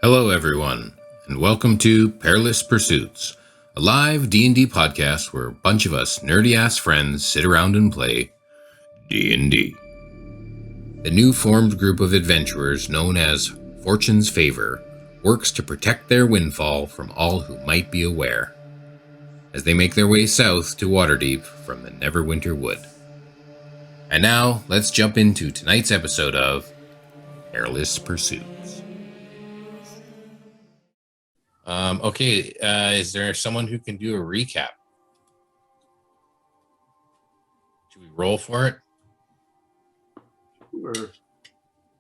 Hello everyone, and welcome to Perilous Pursuits, a live D&D podcast where a bunch of us nerdy-ass friends sit around and play D&D. The new formed group of adventurers known as Fortune's Favour works to protect their windfall from all who might be aware, as they make their way south to Waterdeep from the Neverwinter Wood. And now, let's jump into tonight's episode of Perilous Pursuits. Is there someone who can do a recap? Should we roll for it?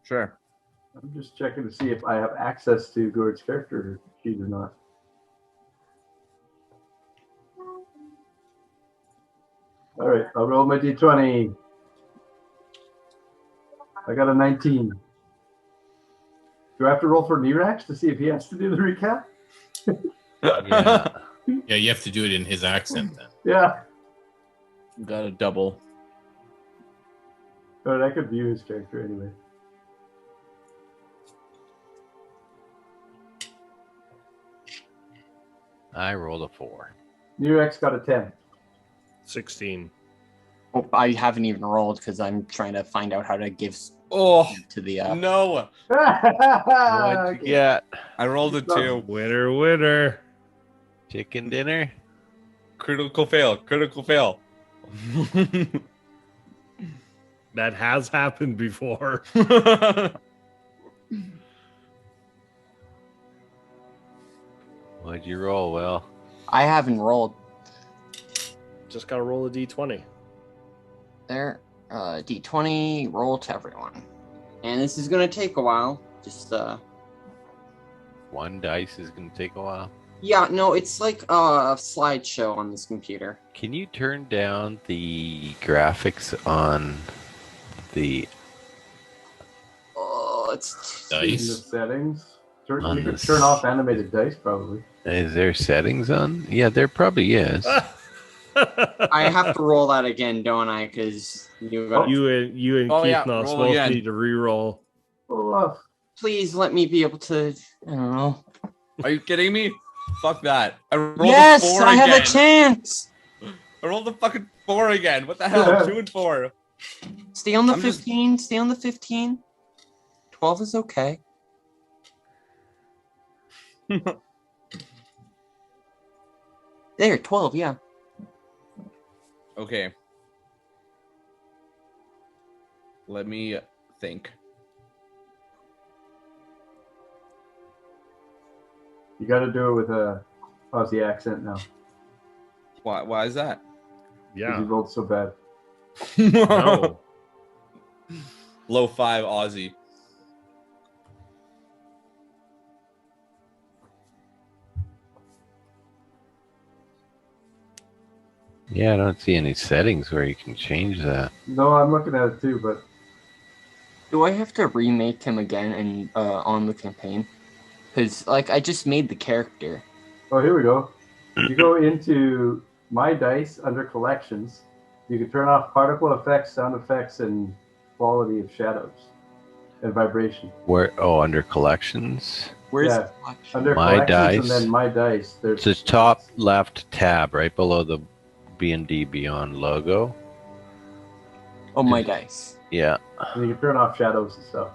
Sure. I'm just checking to see if I have access to Gord's character sheet or not. All right, I'll roll my d20. I got a 19. Do I have to roll for Nirax to see if he has to do the recap? Yeah, you have to do it in his accent then. Yeah. Got a double. But I could view his character anyway. I rolled a 4. Nirax got a 10. 16. Oh, I haven't even rolled because I'm trying to find out how to give to the. No! What'd you get? I rolled a 2. Winner, winner. Chicken dinner? Critical fail. That has happened before. What'd you roll, Will? I haven't rolled. Just gotta roll a d20. There. D20, roll to everyone. And this is going to take a while. Just, One dice is going to take a while. Yeah, no, it's like a slideshow on this computer. Can you turn down the graphics on the... Oh, it's... In the Dice? settings. You On could the turn off animated dice, probably. Is there settings on? Yeah, there probably is. I have to roll that again, don't I? Because you got... You and Oh, Keith yeah, Knox roll both again. need to re-roll. Pull off. Please let me be able to... I don't know. Are you kidding me? Fuck that. I rolled Yes, a 4 I again. have a chance! I rolled a fucking 4 again. What the hell? 2 and 4. Stay on the I'm just- 15. Stay on the 15. 12 is okay. There, 12, yeah. Okay. Let me think. You got to do it with a Aussie accent now. Why is that? Because Yeah. you rolled so bad. No. Low 5 Aussie. Yeah, I don't see any settings where you can change that. No, I'm looking at it too, but Do I have to remake him again and on the campaign? Because, like, I just made the character. oh, here we go. You go into My Dice under Collections. You can turn off particle effects, sound effects, and quality of shadows and vibration. Where? Oh, under collections. Where's Yeah. the collection? Under My Collections Dice. and then My Dice. There's It's the top left tab, right below the B&D Beyond logo. Oh, my dice. Yeah, and you can turn off shadows and stuff.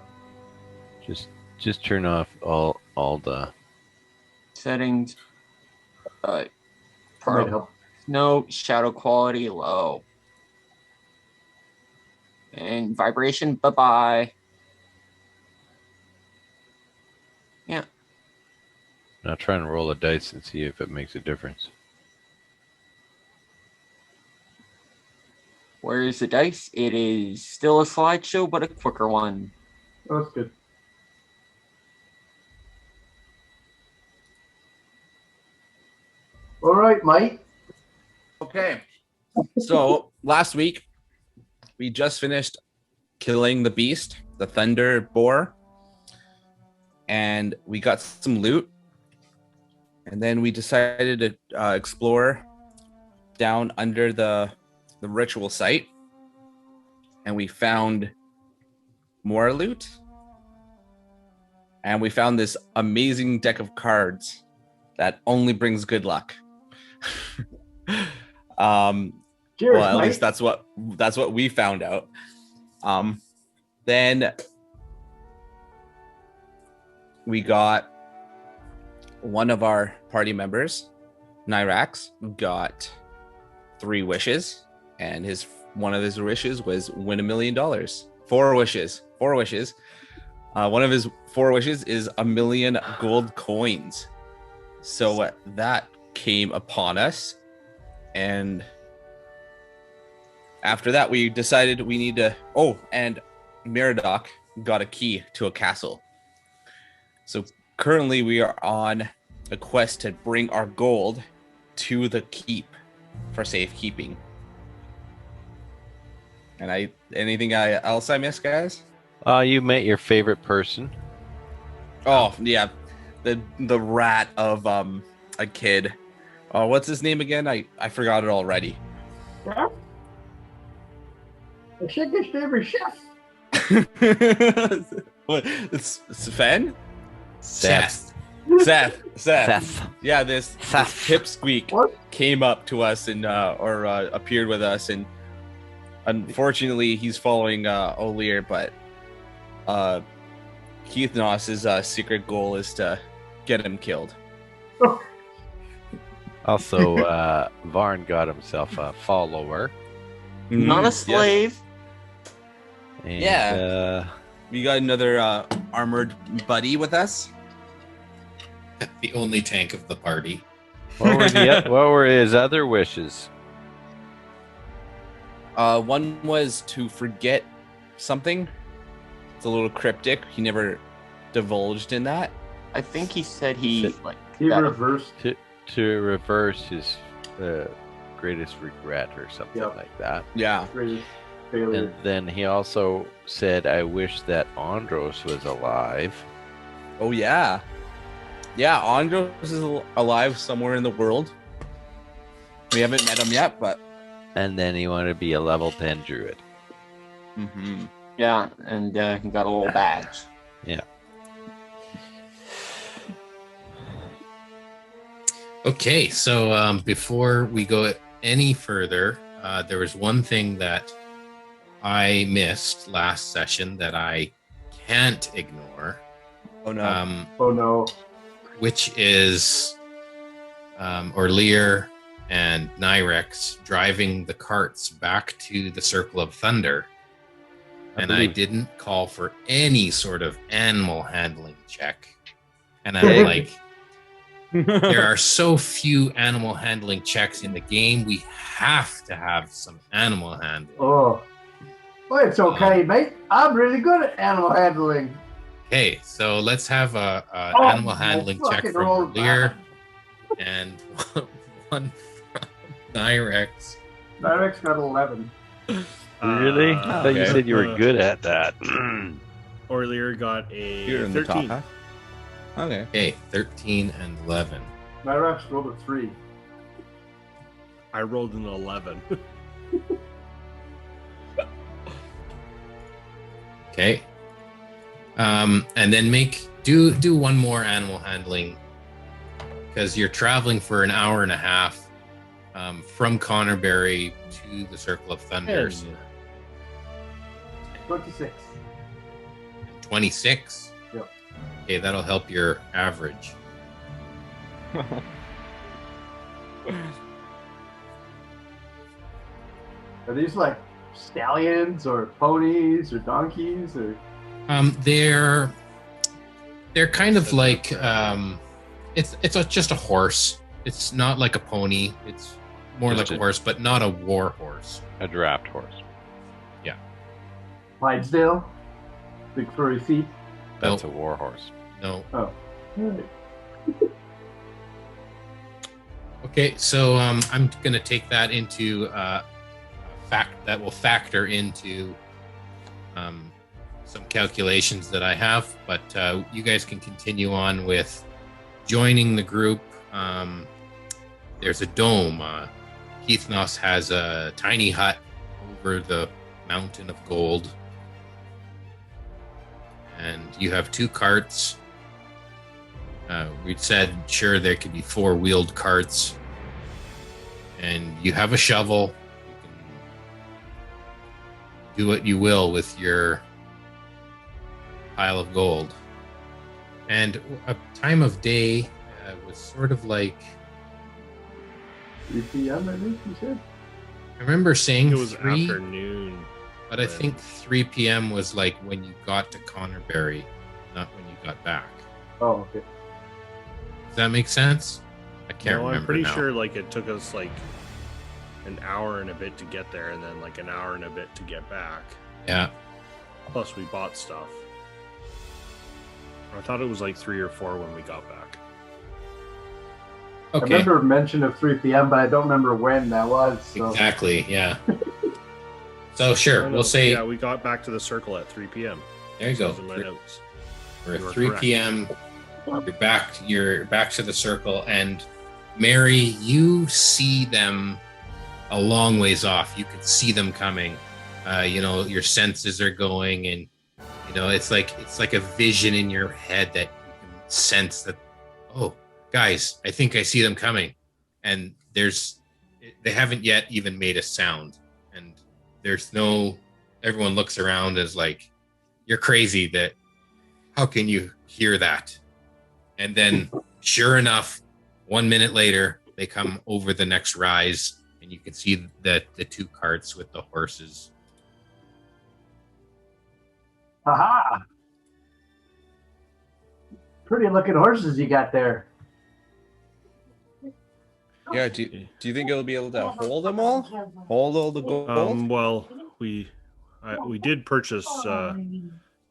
just turn off all the. Settings. That might Particle. help. No, shadow quality low. And vibration, bye-bye. Yeah. Now try and roll a dice and see if it makes a difference. Where is the dice? It is still a slideshow, but a quicker one. Oh, that's good. All right, Mike. Okay. So last week we just finished killing the beast, the thunder boar, and we got some loot. And then we decided to explore down under the ritual site, and we found more loot. and we found this amazing deck of cards that only brings good luck. Cheers, Well, at mate. least that's what we found out. Then we got one of our party members, Nyrax, got 3 wishes, and one of his wishes was win $1 million. 4 wishes. One of his 4 wishes is 1 million gold coins. So that came upon us, and after that, we decided we need to. Oh, and Meridoc got a key to a castle. So currently, we are on a quest to bring our gold to the keep for safekeeping. And anything else I missed, guys? You met your favorite person. Oh yeah, the rat of a kid. Oh, what's his name again? I forgot it already. Chef? The second favorite chef. What? It's Sven? Seth. Seth. Yeah, this pipsqueak What? came up to us and appeared with us, and unfortunately he's following O'Lear, but Keith Noss's secret goal is to get him killed. Also, Varn got himself a follower. Not a Yes. slave. And, Yeah. We got another armored buddy with us. The only tank of the party. what were his other wishes? One was to forget something. It's a little cryptic. He never divulged in that. I think he said he like He got- reversed. To reverse his greatest regret or something Yep. like that. Yeah. Greatest failure. And then he also said, I wish that Andros was alive. Oh yeah. Yeah, Andros is alive somewhere in the world. We haven't met him yet, but And then he wanted to be a level 10 druid. yeah, and he got a little badge. Okay, so before we go any further, there was one thing that I missed last session that I can't ignore, oh no. Oh no. which is Orlear and Nyrex driving the carts back to the Circle of Thunder. And I didn't call for any sort of animal handling check. And I'm like, there are so few animal handling checks in the game. We have to have some animal handling. Oh. Well, it's okay, mate. I'm really good at animal handling. Okay, so let's have a Oh, animal handling check fucking from roll Lear and one from Nyrex. Nyrex got 11. Really? I thought you okay. said you were good at that. Orlear got a You're in the 13. top, huh? Okay. Okay, 13 and 11. Nyrex rolled a 3. I rolled an 11. Okay. And then do one more animal handling because you're traveling for an hour and a half from Connorberry to the Circle of Thunder. So 26. 26. Yep. Okay, that'll help your average. Are these like stallions or ponies or donkeys or? They're kind of like just a horse. It's not like a pony. It's more Just like a a- horse, but not a war horse. A draft horse. Clydesdale? Big furry feet? That's Nope. a war horse. No. Oh. Alright. Okay, so I'm gonna take that into that will factor into some calculations that I have, but you guys can continue on with joining the group. There's a dome. Keith Noss has a tiny hut over the mountain of gold, and you have 2 carts We said, sure, there could be 4-wheeled carts. And you have a shovel. You can do what you will with your pile of gold. And a time of day was sort of like... 3 p.m., I think you said? I remember saying It was 3, afternoon. but I think 3 p.m. was like when you got to Connorberry, not when you got back. Oh, okay. Does that make sense? I can't remember I'm pretty now. sure like it took us like an hour and a bit to get there, and then like an hour and a bit to get back. Yeah. Plus, we bought stuff. I thought it was like 3 or 4 when we got back. I Okay. remember mention of 3 p.m., but I don't remember when that was. So. Exactly. Yeah. So sure, Oh, no, we'll say yeah, we got back to the circle at 3 p.m. there you go. Says in my notes. We're You at are 3 correct. p.m. You're back to the circle, and Mary, you see them a long ways off. You can see them coming. Your senses are going, and it's like a vision in your head that you can sense that. Oh, guys, I think I see them coming, and they haven't yet even made a sound, and everyone looks around as like, you're crazy. That how can you hear that? And then sure enough, 1 minute later, they come over the next rise, and you can see the 2 carts with the horses. Haha! Pretty looking horses you got there. Yeah. Do you think it'll be able to hold them all? Hold all the gold? Well, we did purchase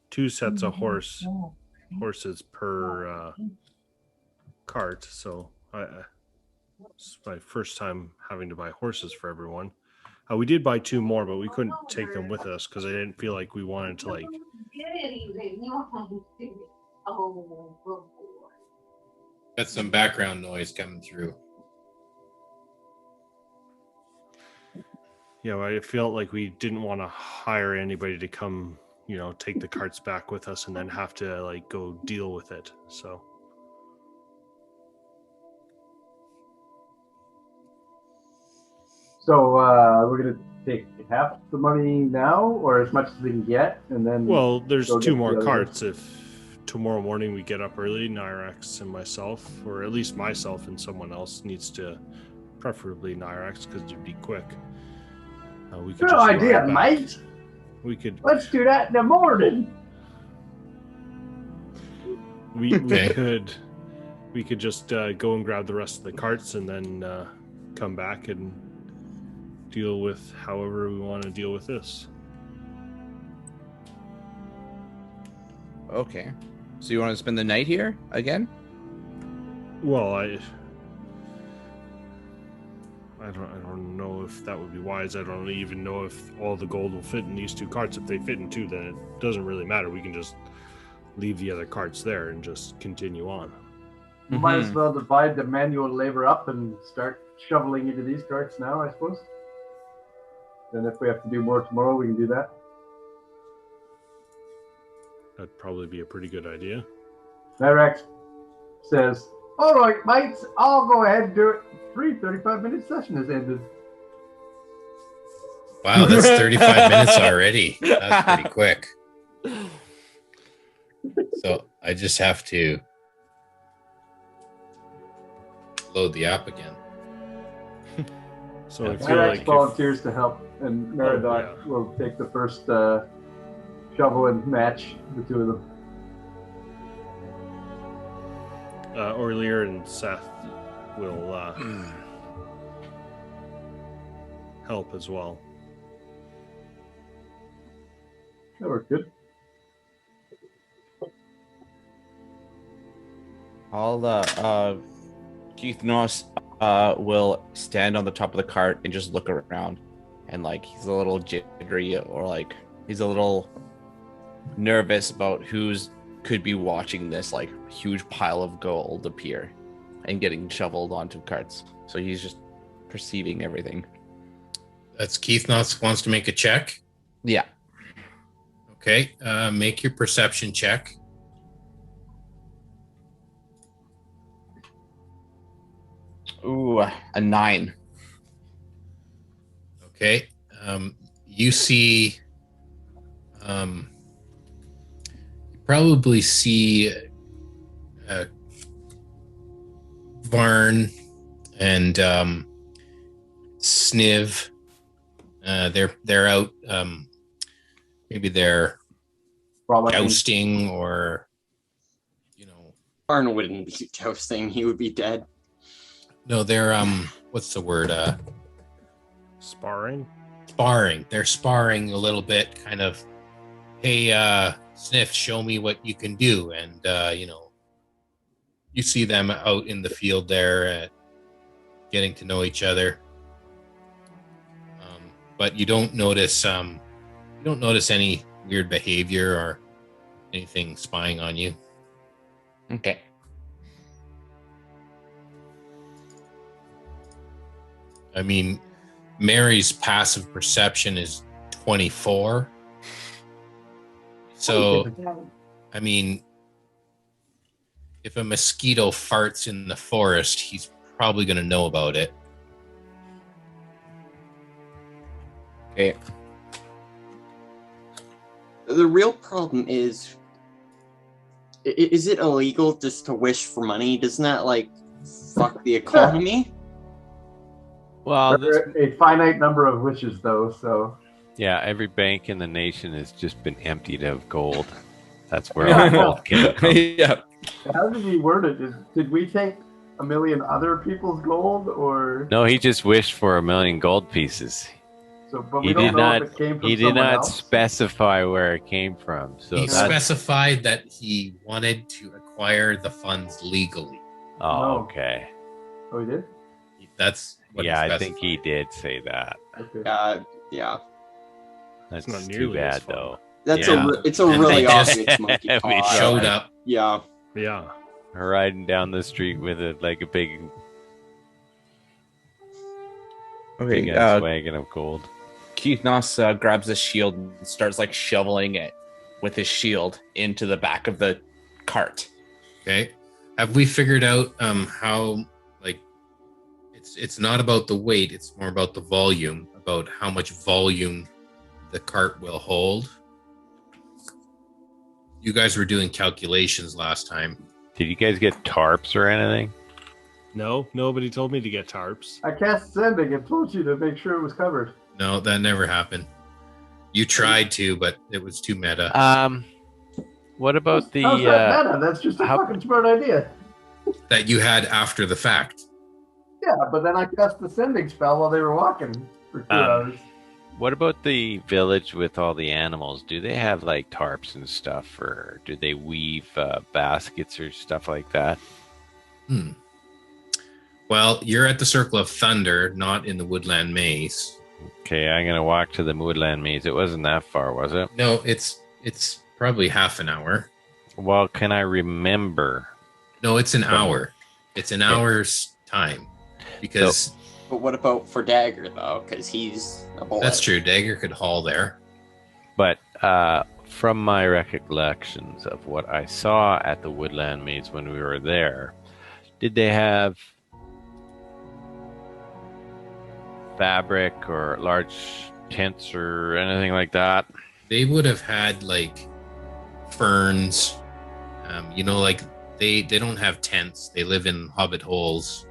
2 sets of horses per cart, so it's my first time having to buy horses for everyone. We did buy 2 more, but we couldn't take them with us because I didn't feel like we wanted to like. Got some background noise coming through. Yeah, I felt like we didn't want to hire anybody to come, take the carts back with us and then have to like go deal with it. So So we're gonna take half the money now, or as much as we can get, and then. well, there's go 2 get more the other carts if tomorrow morning we get up early. Nyrex and myself, or at least myself and someone else needs to, preferably Nyrex because it'd be quick. We could Good just idea, ride back. mate. We could Let's do that in the morning. we Okay. we could just go and grab the rest of the carts and then come back and deal with however we want to deal with this. Okay. So you want to spend the night here again? Well, I don't know if that would be wise. I don't even know if all the gold will fit in these 2 carts. If they fit in 2, then it doesn't really matter. We can just leave the other carts there and just continue on. We might as well divide the manual labor up and start shoveling into these carts now, I suppose. Then if we have to do more tomorrow, we can do that. That'd probably be a pretty good idea. Nyrex says, all right, mates, I'll go ahead and do it. 35-minute session has ended. Wow, that's 35 minutes already. That's pretty quick. So I just have to load the app again. So I feel Nyrex like volunteers to help, and Meridoc yeah. will take the first shovel and match the 2 of them. Orlear and Seth will help as well. That worked good. I'll Keith Noss will stand on the top of the cart and just look around, and like he's a little jittery, or like he's a little nervous about who's could be watching this like huge pile of gold appear and getting shoveled onto carts. So he's just perceiving everything. That's Keith Knotts wants to make a check. Yeah. Okay, make your perception check. Ooh, a 9. Okay. You see, you probably see Varn and Sniv. They're out. Maybe they're Frolicking. jousting, or Arn wouldn't be jousting. He would be dead. no, they're what's the word? Sparring. Sparring. They're sparring a little bit, kind of. Hey, Sniff, show me what you can do, and you see them out in the field there, getting to know each other. But you don't notice any weird behavior or anything spying on you. Okay. I mean, Mary's passive perception is 24. So, I mean, if a mosquito farts in the forest, he's probably going to know about it. Okay. The real problem is it illegal just to wish for money? Doesn't that, like, fuck the economy? Well, There are a finite number of wishes, though, so... yeah, every bank in the nation has just been emptied of gold. That's where all the gold came from. Yeah. How did he word it? Did we take a million other people's gold, or... No, he just wished for 1,000,000 gold pieces. So, but we He don't did know not. if it came from He did someone not else. specify where it came from. So He that's specified that he wanted to acquire the funds legally. oh, No. okay. Oh, he did? That's what Yeah, he I think he specified. did say that. Okay. Yeah. That's not too nearly as bad, fun. though. It's Yeah. it's a And really they just- obvious monkey We paw. Showed up. Yeah. Yeah. Riding down the street with a big Okay. ass wagon of gold. Keith Noss grabs a shield and starts like shoveling it with his shield into the back of the cart. Okay. Have we figured out how, like, it's not about the weight, it's more about the volume, about how much volume the cart will hold? You guys were doing calculations last time. Did you guys get tarps or anything? No, nobody told me to get tarps. I cast sending and told you to make sure it was covered. No, that never happened. You tried to, but it was too meta. What about the How's that meta? That's just a how- fucking smart idea. That you had after the fact. Yeah, but then I cast the sending spell while they were walking for 2 hours. what about the village with all the animals? Do they have like tarps and stuff, or do they weave baskets or stuff like that? Well, you're at the Circle of Thunder, not in the Woodland Maze. Okay, I'm gonna walk to the Woodland Maze. It wasn't that far, was it? No, it's probably half an hour. Well, can I remember? No, it's an From- hour. It's an hour's time. Because But what about for Dagger, though? Because he's a bullet. that's true. Dagger could haul there. But from my recollections of what I saw at the Woodland Maze when we were there, did they have fabric or large tents or anything like that? They would have had like ferns. Like they don't have tents. They live in hobbit holes.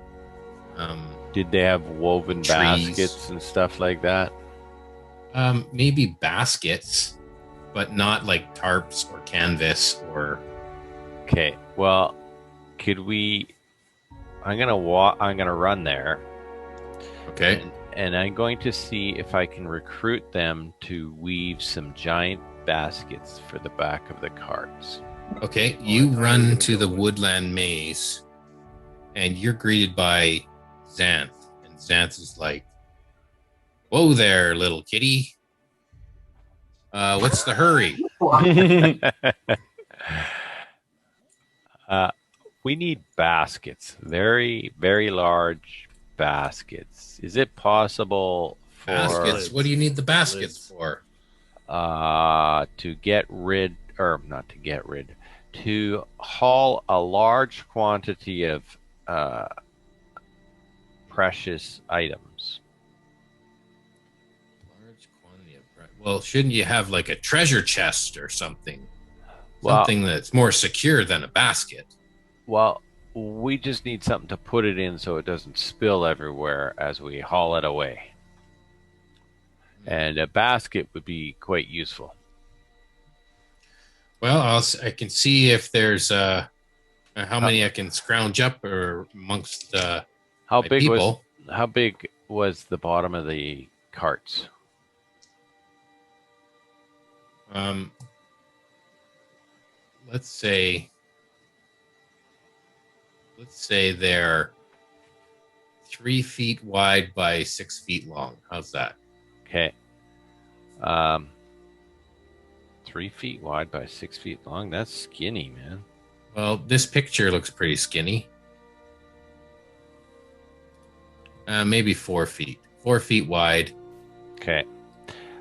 Did they have woven Trees. baskets and stuff like that? Maybe baskets, but not like tarps or canvas or. Okay, well, could we? I'm gonna run there, Okay. and I'm going to see if I can recruit them to weave some giant baskets for the back of the carts. Okay. I You thought you were run gonna to go the with- Woodland Maze, and you're greeted by Xanth, and Xanth is like, "Whoa there, little kitty. What's the hurry?" We need baskets, very, very large baskets. Is it possible for Baskets. What do you need the baskets Lids. for? to get rid, or not to get rid, to haul a large quantity of precious items. Large quantity of well, shouldn't you have like a treasure chest or something? Well- Something that's more secure than a basket. Well, we just need something to put it in so it doesn't spill everywhere as we haul it away. And a basket would be quite useful. Well, I can see if there's how many I can scrounge up or amongst How my big people. was the bottom of the carts? Let's say they're 3 feet wide by 6 feet long. How's that? Okay. 3 feet wide by 6 feet long. That's skinny, man. Well, this picture looks pretty skinny. Maybe 4 feet. 4 feet wide. Okay.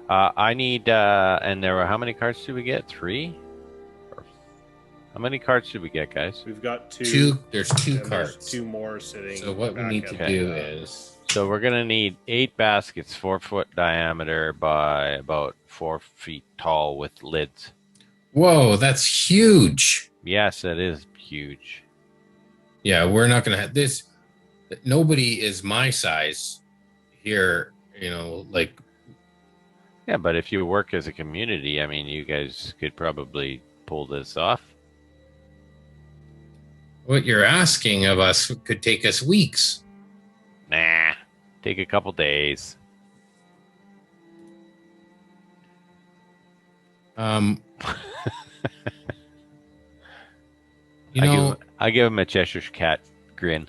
I need, and there were, how many carts did we get? 3? How many carts did we get, guys? We've got There's two and carts. there's 2 more sitting. So what we back need at to the, do is So we're going to need 8 baskets, 4 foot diameter by about 4 feet tall with lids. whoa, that's huge. Yes, it is huge. Yeah, we're not gonna have this. Nobody is my size here. Like Yeah, but if you work as a community, I mean, you guys could probably pull this off. what you're asking of us could take us weeks. Nah, take a couple days. Um, I give him a Cheshire cat grin.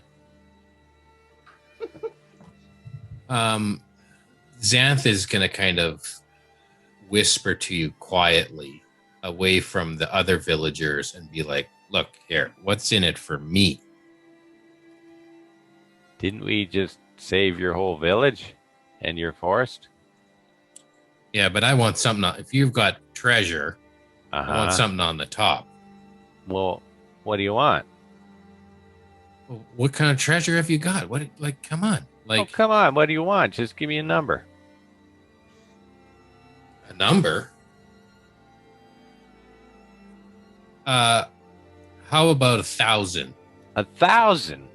Xanth is gonna kind of whisper to you quietly, away from the other villagers, and be like, "Look here, what's in it for me?" Didn't we just save your whole village and your forest? Yeah, but I want something. If you've got treasure, I want something on the top. Well, what do you want? Well, what kind of treasure have you got? What? Like, come on. Like, Oh, come on. What do you want? Just give me a number. a number? How about 1,000? 1,000?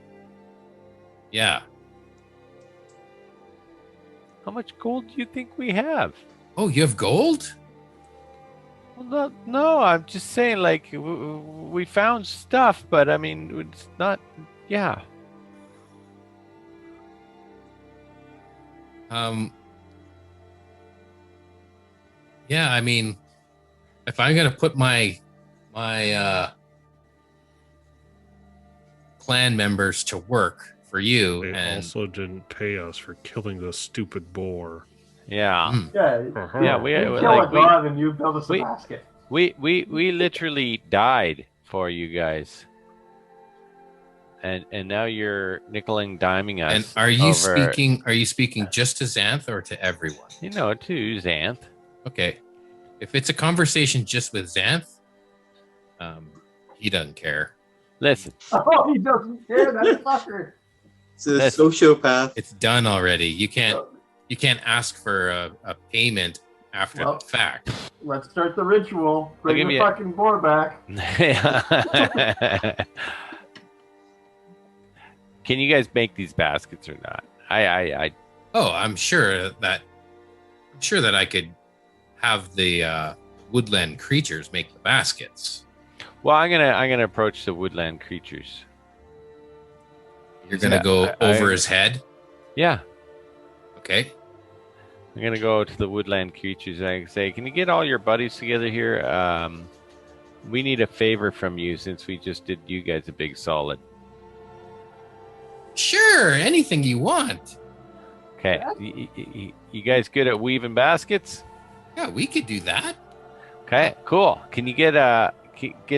Yeah. How much gold do you think we have? Oh, you have gold? Well, no, I'm just saying, like, we found stuff, but I mean, it's not, yeah. Yeah, I mean, if I'm gonna put my clan members to work for you, They and also didn't pay us for killing the stupid boar. Yeah. Yeah, Yeah, we you kill like a god and you build us a we- basket. we literally died for you guys. And now you're nickel and diming us. and are you over, speaking? Are you speaking just to Xanth or to everyone? You know, to Xanth. Okay, if it's a conversation just with Xanth, he doesn't care. Listen, Oh, he doesn't care, that fucker. It's a That's- sociopath. It's done already. You can't ask for a payment after Well, the fact. Let's start the ritual. Bring give the you a- fucking boar back. Can you guys make these baskets or not? Oh, I'm sure that I could have the woodland creatures make the baskets. Well, I'm gonna approach the woodland creatures. You're gonna Yeah, go I- over his head. Yeah, Okay. I'm gonna go to the woodland creatures and I can say, "Can you get all your buddies together here? We need a favor from you since we just did you guys a big solid." Sure, anything you want. Okay, you guys good at weaving baskets? Yeah, we could do that. Okay, cool. Can you get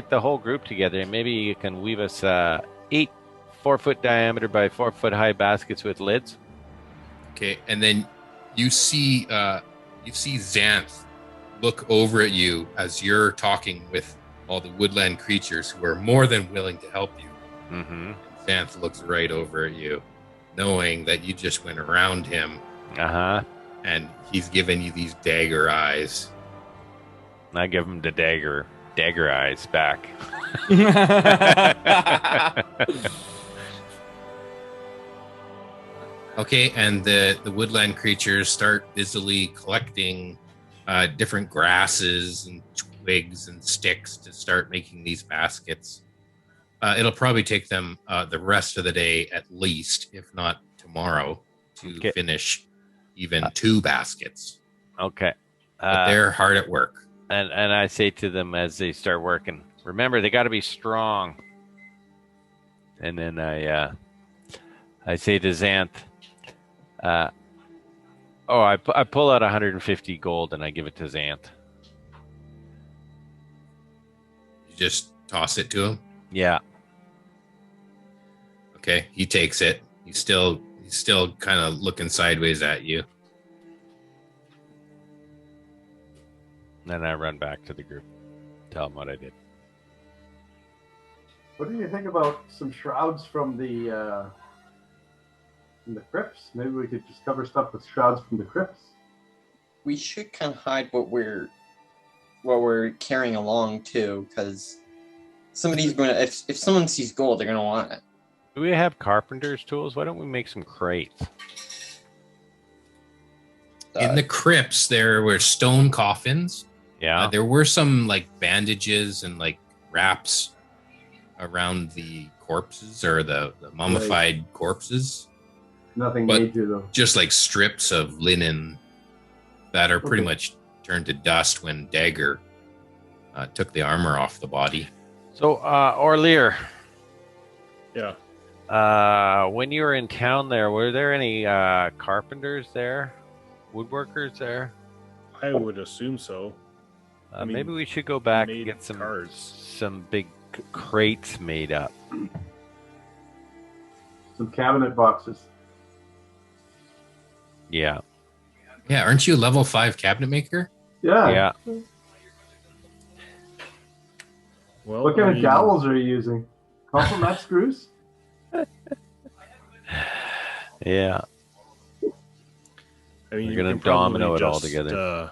the whole group together and maybe you can weave us 8 4-foot diameter by 4-foot high baskets with lids? Okay, and then you see Xanth look over at you as you're talking with all the woodland creatures who are more than willing to help you. Mm-hmm. Xanth looks right over at you. knowing that you just went around him Uh-huh. and he's giving you these dagger eyes. I give him the dagger eyes back. Okay, and the woodland creatures start busily collecting different grasses and twigs and sticks to start making these baskets. It'll probably take them the rest of the day at least, if not tomorrow, to finish even 2 baskets. Okay. But they're hard at work. And I say to them as they start working, remember, they got to be strong. And then I say to Xanth, I pull out 150 gold and I give it to Xanth. You just toss it to him? Yeah. Okay, he takes it. He's still kind of looking sideways at you. Then I run back to the group, tell them what I did. What do you think about some shrouds from the crypts? Maybe we could just cover stuff with shrouds from the crypts. We should kind of hide what we're carrying along too, because somebody's going to. If someone sees gold, they're going to want it. Do we have carpenter's tools? Why don't we make some crates? In the crypts, there were stone coffins. Yeah. There were some like bandages and like wraps around the corpses or the mummified corpses. Nothing But major though. just like strips of linen that are pretty much turned to dust when Dagger took the armor off the body. So, Orlear, Yeah. when you were in town there, were there any carpenters there? Woodworkers there? I would assume so. I mean, maybe we should go back and made get some cards. some big crates made up. Some cabinet boxes. Yeah. Yeah, aren't you a level 5 cabinet maker? Yeah. Yeah. Well, What kind I of mean, dowels are you using? Complement screws? Yeah. I mean, We're you gonna can probably domino it all just, together.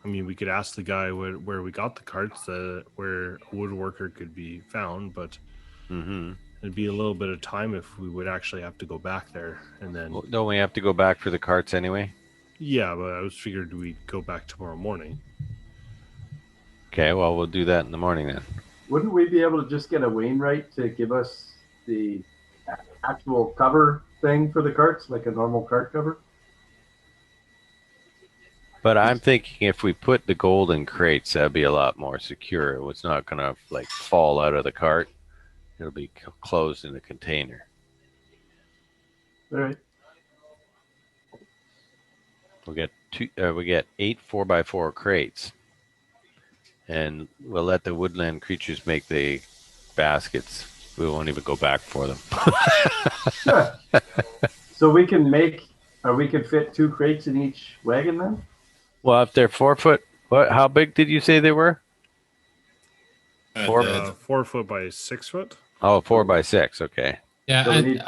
I mean, we could ask the guy where we got the carts, where a woodworker could be found, but Mm-hmm. it'd be a little bit of time if we would actually have to go back there. And then, Well, don't we have to go back for the carts anyway? yeah, but I was figured we'd go back tomorrow morning. Okay, well, we'll do that in the morning then. Wouldn't we be able to just get a Wainwright to give us the actual cover thing for the carts, like a normal cart cover? But I'm thinking if we put the gold in crates, that'd be a lot more secure. It's not going to like fall out of the cart. It'll be closed in a container. All right. We get 8 4x4 crates, and we'll let the woodland creatures make the baskets. We won't even go back for them. Sure. So we can fit 2 crates in each wagon then? Well, if they're 4 foot, how big did you say they were? 4 foot by 6 foot. Oh, 4x6. Okay. Yeah, So we need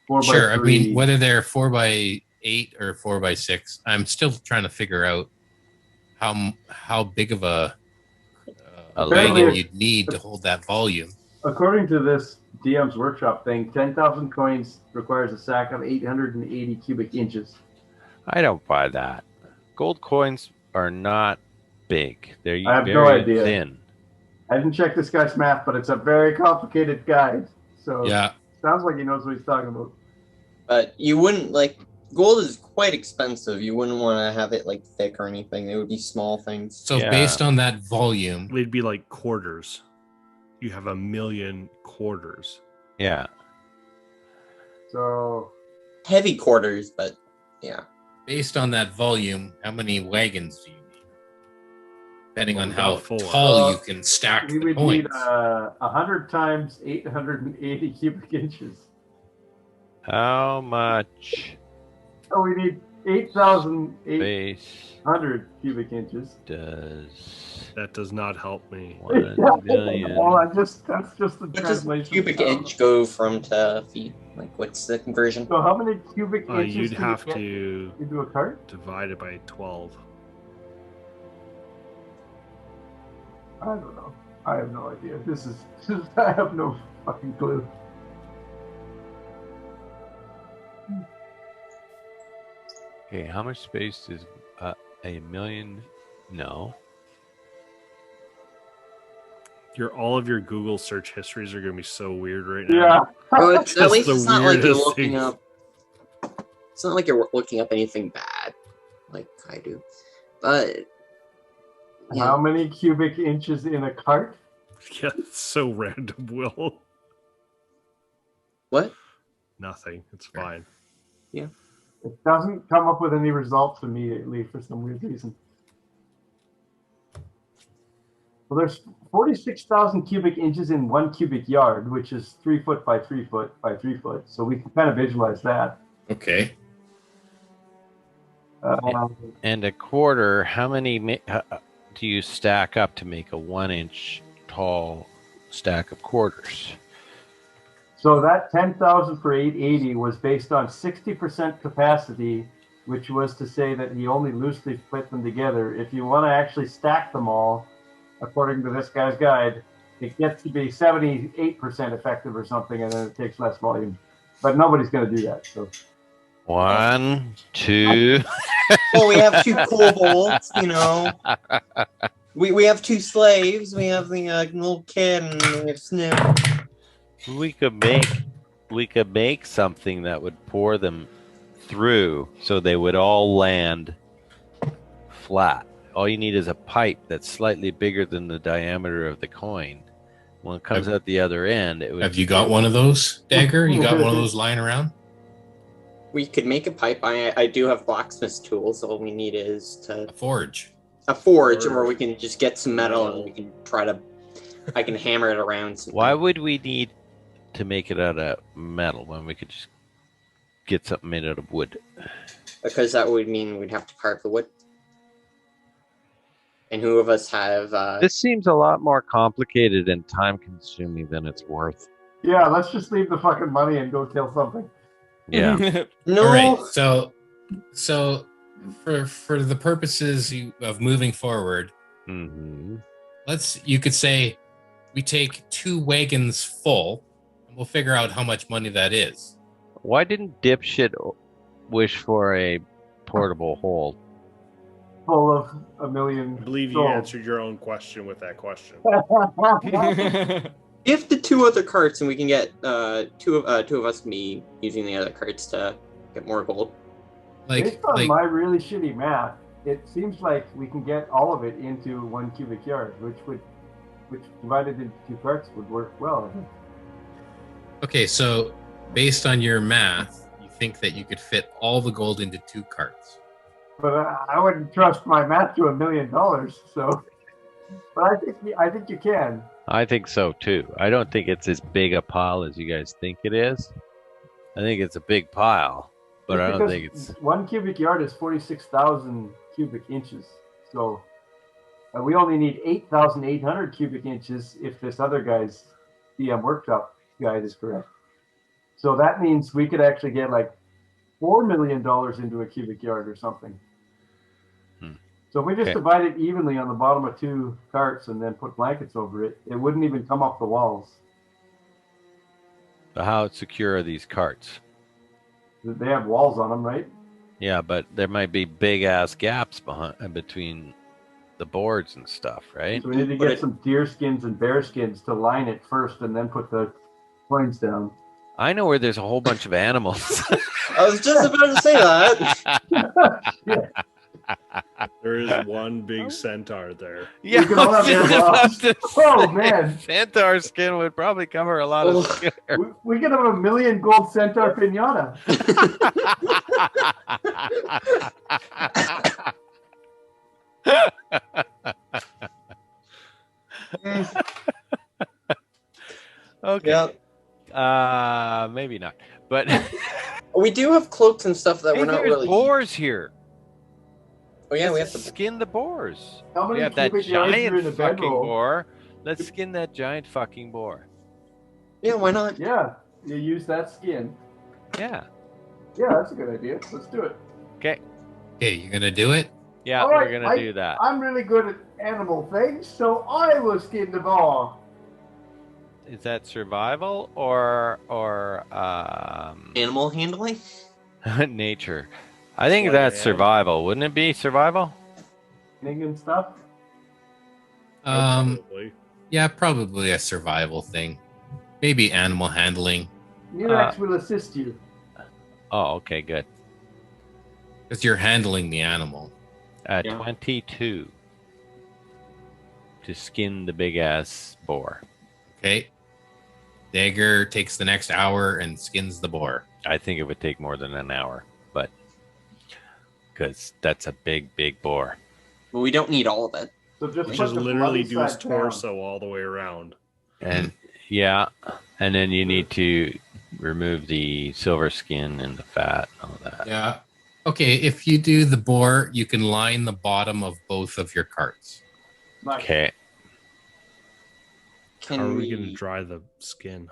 4 by sure. I 3. mean, whether they're 4x8 or 4x6, I'm still trying to figure out how big of a Apparently- wagon you'd need to hold that volume. According to this DM's workshop thing, 10,000 coins requires a sack of 880 cubic inches. I don't buy that. Gold coins are not big. They're I have very no idea. thin. I didn't check this guy's math, but it's a very complicated guide. So Yeah, sounds like he knows what he's talking about. But you wouldn't gold is quite expensive. You wouldn't want to have it like thick or anything. It would be small things. so Yeah. based on that volume, They'd be like quarters. You have 1,000,000 quarters. Yeah. So Heavy quarters, but yeah. based on that volume, how many wagons do you need? Depending on how About 4. tall you can stack we the would need points. 100 times 880 cubic inches. How much? So we need 8,800 Space cubic inches. does That does not help me. 1 million. Well, that's just the What does translation. cubic inch go from to feet? Like, what's the conversion? So how many cubic inches You'd can have you get to into a cart? divide it by 12. I don't know. I have no idea. I have no fucking clue. Okay, how much space is a million? No. All of your Google search histories are going to be so weird right now. Yeah. Oh, it's, at Just least the it's not like you're weirdest looking thing. up. It's not like you're looking up anything bad, like I do. But yeah, How many cubic inches in a cart? Yeah, it's so random, Will. what? Nothing. It's fine. It doesn't come up with any results immediately for some weird reason. Well, there's 46,000 cubic inches in 1 cubic yard, which is 3 foot by 3 foot by 3 foot. So we can kind of visualize that. Okay. And a quarter, how many do you stack up to make a 1 inch tall stack of quarters? So that 10,000 for 880 was based on 60% capacity, which was to say that he only loosely fit them together. If you want to actually stack them all, according to this guy's guide, it gets to be 78% effective or something, and then it takes less volume. But nobody's going to do that. So 1, 2. Well, we have 2 kobolds, you know. We have 2 slaves. We have the little kid, and we have Snip. We could make something that would pour them through so they would all land flat. All you need is a pipe that's slightly bigger than the diameter of the coin. When it comes out the other end, it would. Have you got one of those, Dagger? You got one of those lying around? We could make a pipe. I do have blacksmith's tools. All we need is A forge. a forge, or we can just get some metal and we can I can hammer it around. Why would we need to make it out of metal when we could just get something made out of wood? Because that would mean we'd have to carve the wood. And who of us have... This seems a lot more complicated and time-consuming than it's worth. yeah, let's just leave the fucking money and go kill something. Yeah. No! All right. So for the purposes of moving forward, Mm-hmm. you could say we take 2 wagons full, and we'll figure out how much money that is. Why didn't dipshit wish for a portable hold? Full of a million. I believe you souls. answered your own question with that question. If the 2 other carts, and we can get two of us can be using the other carts to get more gold. Based on my really shitty math, it seems like we can get all of it into 1 cubic yard, which divided into 2 carts would work well. Okay, so based on your math, you think that you could fit all the gold into 2 carts. But I wouldn't trust my math to $1 million. So, but I think you can. I think so too. I don't think it's as big a pile as you guys think it is. I think it's a big pile, but I don't think it's 1 cubic yard is 46,000 cubic inches. So we only need 8,800 cubic inches if this other guy's DM workshop guide is correct. So that means we could actually get like $4 million into a cubic yard or something. So if we just divide it evenly on the bottom of 2 carts and then put blankets over it, it wouldn't even come off the walls. So how secure are these carts? They have walls on them, right? Yeah, but there might be big ass gaps between the boards and stuff, right? So we need to get some deer skins and bear skins to line it first and then put the coins down. I know where there's a whole bunch of animals. I was just about to say that. Yeah. There is one big centaur there. Yeah, We can all have their loss. Oh, man. Centaur skin would probably cover a lot of skin. We could have a 1 million gold centaur pinata. Okay. Yep. Maybe not. But We do have cloaks and stuff that Hey, we're not there's really. boars here. Oh yeah, we have Let's to. skin the boars. How We many have that cubic yards are giant in a fucking bedroll? boar. Let's skin that giant fucking boar. Yeah, why not? Yeah, you use that skin. Yeah. Yeah, that's a good idea. Let's do it. Okay. Okay, you gonna do it? Yeah, All we're right, gonna Mike, do that. I'm really good at animal things, so I will skin the boar. Is that survival or Animal handling. nature? I think Sleight of that's hand. survival. Wouldn't it be survival? Skinning and stuff. Probably. Yeah, probably a survival thing. Maybe animal handling, Murex will assist you. Oh, okay, good. because you're handling the animal. Yeah. 22 to skin the big ass boar. Okay. Dagger takes the next hour and skins the boar. I think it would take more than an hour, but because that's a big, big boar. But we don't need all of it. So just Which put is the literally bloody do his side down. torso all the way around. And yeah, and then you need to remove the silver skin and the fat and all that. Yeah. Okay, if you do the boar, you can line the bottom of both of your carts. Nice. Okay. Can How are we? we going to dry the skin?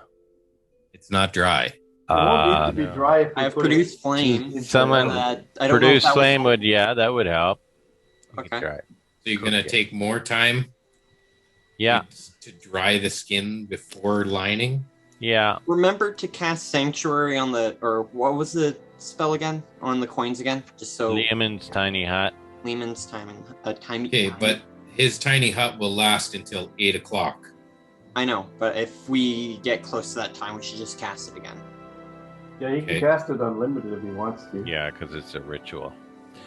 It's not dry. It won't need to be no. dry if we I have put it produced flame. into Someone- the oven. I don't know if Produce that would flame help. would, yeah, that would help. You could Okay. try it. So you're going to Okay. take more time Yeah, to dry the skin before lining? yeah. Remember to cast Sanctuary on the, or what was the spell again? On the coins again? Just so Lehman's tiny hut. Lehman's timing. Time. Okay, but his tiny hut will last until 8 o'clock. I know, but if we get close to that time, we should just cast it again. Yeah, he Okay. can cast it unlimited if he wants to. Yeah, because it's a ritual.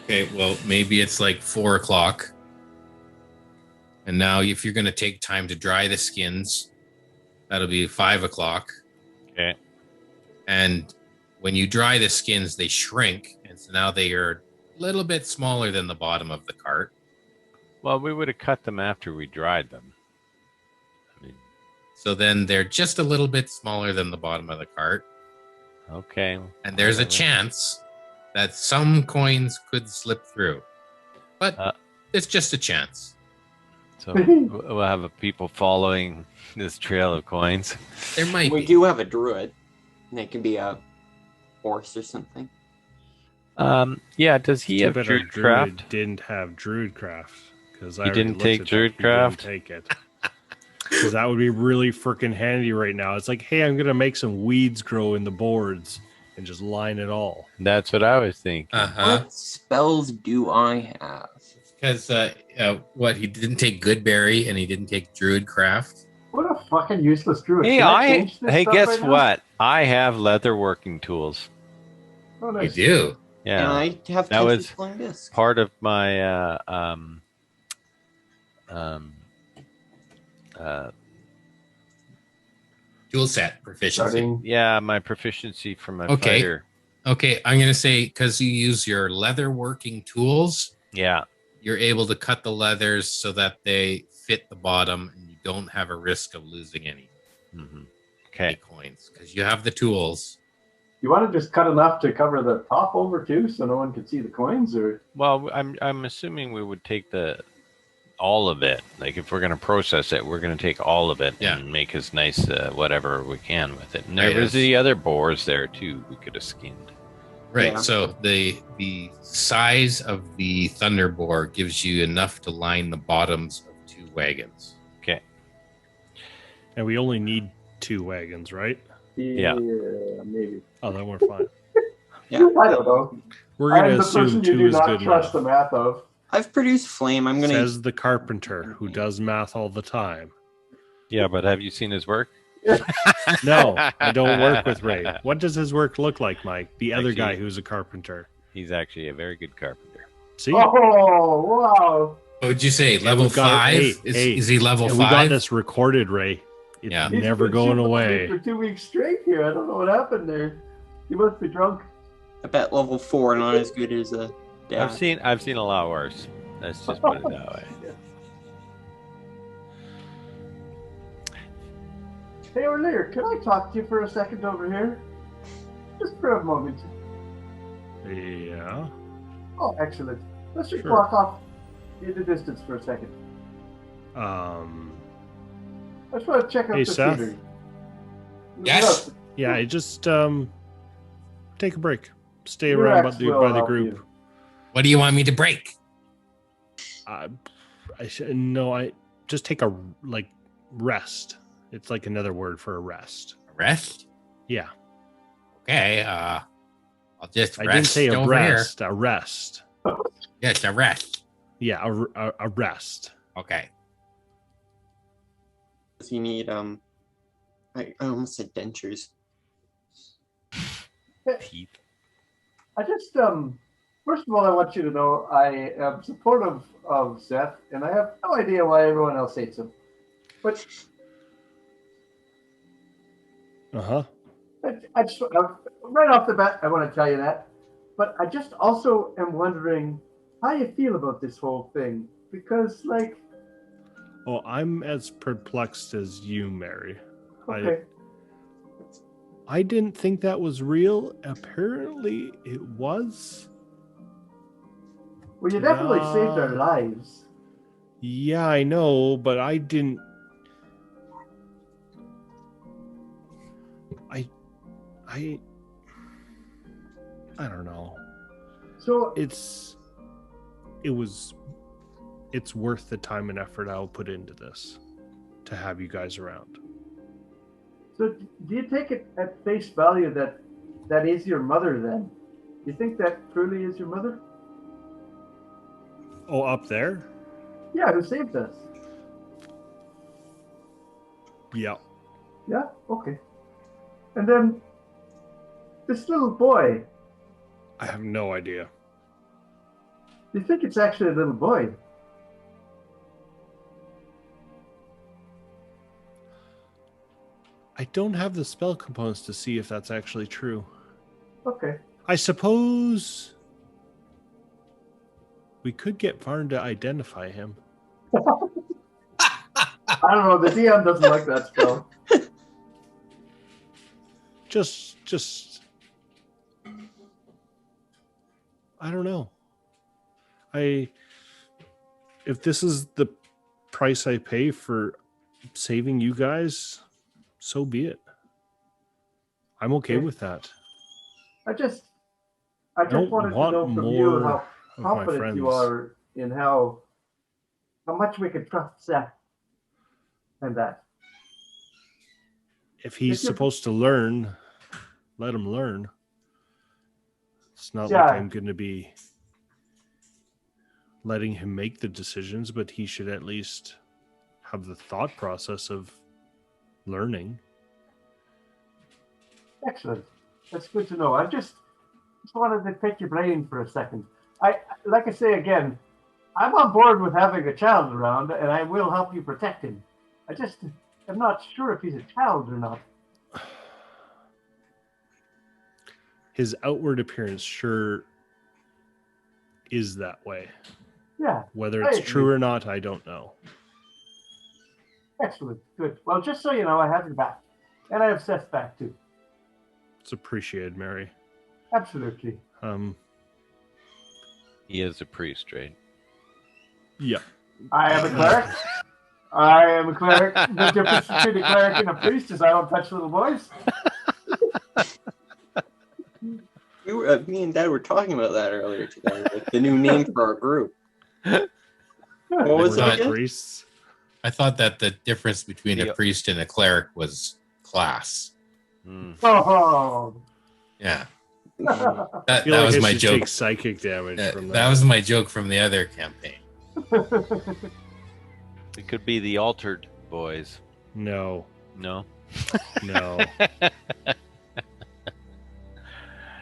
Okay, well, maybe it's like 4 o'clock. And now, if you're going to take time to dry the skins, that'll be 5 o'clock. Okay. And when you dry the skins, they shrink. And so now they are a little bit smaller than the bottom of the cart. Well, we would have cut them after we dried them. I mean, So then they're just a little bit smaller than the bottom of the cart. okay. And there's a whatever. chance that some coins could slip through. But Uh, it's just a chance. So we'll have people following this trail of coins. There might We be. do have a druid. And it can be a horse or something. Yeah, does he Too have bad our Druidcraft? didn't have Druidcraft. Because He didn't take Druidcraft? Take it. Because that would be really freaking handy right now. It's like, hey, I'm going to make some weeds grow in the boards and just line it all. That's what I was thinking. Uh-huh. What spells do I have? Because, what, he didn't take Goodberry and he didn't take Druidcraft? What a fucking useless druid. Hey, Can I change this hey, stuff guess right now? what? I have leather working tools. Oh, You nice. do. Yeah, And I have That was- flying disc. part of my Tool set proficiency. Starting. yeah, my proficiency for my Okay. fighter. Okay, I'm going to say because you use your leather working tools, Yeah, you're able to cut the leathers so that they fit the bottom and you don't have a risk of losing any okay. coins because you have the tools. You want to just cut enough to cover the top over too, so no one can see the coins, or Well, I'm assuming we would take all of it. Like if we're going to process it, we're going to take all of it Yeah. and make as nice whatever we can with it. And there Right, was yes. the other boars there too. We could have skinned. Right. Yeah. So the size of the thunder boar gives you enough to line the bottoms of 2 wagons. Okay. And we only need 2 wagons, right? Yeah. maybe. Oh, then we're fine. Yeah. I don't know. We're going I'm to the assume person you 2 do is not good trust enough. the math of. I've produced flame. I'm gonna. Says the carpenter who does math all the time. Yeah, but have you seen his work? No, I don't work with Ray. What does his work look like, Mike? The other Actually- guy who's a carpenter. He's actually a very good carpenter. See? Oh wow! What would you say? Level we've got- 5? hey, is, hey, is he level And we got 5? this recorded, Ray. It's Yeah. He's never been going shooting away. for 2 weeks straight here. I don't know what happened there. He must be drunk. I bet level 4 not as good as a dad. I've seen a lot worse. Let's just put it that way. Hey, Orlear, can I talk to you for a second over here? Just for a moment. Yeah. Oh, excellent. Let's just Sure. walk off in the distance for a second. I just want to check out Hey, the Seth? scenery. Yes? Yeah, I just take a break. Stay Your around ex by will the help group. you. What do you want me to break? I just take a rest. It's like another word for a rest. Rest? Yeah. Okay, I'll just I rest didn't say a over here. rest, a rest. Yes, a rest. Yeah, a rest. Okay. Does he need I almost said dentures. Teeth. I just first of all, I want you to know I am supportive of Seth, and I have no idea why everyone else hates him. But Uh-huh. I just right off the bat, I want to tell you that. But I just also am wondering how you feel about this whole thing, because Oh, I'm as perplexed as you, Mary. okay, I didn't think that was real. Apparently it was. well, you definitely saved our Yeah. lives. Yeah, I know, but I didn't. I don't know. So It's worth the time and effort I'll put into this to have you guys around. So do you take it at face value that that is your mother then? You think that truly is your mother? Oh, up there? Yeah, who saved us? Yeah. Yeah, okay. And then this little boy, I have no idea. you think it's actually a little boy? I don't have the spell components to see if that's actually true. Okay. I suppose we could get Varn to identify him. I don't know, the DM doesn't like that spell. Just I don't know. If this is the price I pay for saving you guys, so be it. I'm okay with that. I just don't wanted to want know from you more how of my confident you friends. are in how much we could trust Seth and that. If he's If you're- supposed to learn, let him learn. It's not Yeah. like I'm going to be letting him make the decisions, but he should at least have the thought process of learning. Excellent. That's good to know. I just wanted to pick your brain for a second. Like I say again, I'm on board with having a child around, and I will help you protect him. I just am not sure if he's a child or not. His outward appearance sure is that way. Yeah. Whether I it's agree. true or not, I don't know. Excellent. Good. Well, just so you know, I have your back. And I have Seth's back too. It's appreciated, Mary. Absolutely. He is a priest, right? Yeah. I am a cleric. I am a cleric. The difference between a cleric and a priest is I don't touch little boys. Me and Dad were talking about that earlier today. Like the new name for our group. What was We're it not again? Priests. I thought that the difference between a Yeah. priest and a cleric was class. Oh. Yeah. I That feel like was I my should joke. take psychic damage from That was my joke from the other campaign. It could be the altered boys. No. No? No.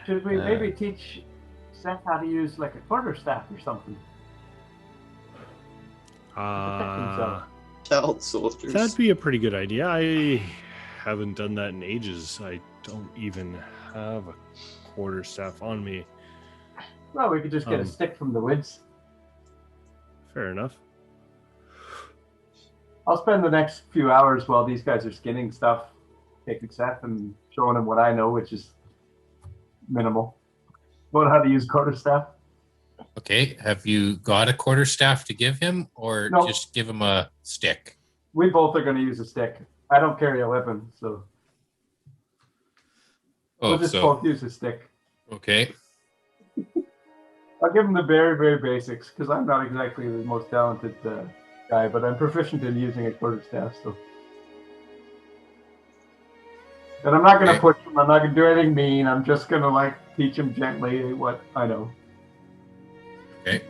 Should we maybe teach Seth how to use like a quarterstaff or something? Child soldiers. That'd be a pretty good idea. I haven't done that in ages. I don't even have a quarterstaff on me. Well, we could just get a stick from the woods. Fair enough. I'll spend the next few hours while these guys are skinning stuff, taking Seth and showing him what I know, which is minimal. about how to use quarterstaff. Okay, have you got a quarterstaff to give him, or No. just give him a stick? We both are going to use a stick. I don't carry a weapon, so we'll just both use a stick. Okay. I'll give him the very, very basics because I'm not exactly the most talented guy, but I'm proficient in using a quarterstaff. So, and I'm not going to push him. I'm not going to do anything mean. I'm just going to teach him gently what I know. Okay.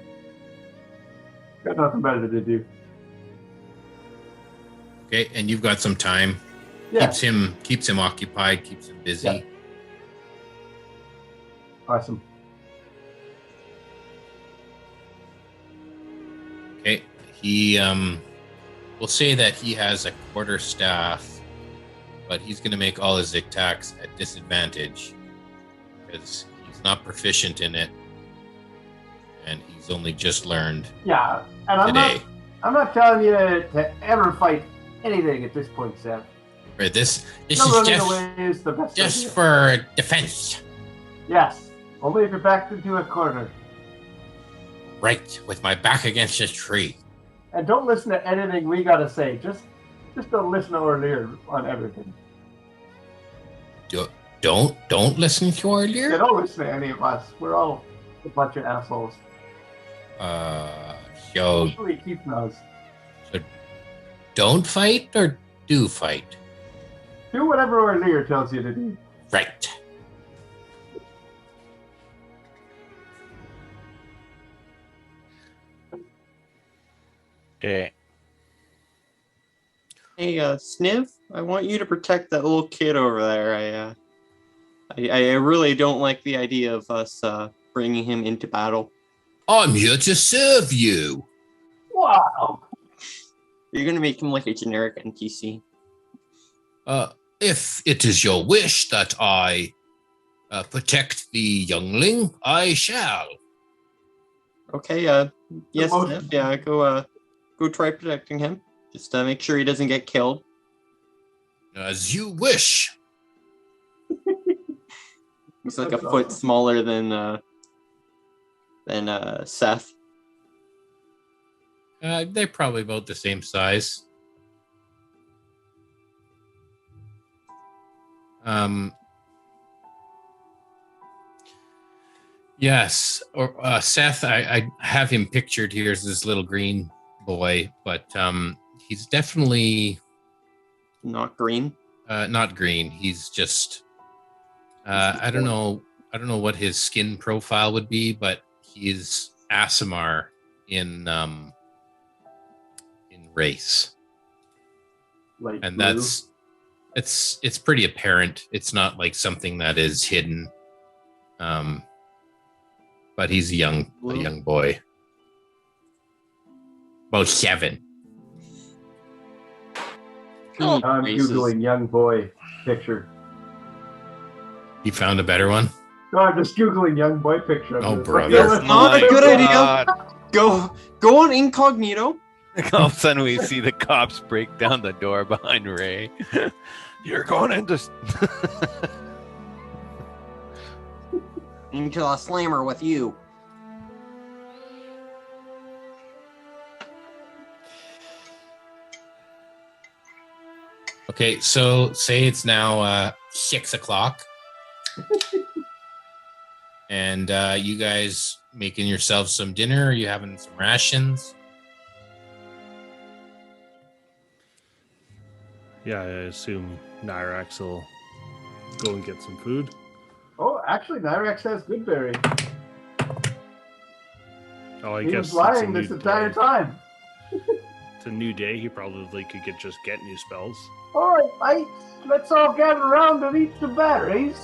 Got nothing better to do. Okay, and you've got some time. Yeah. Keeps him occupied, keeps him busy. Yeah. Awesome. Okay. He we'll say that he has a quarterstaff, but he's gonna make all his attacks at disadvantage because he's not proficient in it. And he's only just learned Yeah, and today. I'm not telling you to ever fight anything at this point, Seth. Right, this is is the best just idea. for defense. Yes, only if you're backed into a corner. Right, with my back against a tree. And don't listen to anything we gotta say. Just don't listen to Orlear on everything. Don't listen to our Yeah, leader. don't listen to any of us. We're all a bunch of assholes. So Especially Keith knows. don't fight or do fight. Do whatever Orlear tells you to do. Right. Okay. Hey, Sniv, I want you to protect that little kid over there. I really don't like the idea of us bringing him into battle. I'm here to serve you. Wow. You're gonna make him like a generic NPC. If it is your wish that I protect the youngling, I shall. Okay, yes, Sniv, yeah, go try protecting him. Just make sure he doesn't get killed. As you wish. He's like That's a foot awesome. smaller than Seth. They're probably about the same size. Yes, or Seth. I have him pictured here as this little green boy, but he's definitely Not green. not green. He's just I don't know what his skin profile would be, but he's Asimar in race, Like and blue. it's pretty apparent. It's not like something that is hidden. But he's a young boy, about 7. Oh, I'm Googling young boy picture. You found a better one? No, I'm just Googling young boy picture. Oh, Like, brother. yeah, That's not a My good idea. God. Go on incognito. All of a sudden, we see the cops break down the door behind Ray. You're going into. Into a slammer with you. Okay, so say it's now 6 o'clock. And you guys making yourselves some dinner? Are you having some rations? Yeah, I assume Nyrax will go and get some food. Oh, actually, Nyrax has Goodberry. Oh, I He guess was lying it's a this new entire day. time. It's a new day. He probably could just get new spells. All right, mates, let's all gather around and eat some berries.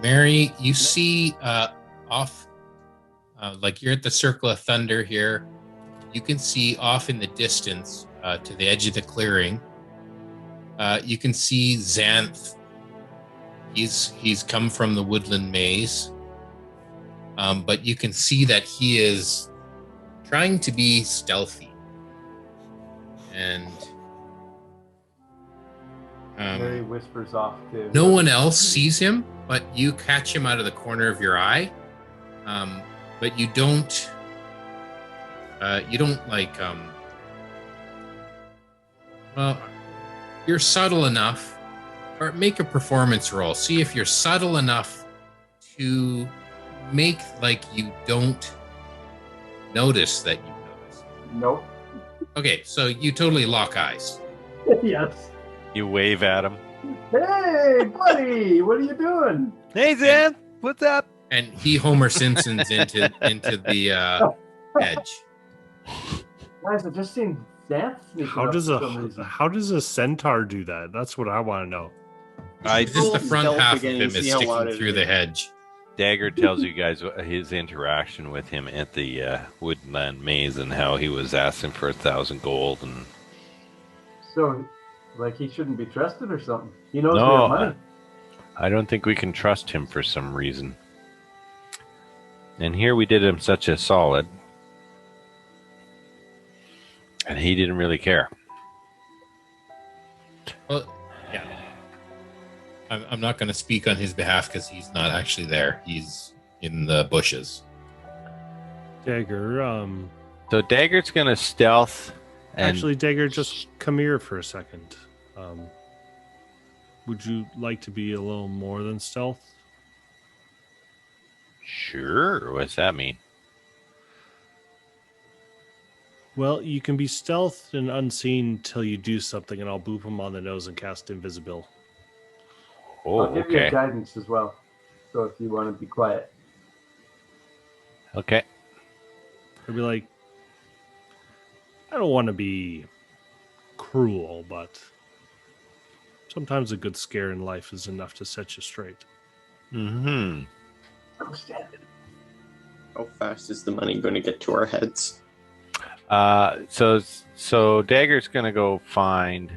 Mary, you see off, like you're at the Circle of Thunder here. You can see off in the distance to the edge of the clearing. You can see Xanth. He's come from the woodland maze. But you can see that he is trying to be stealthy. And Mary whispers off to. No one else sees him, but you catch him out of the corner of your eye. But you don't. You don't like. Well, you're subtle enough, or make a performance roll. See if you're subtle enough to make like you don't notice that you notice. Nope. Okay, so you totally lock eyes. Yes. You wave at him. Hey, buddy, what are you doing? Hey, Zan, what's up? And he Homer Simpsons into the edge. Guys, I just seen Xanth sneaking How up does for some reason. a centaur do that? That's what I want to know. Just the front Stealth half of again him and is see how loud sticking it through is. the hedge. Dagger tells you guys his interaction with him at the woodland maze and how he was asking for 1,000 gold and So, like, he shouldn't be trusted or something. He knows we No, have money. I don't think we can trust him for some reason. And here we did him such a solid, and he didn't really care. Well, yeah. I'm not going to speak on his behalf because he's not actually there. He's in the bushes. Dagger, So Dagger's gonna stealth. And actually, Dagger, just come here for a second. Would you like to be a little more than stealth? sure, what's that mean? Well, you can be stealthed and unseen till you do something, and I'll boop him on the nose and cast invisible. Oh, I'll give you okay, guidance as well. So if you want to be quiet. okay. I'd be like, I don't want to be cruel, but sometimes a good scare in life is enough to set you straight. Mm-hmm. Go stand it. How fast is the money going to get to our heads? So Dagger's gonna go find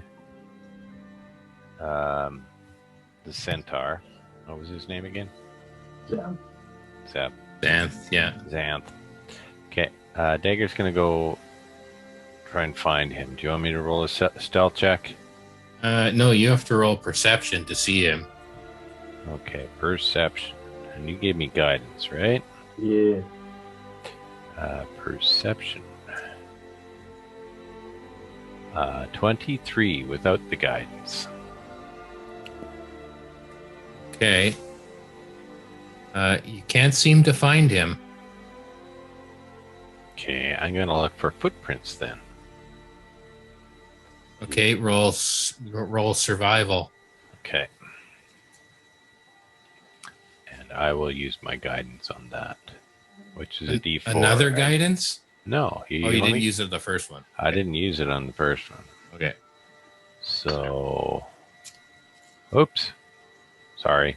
the centaur. What was his name again? Yeah. Zap. Xanth, yeah. Xanth. Okay. Dagger's gonna go try and find him. Do you want me to roll a stealth check? No, you have to roll perception to see him. Okay, perception. And you gave me guidance, right? Yeah. Perception. 23 without the guidance. Okay. You can't seem to find him. Okay, I'm gonna look for footprints then. Okay, roll survival. Okay. And I will use my guidance on that, which is a D4. Another right? guidance? No, You didn't use it the first one. I didn't use it on the first one. Okay. So, oops, sorry,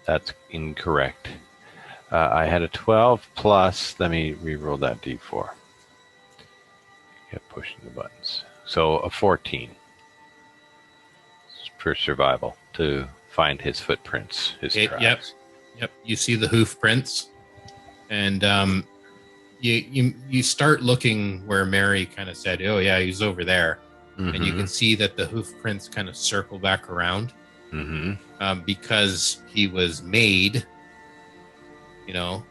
that's incorrect. I had a 12 plus. Let me re-roll that D4. Kept pushing the buttons. So a 14 for survival to find his footprints, his tracks. Yep. You see the hoof prints, and you start looking where Mary kind of said, "Oh yeah, he's over there," and you can see that the hoof prints kind of circle back around because he was made. You know,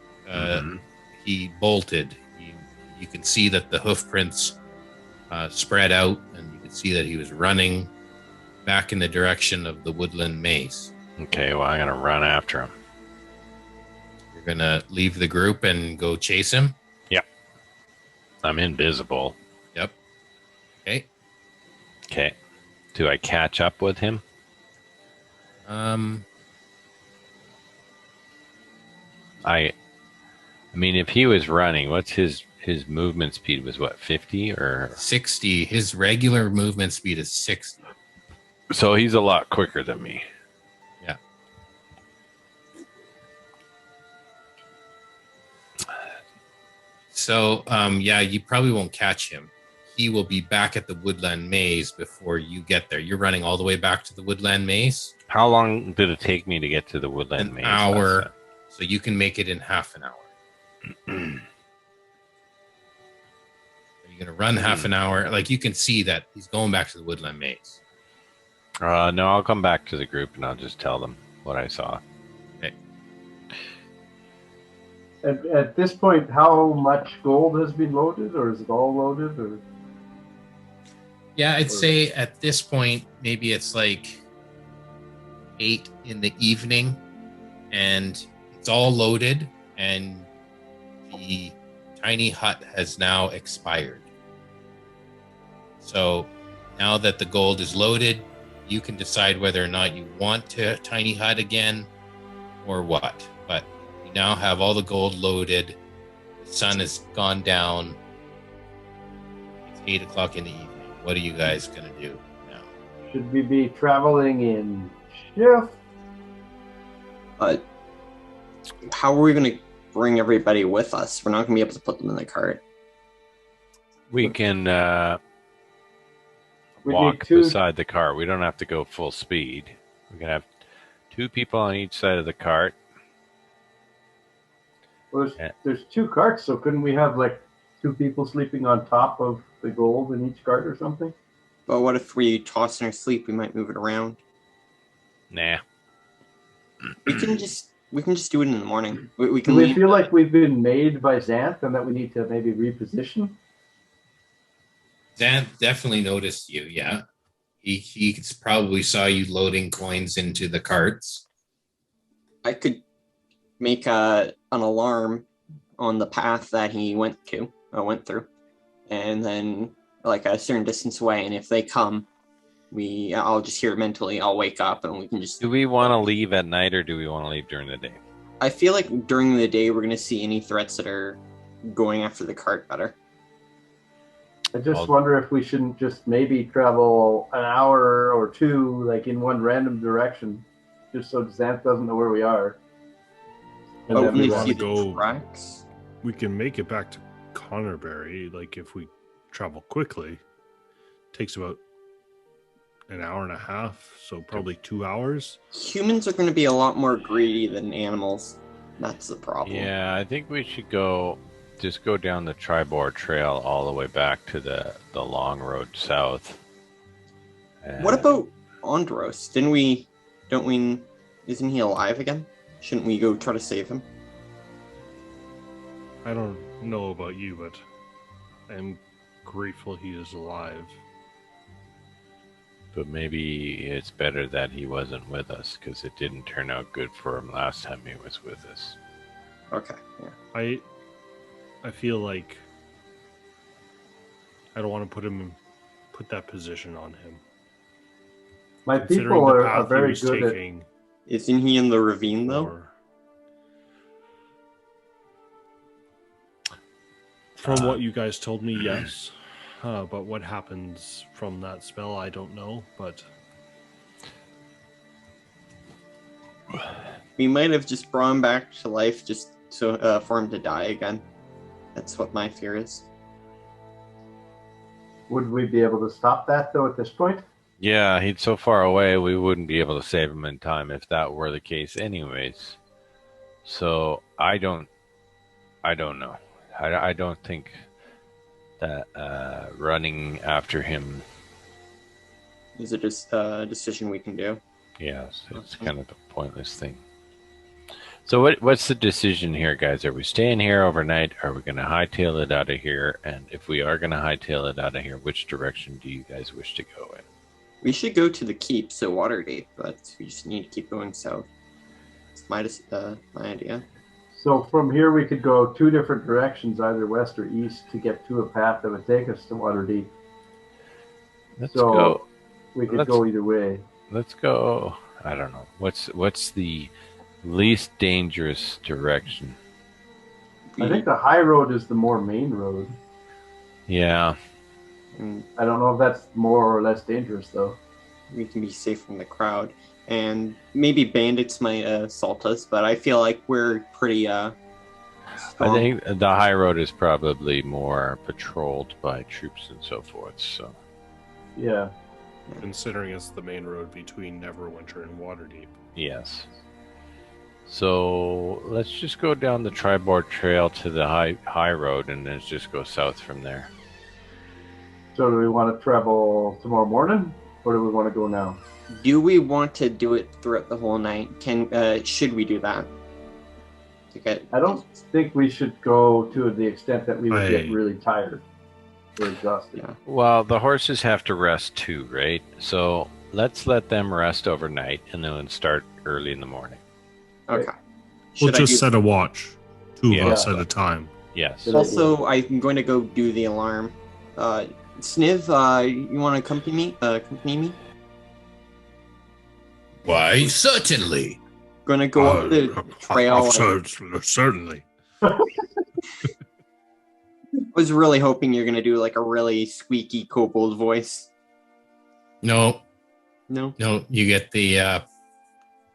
he bolted. You can see that the hoof prints spread out, and you can see that he was running back in the direction of the woodland maze. Okay, well, I'm going to run after him. You're going to leave the group and go chase him? Yep. I'm invisible. Yep. Okay. Okay. Do I catch up with him? I mean, if he was running, what's his movement speed was what, 50 or 60? His regular movement speed is 60. so he's a lot quicker than me. Yeah. So, yeah, you probably won't catch him. He will be back at the woodland maze before you get there. You're running all the way back to the woodland maze? How long did it take me to get to the woodland maze? An hour. So you can make it in half an hour. Are you going to run half an hour? Like, you can see that he's going back to the woodland maze. No, I'll come back to the group and I'll just tell them what I saw. At this point, how much gold has been loaded, or is it all loaded? Or Yeah, I'd say at this point, maybe it's like 8 in the evening, and it's all loaded, and the tiny hut has now expired. So now that the gold is loaded, you can decide whether or not you want to tiny hut again or what. But you now have all the gold loaded. The sun has gone down. It's 8 o'clock in the evening. What are you guys going to do now? should we be traveling in shift? How are we going to bring everybody with us? We're not going to be able to put them in the cart. We can We walk need two. beside the cart. We don't have to go full speed. We can have 2 people on each side of the cart. Well, there's 2 carts, so couldn't we have like 2 people sleeping on top of the gold in each cart or something? But what if we toss in our sleep? We might move it around. Nah. We can just do it in the morning. We Do can we leave. feel like we've been made by Xanth and that we need to maybe reposition? Xanth definitely noticed you, yeah. He probably saw you loading coins into the carts. I could make an alarm on the path that he went through, and then like a certain distance away. And if they come, I'll just hear it mentally. I'll wake up and we can just. Do we want to leave at night or do we want to leave during the day? I feel like during the day we're gonna see any threats that are going after the cart better. I just wonder if we shouldn't just maybe travel an hour or 2, like in one random direction, just so Xanth doesn't know where we are. And Oh, then we we see wanna the go- tracks. We can make it back to Connorberry, like if we travel quickly. Takes about an hour and a half, so probably 2 hours. Humans are going to be a lot more greedy than animals. That's the problem. Yeah, I think we should go down the Tribord Trail all the way back to the long road south. What about Andros? Isn't he alive again? Shouldn't we go try to save him? I don't know about you, but I'm grateful he is alive. But maybe it's better that he wasn't with us because it didn't turn out good for him last time he was with us. Okay, yeah. I feel like I don't want to put that position on him. My Considering people the are path he very was good at. taking Isn't he in the ravine though? From what you guys told me, yes. But what happens from that spell, I don't know. But We might have just brought him back to life just so for him to die again. That's what my fear is. Would we be able to stop that though at this point? Yeah, he's so far away, we wouldn't be able to save him in time if that were the case anyways. So I don't know. I don't think that running after him, Is it just a decision we can do? yes, it's kind of a pointless thing. So what's the decision here, guys? Are we staying here overnight? Are we going to hightail it out of here? And if we are going to hightail it out of here, which direction do you guys wish to go in? We should go to the keep, so Waterdeep, but we just need to keep going south. It's my idea. So from here we could go 2 different directions, either west or east, to get to a path that would take us to Waterdeep. Let's So go. we could go either way. Let's go. I don't know. What's the least dangerous direction? I think the high road is the more main road. Yeah. I don't know if that's more or less dangerous though. We can be safe from the crowd. And maybe bandits might assault us, but I feel like we're pretty I strong. think the high road is probably more patrolled by troops and so forth. So Yeah. considering it's the main road between Neverwinter and Waterdeep. yes. So let's just go down the Tribord Trail to the high road and then just go south from there. So do we want to travel tomorrow morning? or do we want to go now? Do we want to do it throughout the whole night? Should we do that? I don't think we should go to the extent that we would get I- really tired or exhausted. Yeah. Well, the horses have to rest too, right? So let's let them rest overnight and then start early in the morning. Okay. We'll Should I just do- set a watch, two Yeah. of us at a time. Yes. Good Also, I'm going to go do the alarm. Sniv, you want to accompany me? Why, certainly. Gonna go up the trail. Certainly. I was really hoping you're gonna do like a really squeaky kobold voice. No, No? you get the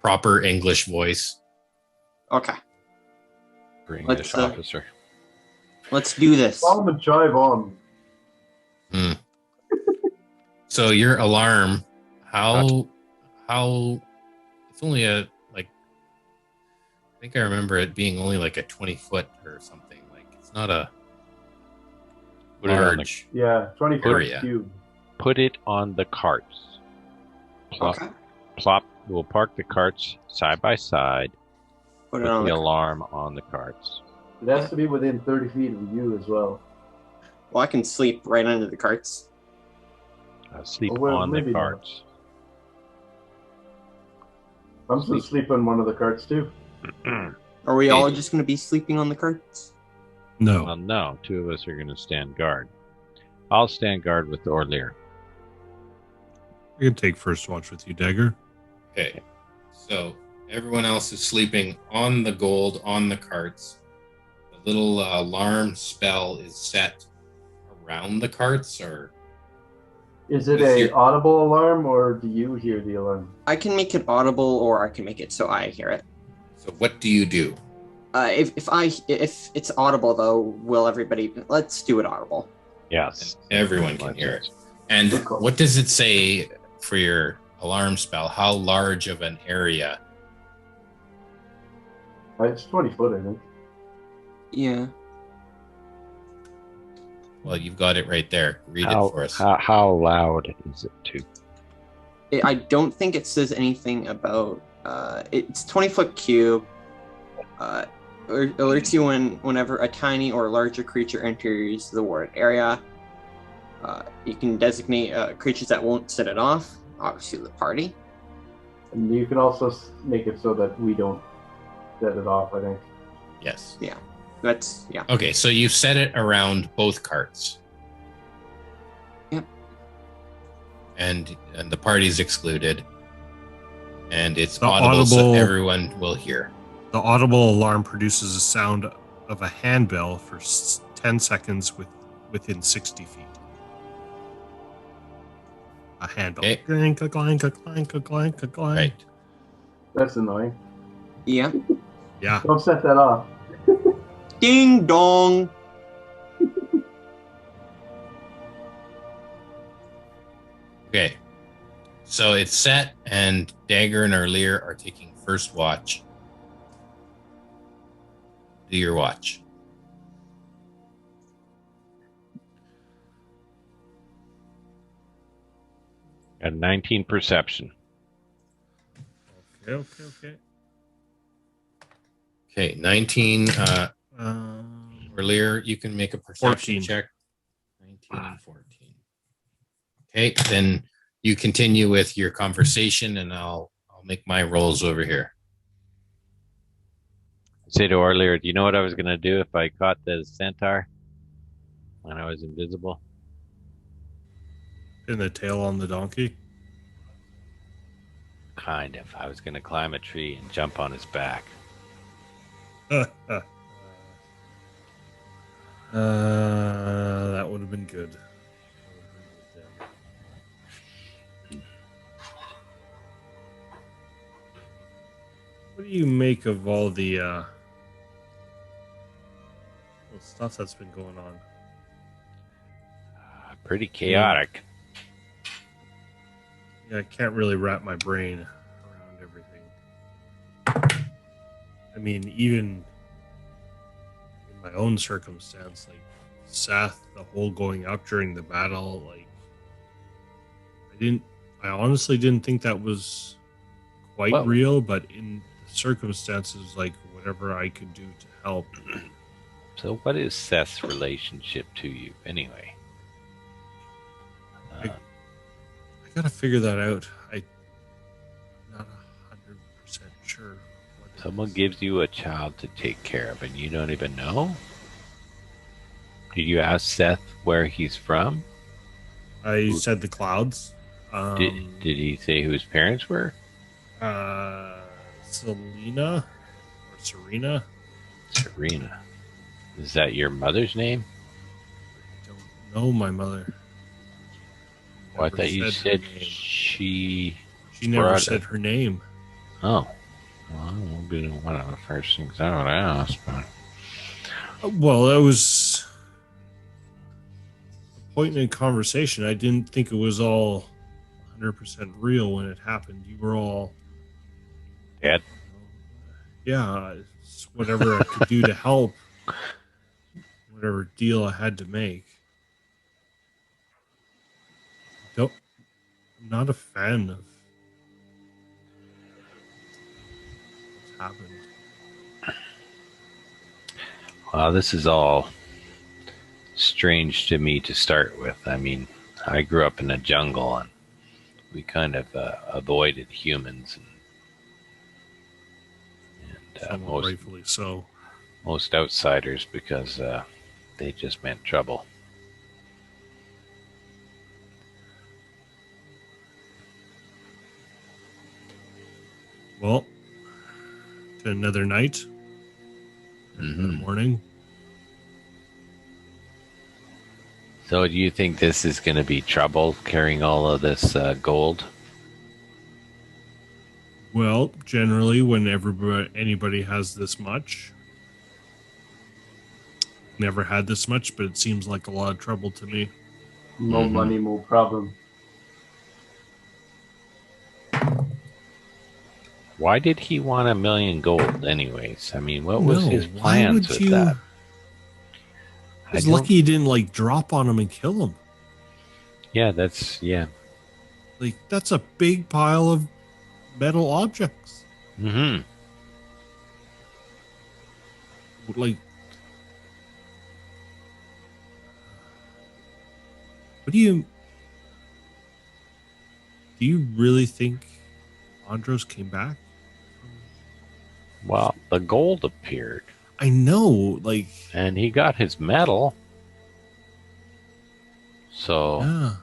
proper English voice. Okay. For Let's, English officer. Let's do this. Follow and jive on. So your alarm, how it's only I think I remember it being only like a 20-foot or something. Like it's not a Put it on the- large. Yeah, 20 foot Area. cube. Put it on the carts. Okay. We'll park the carts side by side Put with it on the the alarm on the carts. It has to be within 30 feet of you as well. Well, I can sleep right under the carts. Sleep Oh, well, on the maybe not. carts. I'm supposed to sleep on one of the carts too. Are we all just gonna be sleeping on the carts? No. Well, no, two of us are going to stand guard. I'll stand guard with Orlear. I can take first watch with you, Dagger. Okay, so everyone else is sleeping on the gold on the carts. The little alarm spell is set around the carts, or Is it Is a your- audible alarm or do you hear the alarm? I can make it audible, or I can make it so I hear it. so what do you do? If it's audible though, will everybody? Let's do it audible. Yes. Everyone can hear it. And Of course. what does it say for your alarm spell? How large of an area? It's 20 foot, I think. Yeah. Well, you've got it right there. Read it for us. How loud is it too? I don't think it says anything about. It's 20-foot cube. Alerts you whenever a tiny or larger creature enters the ward area. You can designate creatures that won't set it off. Obviously, the party. And you can also make it so that we don't set it off, I think. Yes. That's yeah. Okay, so you've set it around both carts. Yep. And the party's excluded. And it's The audible, so audible- everyone will hear. The audible alarm produces a sound of a handbell for 10 seconds within 60 feet. A handbell. Okay. Clank, a clank, a clank, a clank, a clank. Right. That's annoying. Yeah. Yeah. Don't set that off. Ding dong. Okay. So it's set, and Dagger and Orlear are taking first watch. Do your watch. Got 19 perception. Okay. Okay, 19. Orlear, you can make a perception 14. check. 19 and 14. Okay, then you continue with your conversation, and I'll make my rolls over here. I say to Orlear, do you know what I was going to do if I caught the centaur when I was invisible? Pin the tail on the donkey. Kind of. I was going to climb a tree and jump on his back. That would have been good. What do you make of all the stuff that's been going on? Pretty chaotic. Yeah, I can't really wrap my brain around everything. I mean, even in my own circumstance, like Seth, the whole going up during the battle, like I honestly didn't think that was quite Well- real, but in the circumstances, like whatever I could do to help. So, what is Seth's relationship to you, anyway? I gotta figure that out. I'm not 100% sure. What it Someone is. gives you a child to take care of, and you don't even know? Did you ask Seth where he's from? I said the clouds. Did he say who his parents were? Selena or Serena? Serena. Is that your mother's name? I don't know my mother. Oh, I Never thought you her said name. she. She never brought said it. her name. Oh. Well, that would be one of the first things I would ask. But... Well, that was a point in conversation. I didn't think it was all 100% real when it happened. You were all, Dad? yeah, it's whatever I could do to help, whatever deal I had to make. I'm not a fan of what's happened. Well, this is all strange to me to start with. I mean, I grew up in a jungle and we kind of avoided humans and Somewhat rightfully so. most outsiders because they just meant trouble. Well, to another night, another morning. So, do you think this is going to be trouble carrying all of this gold? Well, generally, when anybody has this much, never had this much, but it seems like a lot of trouble to me. No money, no problem. Why did he want 1 million gold, anyways? I mean, what was his plans with that? It's lucky you didn't drop on him and kill him. Yeah, that's a big pile of metal objects. Mm-hmm. What do you really think Andros came back? Well, the gold appeared. I know, and he got his medal. So yeah.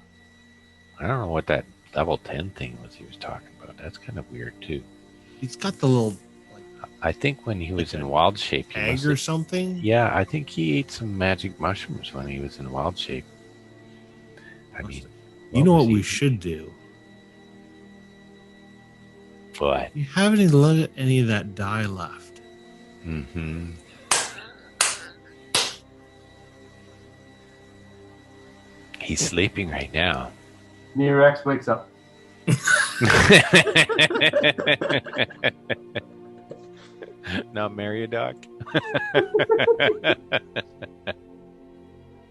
I don't know what that level 10 thing was he was talking about. That's kind of weird too. He's got the little. I think when he was in wild shape, egg or something. Yeah, I think he ate some magic mushrooms when he was in wild shape. I mean, you know what we should do? What? You have any of that dye left? Mm-hmm. He's sleeping right now. Nerex wakes up. Not marry a dog.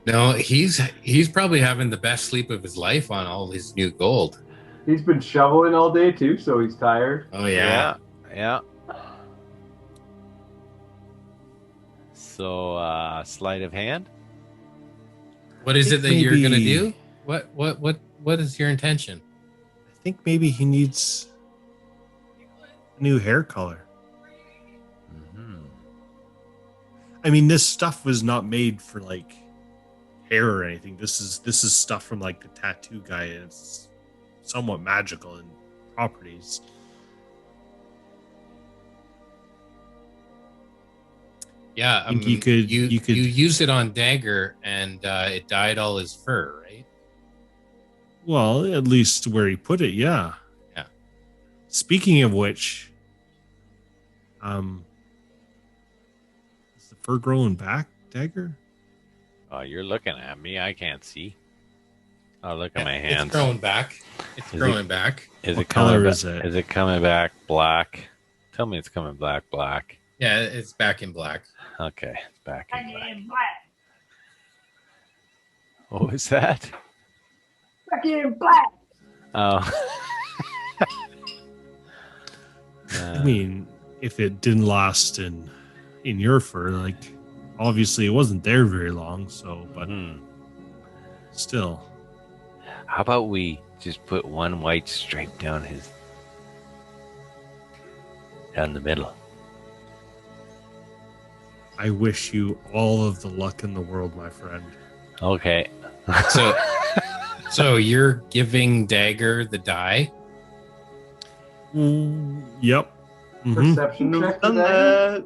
No, he's probably having the best sleep of his life on all his new gold. He's been shoveling all day too, so he's tired. Oh yeah. So sleight of hand. What is it that you're gonna do? What is your intention? I think maybe he needs a new hair color. Mm-hmm. I mean, this stuff was not made for hair or anything. This is stuff from the tattoo guy, and it's somewhat magical in properties. Yeah, I think you could use it on Dagger, and it dyed all his fur, right? Well, at least where he put it, yeah. Yeah. Speaking of which, is the fur growing back, Dagger? Oh, you're looking at me. I can't see. Oh, look at my hands. It's growing back. It's growing back. Is What it coming color back? is it? Is it coming back black? Tell me it's coming back black. Yeah, it's back in black. Okay, it's back in black. What was that? Back in black. Oh. I mean, if it didn't last in your fur, like obviously it wasn't there very long. So, but still, How about we just put one white stripe down the middle? I wish you all of the luck in the world, my friend. Okay. So you're giving Dagger the die? Yep. Perception check for Done that. that.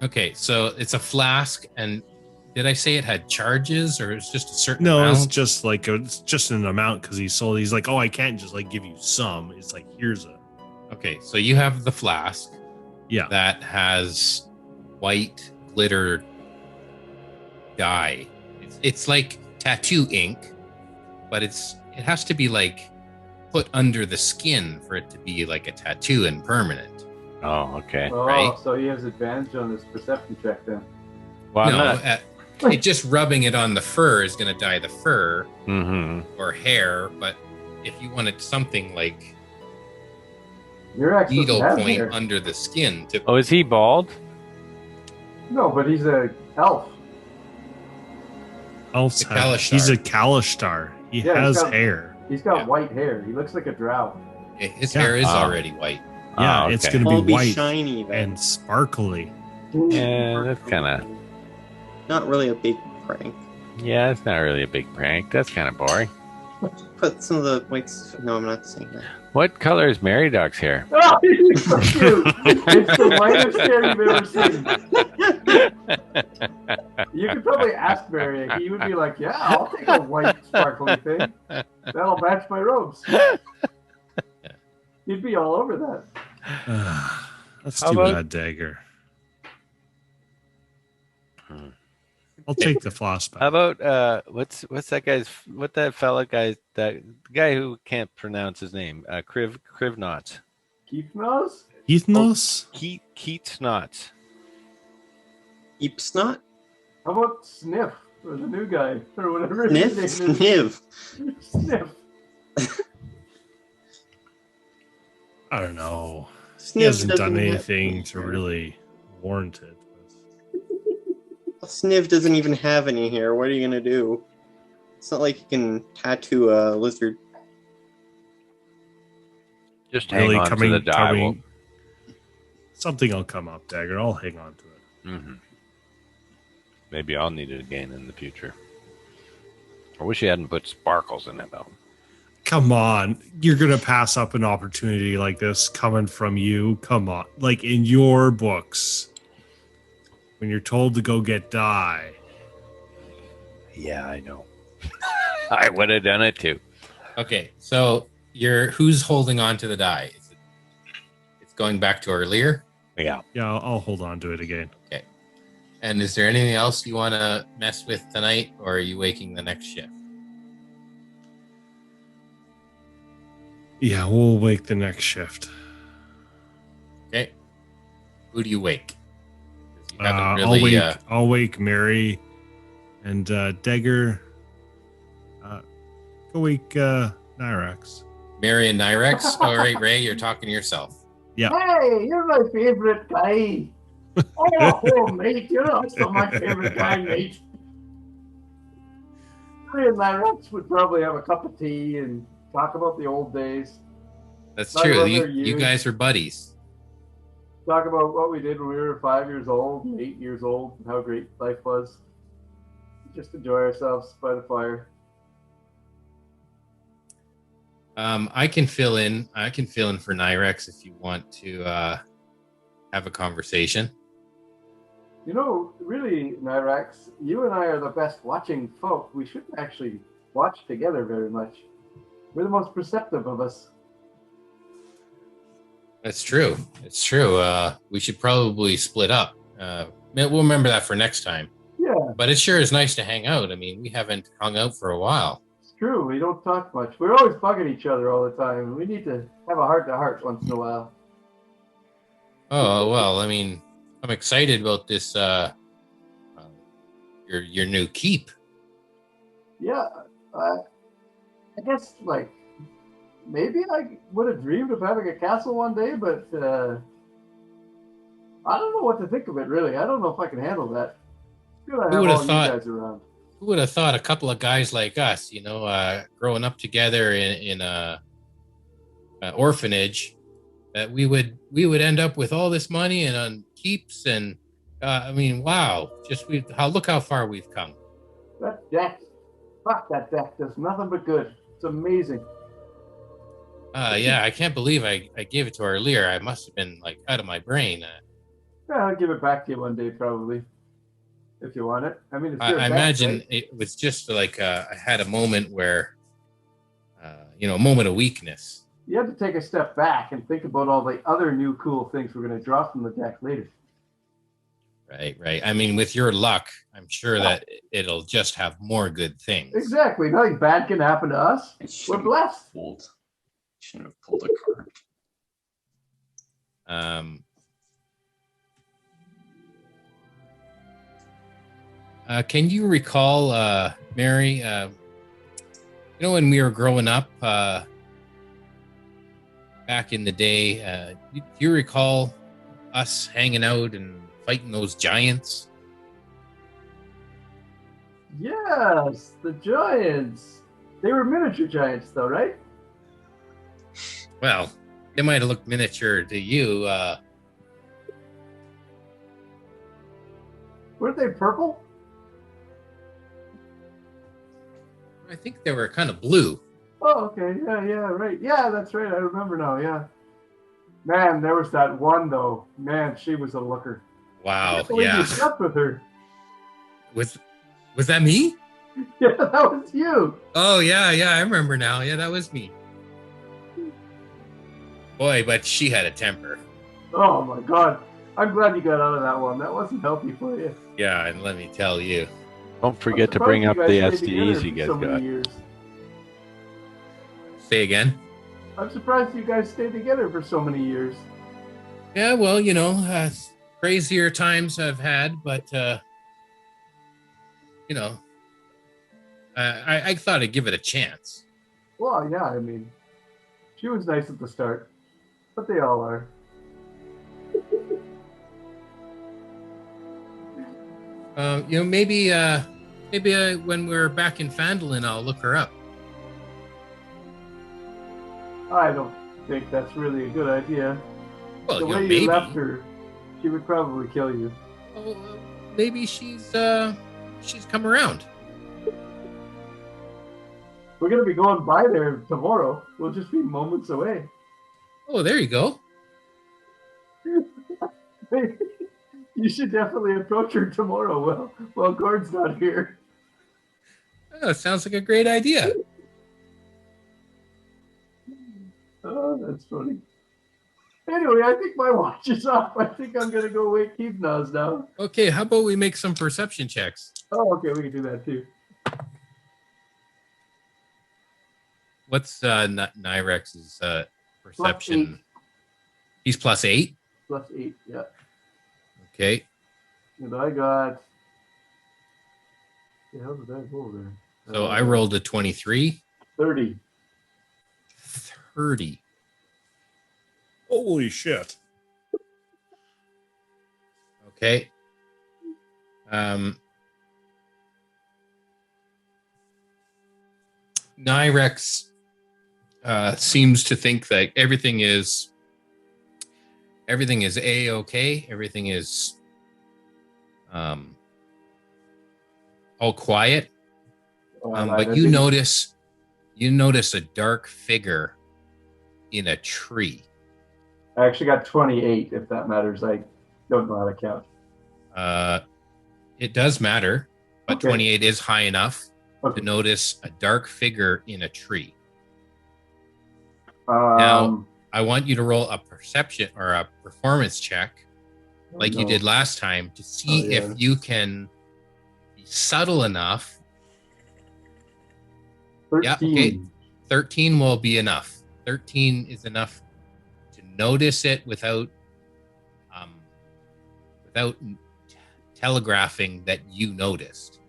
Okay, so it's a flask, and did I say it had charges, or it's just a certain No, amount? it's just like it's just an amount because he sold. He's like, oh, I can't just like give you some. It's like here's a Okay, so you have the flask yeah. that has white glitter dye. It's like tattoo ink, but it has to be like put under the skin for it to be like a tattoo and permanent. Oh, okay. Oh, Right. so he has advantage on his perception check then. Well, I'm No, not. it just rubbing it on the fur is going to dye the fur or hair, but if you wanted something like Your ex doesn't needle have point hair. under the skin to Oh, is he bald? No, but he's a elf. Elf's The have- Kalishtar. he's a Kalishtar. He Yeah, he's has got- hair. He's got Yeah. white hair. He looks like a drow. his Yeah. hair is Ah. already white. Yeah, Oh, it's okay. gonna Will be be white shiny then. and sparkly. Yeah, that's kind of. Not really a big prank. Yeah, it's not really a big prank. That's kind of boring. Put some of the whites. No, I'm not saying that. What color is Mary Dog's hair? Oh, he's so cute. It's the whitest hair you've ever seen. You could probably ask Barry. He would be like, "Yeah, I'll take a white sparkly thing. That'll match my robes." He'd be all over that. That's How too about- bad, Dagger. I'll take the floss back. How about what's that fella guy, that guy who can't pronounce his name? Krivnot. Keith knows. Ethnos? Keats Not. Eepsnot? How about Sniff, or the new guy, or whatever his Sniff? name is? Sniff. Sniff. I don't know. He Sniff hasn't done doesn't have- anything to really warrant it. Sniv doesn't even have any hair. What are you gonna do? It's not like you can tattoo a lizard. Just hang Really on to the die. Something will come up, Dagger. I'll hang on to it. Mm-hmm. Maybe I'll need it again in the future. I wish he hadn't put sparkles in it though. Come on. You're going to pass up an opportunity like this coming from you. Come on. Like in your books, when you're told to go get dye. Yeah, I know. I would have done it too. Okay, so who's holding on to the die? It's going back to earlier. Yeah. Yeah, I'll hold on to it again. Okay. And is there anything else you want to mess with tonight, or are you waking the next shift? Yeah, we'll wake the next shift. Okay. Who do you wake? 'Cause you haven't really, I'll wake Mary and Dagger. Go wake Nyrax. Mary and Nyrex. All right, Ray, you're talking to yourself. Yeah. Hey, you're my favorite guy. Oh, mate, you're also my favorite guy, mate. Me and my reps would probably have a cup of tea and talk about the old days. That's Talk true. about You, their you youth. guys are buddies. Talk about what we did when we were 5 years old, 8 years old, and how great life was. Just enjoy ourselves by the fire. I can fill in. I can fill in for Nyrex if you want to have a conversation. You know, really, Nyrax, you and I are the best watching folk. We shouldn't actually watch together very much. We're the most perceptive of us. That's true. It's true. We should probably split up. We'll remember that for next time. Yeah, But it sure is nice to hang out. I mean, we haven't hung out for a while. it's true. We don't talk much. We're always bugging each other all the time. We need to have a heart-to-heart once in a while. Oh well, I mean, I'm excited about this. Your new keep. Yeah, I guess, like, maybe I would have dreamed of having a castle one day, but I don't know what to think of it, really. I don't know if I can handle that. Good, I Who have would have all thought? you guys around. Who would have thought a couple of guys like us, growing up together in a orphanage, that we would end up with all this money and on keeps and wow! Look how far we've come. That deck, fuck that deck, does nothing but good. It's amazing. Yeah, I can't believe I gave it to her earlier. I must have been like out of my brain. Yeah, I'll give it back to you one day, probably, if you want it. I mean, it's your I deck, imagine right? it was just like I had a moment where, a moment of weakness. You have to take a step back and think about all the other new cool things we're going to draw from the deck later. Right. I mean, with your luck, I'm sure that it'll just have more good things. Exactly. Nothing bad can happen to us. We're blessed. Shouldn't have pulled a card. Can you recall, Mary, when we were growing up back in the day, do you recall us hanging out and fighting those giants? Yes, the giants. They were miniature giants, though, right? Well, they might have looked miniature to you. Weren't they purple? I think they were kind of blue. Oh, okay. Yeah, right. Yeah, that's right. I remember now. Yeah. Man, there was that one though. Man, she was a looker. Wow. I can't believe you slept with her. Was that me? Yeah, that was you. Oh yeah, I remember now. Yeah, that was me. Boy, but she had a temper. Oh my God. I'm glad you got out of that one. That wasn't healthy for you. Yeah, and let me tell you. Don't forget to bring up the STDs you guys got. Years. Say again? I'm surprised you guys stayed together for so many years. Yeah, well, crazier times I've had, but I thought I'd give it a chance. Well, yeah, I mean, she was nice at the start, but they all are. Maybe when we're back in Fandolin, I'll look her up. I don't think that's really a good idea. Well, the way maybe. You left her, she would probably kill you. Oh, maybe she's come around. We're gonna be going by there tomorrow. We'll just be moments away. Oh, there you go. You should definitely approach her tomorrow. Well, Gord's not here. Oh, sounds like a great idea. Oh, that's funny. Anyway, I think my watch is off. I think I'm gonna go wake Keith now. Okay, how about we make some perception checks? Oh, okay, we can do that too. What's Nyrex's perception? He's +8? +8, yeah. Okay. And I got... The hell did I roll there? So I rolled a 23. 30. 30. Holy shit. Okay. Nyrex seems to think that everything is A-okay. Everything is all quiet. But you notice a dark figure in a tree. I actually got 28, if that matters. I don't know how to count. It does matter, but Okay. 28 is high enough Okay. to notice a dark figure in a tree. Um, Now, I want you to roll a perception or a performance check like you did last time to see yeah. if you can be subtle enough. 13. Yeah, okay. 13 will be enough. 13 is enough to notice it without telegraphing that you noticed.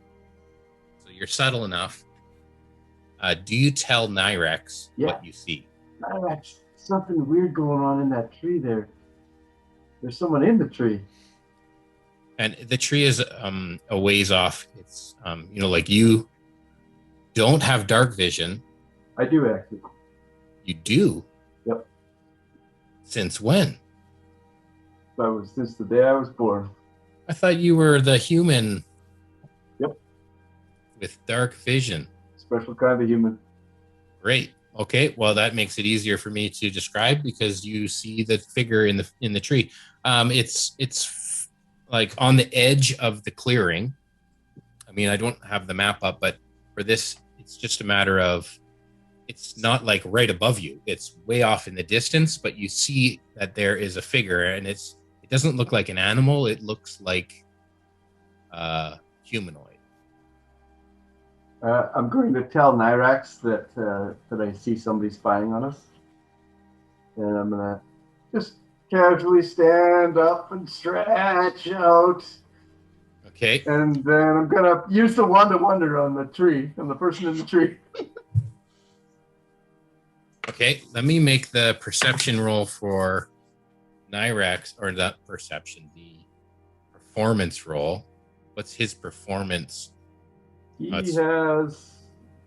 So you're subtle enough. Do you tell Nyrex Yeah. what you see? That's something weird going on in that tree there. There's someone in the tree. And the tree is a ways off. It's like you don't have dark vision. I do actually. You do? Yep. Since when? That was since the day I was born. I thought you were the human. Yep. With dark vision. Special kind of human. Great. Okay. Well, that makes it easier for me to describe because you see the figure in the tree. It's like on the edge of the clearing. I mean, I don't have the map up, but for this, it's just a matter of it's not like right above you. It's way off in the distance, but you see that there is a figure, and it doesn't look like an animal. It looks like humanoid. I'm going to tell Nyrax that I see somebody spying on us, and I'm gonna just casually stand up and stretch out. Okay. And then I'm gonna use the wand of wonder on the tree, on the person in the tree. Okay, let me make the perception roll for Nyrax, or not perception, the performance roll. What's his performance? He That's has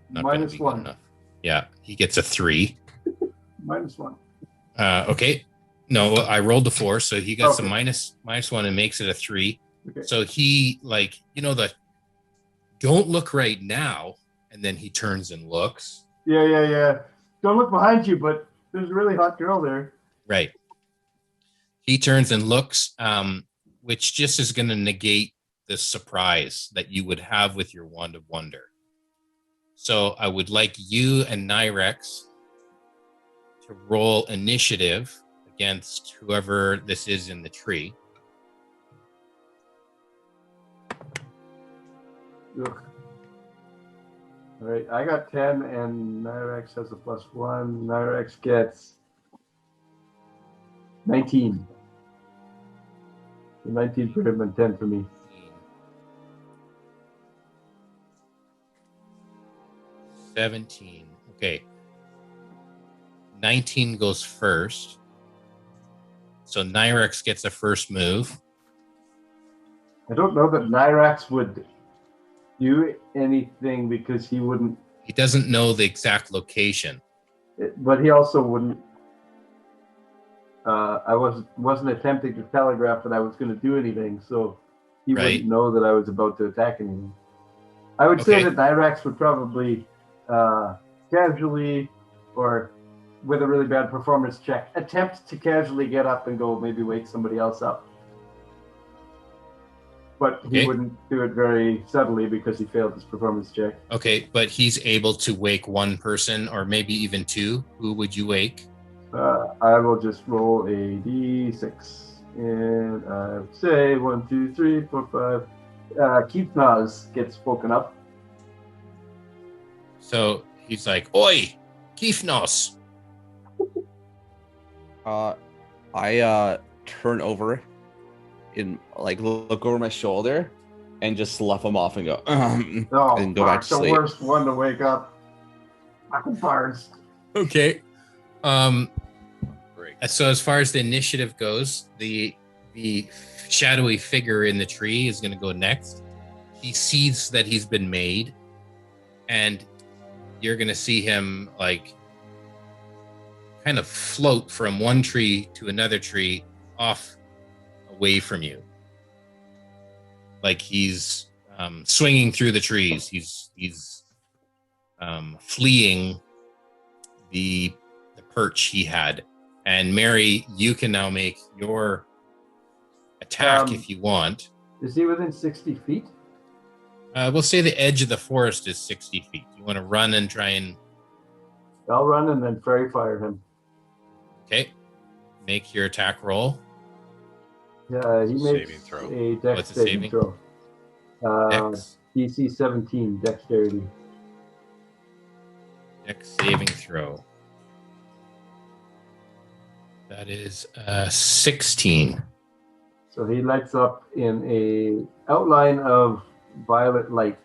not gonna minus be good one. enough. Yeah, he gets a 3. Minus one. Okay. No, I rolled the 4, so he got some Okay. minus 1 and makes it a 3. Okay. So he the don't look right now, and then he turns and looks. Yeah. Don't look behind you, but there's a really hot girl there. Right. He turns and looks, which just is going to negate the surprise that you would have with your wand of wonder. So I would like you and Nyrex to roll initiative against whoever this is in the tree. Ugh. All right, I got 10, and Nyrex has a +1. Nyrex gets 19. So 19 for him and 10 for me. 17. Okay. 19 goes first. So Nyrex gets a first move. I don't know that Nyrax would do anything because he wouldn't. He doesn't know the exact location. But he also wouldn't. I wasn't attempting to telegraph that I was going to do anything, so he wouldn't know that I was about to attack anything. I would say that Nyrax would probably casually, or with a really bad performance check, attempt to casually get up and go maybe wake somebody else up. But he wouldn't do it very subtly because he failed his performance check. Okay, but he's able to wake one person or maybe even two. Who would you wake? I will just roll a d6. And I would say 1, 2, 3, 4, 5. Keith Nas gets woken up. So he's like, "Oi, Keith Nos." I turn over and look over my shoulder and just slough him off and go and go back to sleep. The worst one to wake up. Fucking bards. Okay. So as far as the initiative goes, the shadowy figure in the tree is going to go next. He sees that he's been made, and you're going to see him kind of float from one tree to another tree off away from you. Like he's swinging through the trees. He's fleeing the perch he had. And Mary, you can now make your attack if you want. Is he within 60 feet? We'll say the edge of the forest is 60 feet. You want to run and try and... I'll run and then fairy fire him. Okay. Make your attack roll. Yeah, he makes a dex saving throw. Dex? DC 17, dexterity. Dex saving throw. That is 16. So he lights up in a outline of violet light.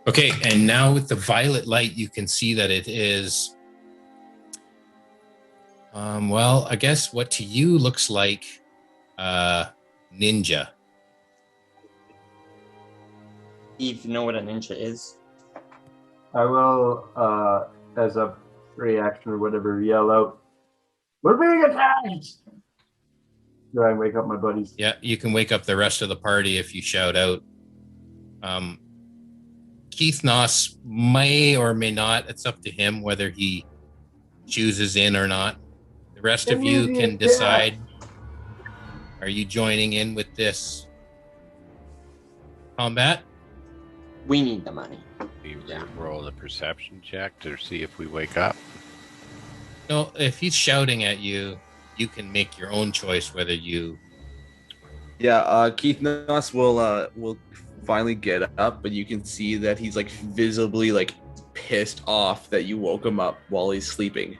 Okay, and now with the violet light, you can see that it is Well, I guess what to you looks like ninja. Eve, you know what a ninja is? I will, as a reaction or whatever, yell out, "We're being attacked!" Try and wake up my buddies. Yeah, you can wake up the rest of the party if you shout out. Keith Noss may or may not. It's up to him whether he chooses in or not. The rest of you can decide. Are you joining in with this combat? We need the money. We roll the perception check to see if we wake up. No, if he's shouting at you, you can make your own choice whether you. Yeah, Keith Noss will finally get up, but you can see that he's like visibly like pissed off that you woke him up while he's sleeping.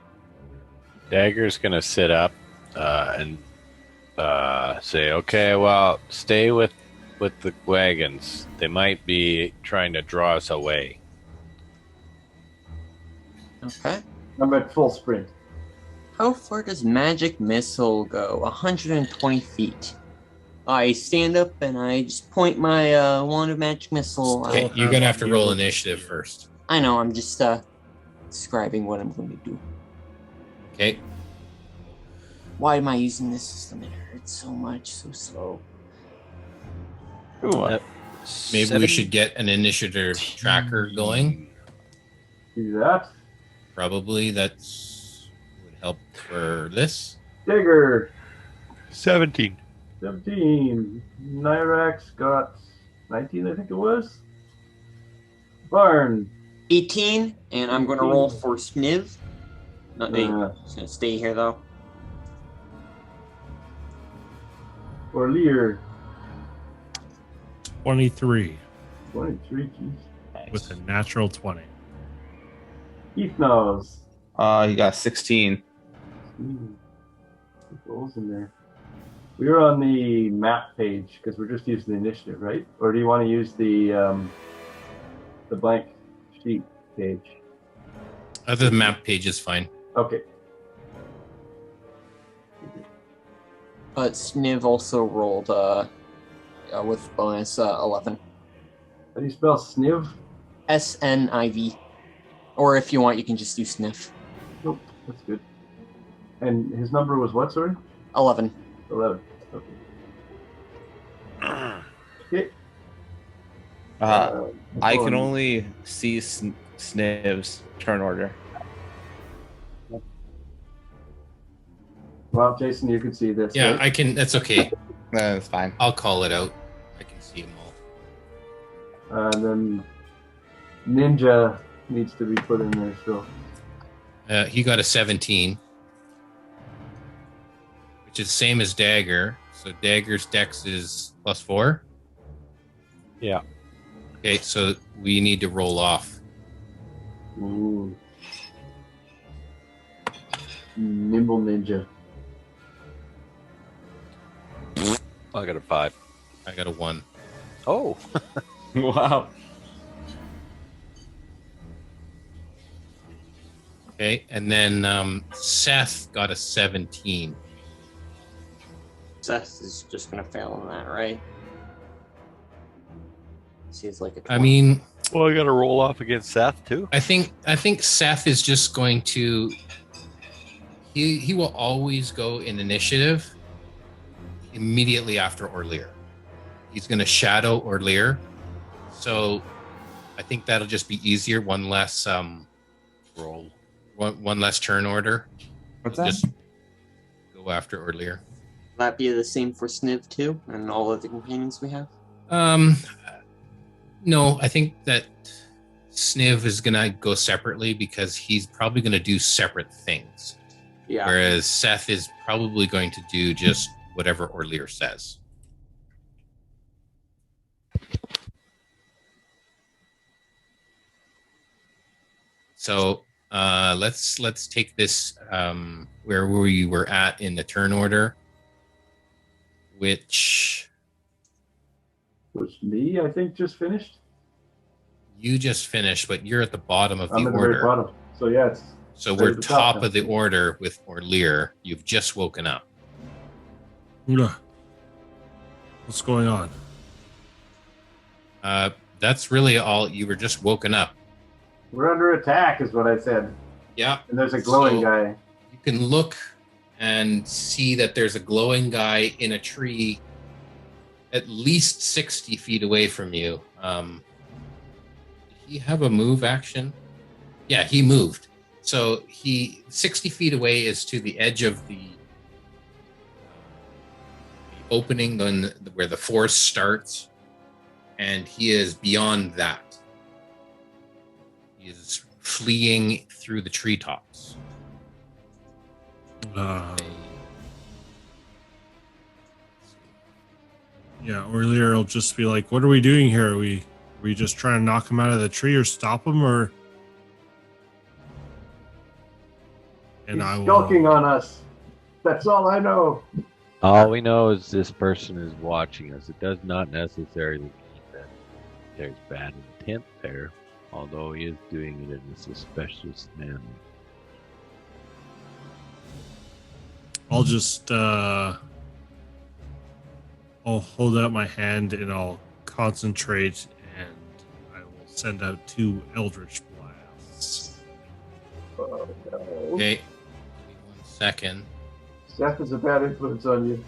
Dagger's gonna sit up and say, "Okay, well, stay with the wagons. They might be trying to draw us away." Okay. I'm at full sprint. How far does magic missile go? 120 feet. I stand up and I just point my wand of magic missile. Okay, you're gonna have to roll initiative first. I know. I'm just describing what I'm going to do. Okay. Why am I using this system? It hurts so much. So slow. Maybe we should get an initiative tracker going. Do that. Probably that's would help for this. Digger, 17. 17. Nyrax got 19, I think it was. Barn. 18, and I'm going to roll for Sniv. Not me. Uh, Just going to stay here though. or Lear. 23 23, jeez. with a natural 20. Keith knows. He got 16. What rolls in there? We were on the map page because we're just using the initiative, right? Or do you want to use the blank sheet page? The map page is fine. Okay. But Sniv also rolled with bonus 11. How do you spell sniv? SNIV. Or if you want, you can just do Sniff. Nope, that's good. And his number was what, sorry? 11. 11. Okay. Okay. I can only see Sniv's turn order. Well, Jason, you can see this. Yeah, right? I can. That's okay. That's fine. I'll call it out. I can see them all. And then Ninja needs to be put in there, so. He got a 17, which is the same as Dagger. So Dagger's dex is +4. Yeah. Okay, so we need to roll off. Ooh. Nimble Ninja. I got a 5. I got a 1. Oh. Wow. Okay, and then Seth got a 17. Seth is just going to fail on that, right? Seems like a 20. I mean, Well, I got to roll off against Seth too. I think Seth is just going to. He will always go in initiative immediately after Orlear. He's going to shadow Orlear, so I think that'll just be easier. One less roll, one less turn order. What's that? Just go after Orlear. Will that be the same for Sniv too, and all of the companions we have? No, I think that Sniv is going to go separately because he's probably going to do separate things. Yeah. Whereas Seth is probably going to do just whatever Orlear says. So let's take this where we were at in the turn order, which Me, I think, just finished. you just finished, but you're at the bottom of the I'm at the order. very bottom. So yeah, it's So Right we're at the top top now. of the order with Orlear. You've just woken up. Ugh. What's going on? That's really all. You were just woken up. We're under attack, is what I said. Yeah. And there's a glowing So guy. You can look and see that there's a glowing guy in a tree at least 60 feet away from you. Did he have a move action? Yeah, he moved. So 60 feet away is to the edge of the opening where the forest starts, and he is beyond that. He is fleeing through the treetops. Yeah, earlier will just be like, what are we doing here? Are we just trying to knock him out of the tree or stop him, or? And He's skulking on us. That's all I know. All we know is this person is watching us. It does not necessarily mean that there's bad intent there, although he is doing it in a suspicious manner. I'll just I'll hold out my hand and I'll concentrate, and I will send out 2 Eldritch Blasts. Oh, no. Okay. Give me 1 second. Seth is a bad influence on you.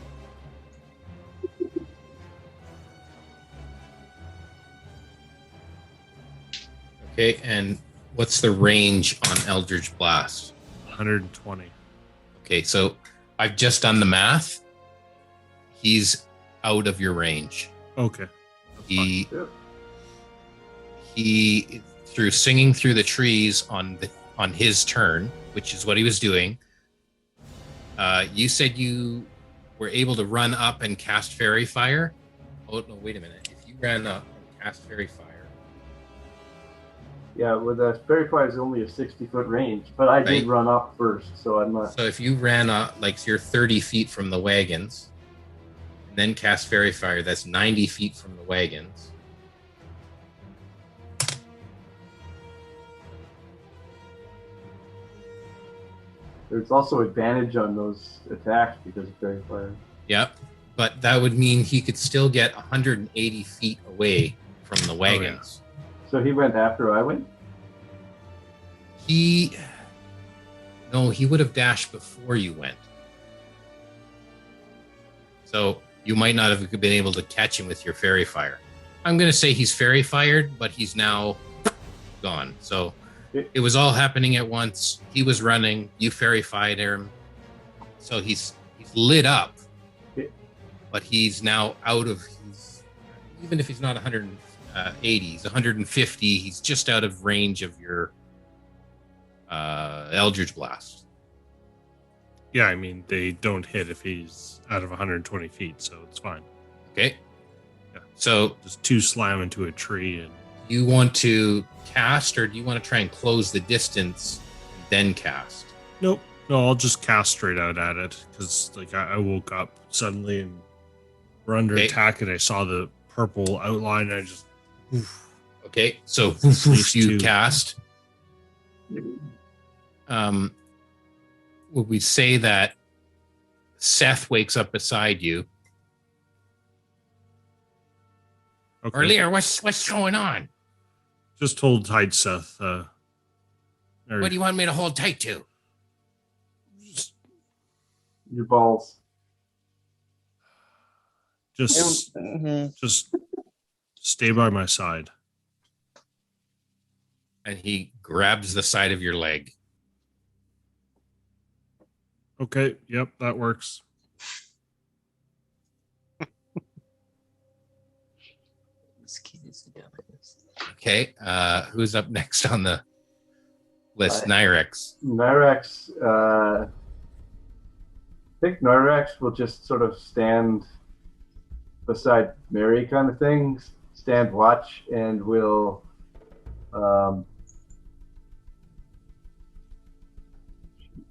Okay, and what's the range on Eldritch Blast? 120. Okay, so I've just done the math. He's out of your range. Okay. He Yep. through singing through the trees on his turn, which is what he was doing. You said you were able to run up and cast Fairy Fire. Oh no! Wait a minute. If you ran up and cast Fairy Fire, Yeah, with a Fairy Fire is only a 60-foot range, but I did Right. run up first, so I'm not. so if you ran up, like you're 30 feet from the wagons, and then cast Fairy Fire, that's 90 feet from the wagons. There's also advantage on those attacks because of Fairy Fire. Yep. But that would mean he could still get 180 feet away from the wagons. So he went after I went? No, he would have dashed before you went. So you might not have been able to catch him with your Fairy Fire. I'm going to say he's Fairy Fired, but he's now gone. So it was all happening at once. He was running. You Fairy Fired him. So he's lit up, but he's now out of his. Even if he's not 180, he's 150. He's just out of range of your Eldritch Blast. Yeah, I mean, they don't hit if he's out of 120 feet, so it's fine. Okay. Yeah. So Just 2 slam into a tree and... you want to cast, or do you want to try and close the distance and then cast? Nope. No, I'll just cast straight out at it, because like I woke up suddenly and we're under Okay. attack, and I saw the purple outline, and I just... Okay, so These you 2. cast. Would we say that Seth wakes up beside you? Okay. Or Lear, what's going on? Just hold tight, Seth. What do you want me to hold tight to? Your balls. Just stay by my side. And he grabs the side of your leg. Okay, yep, that works. This kid is a dumbass. Okay, who's up next on the list? Nyrex. Nyrax, I think Nyrax will just sort of stand beside Mary kind of thing, stand watch, and will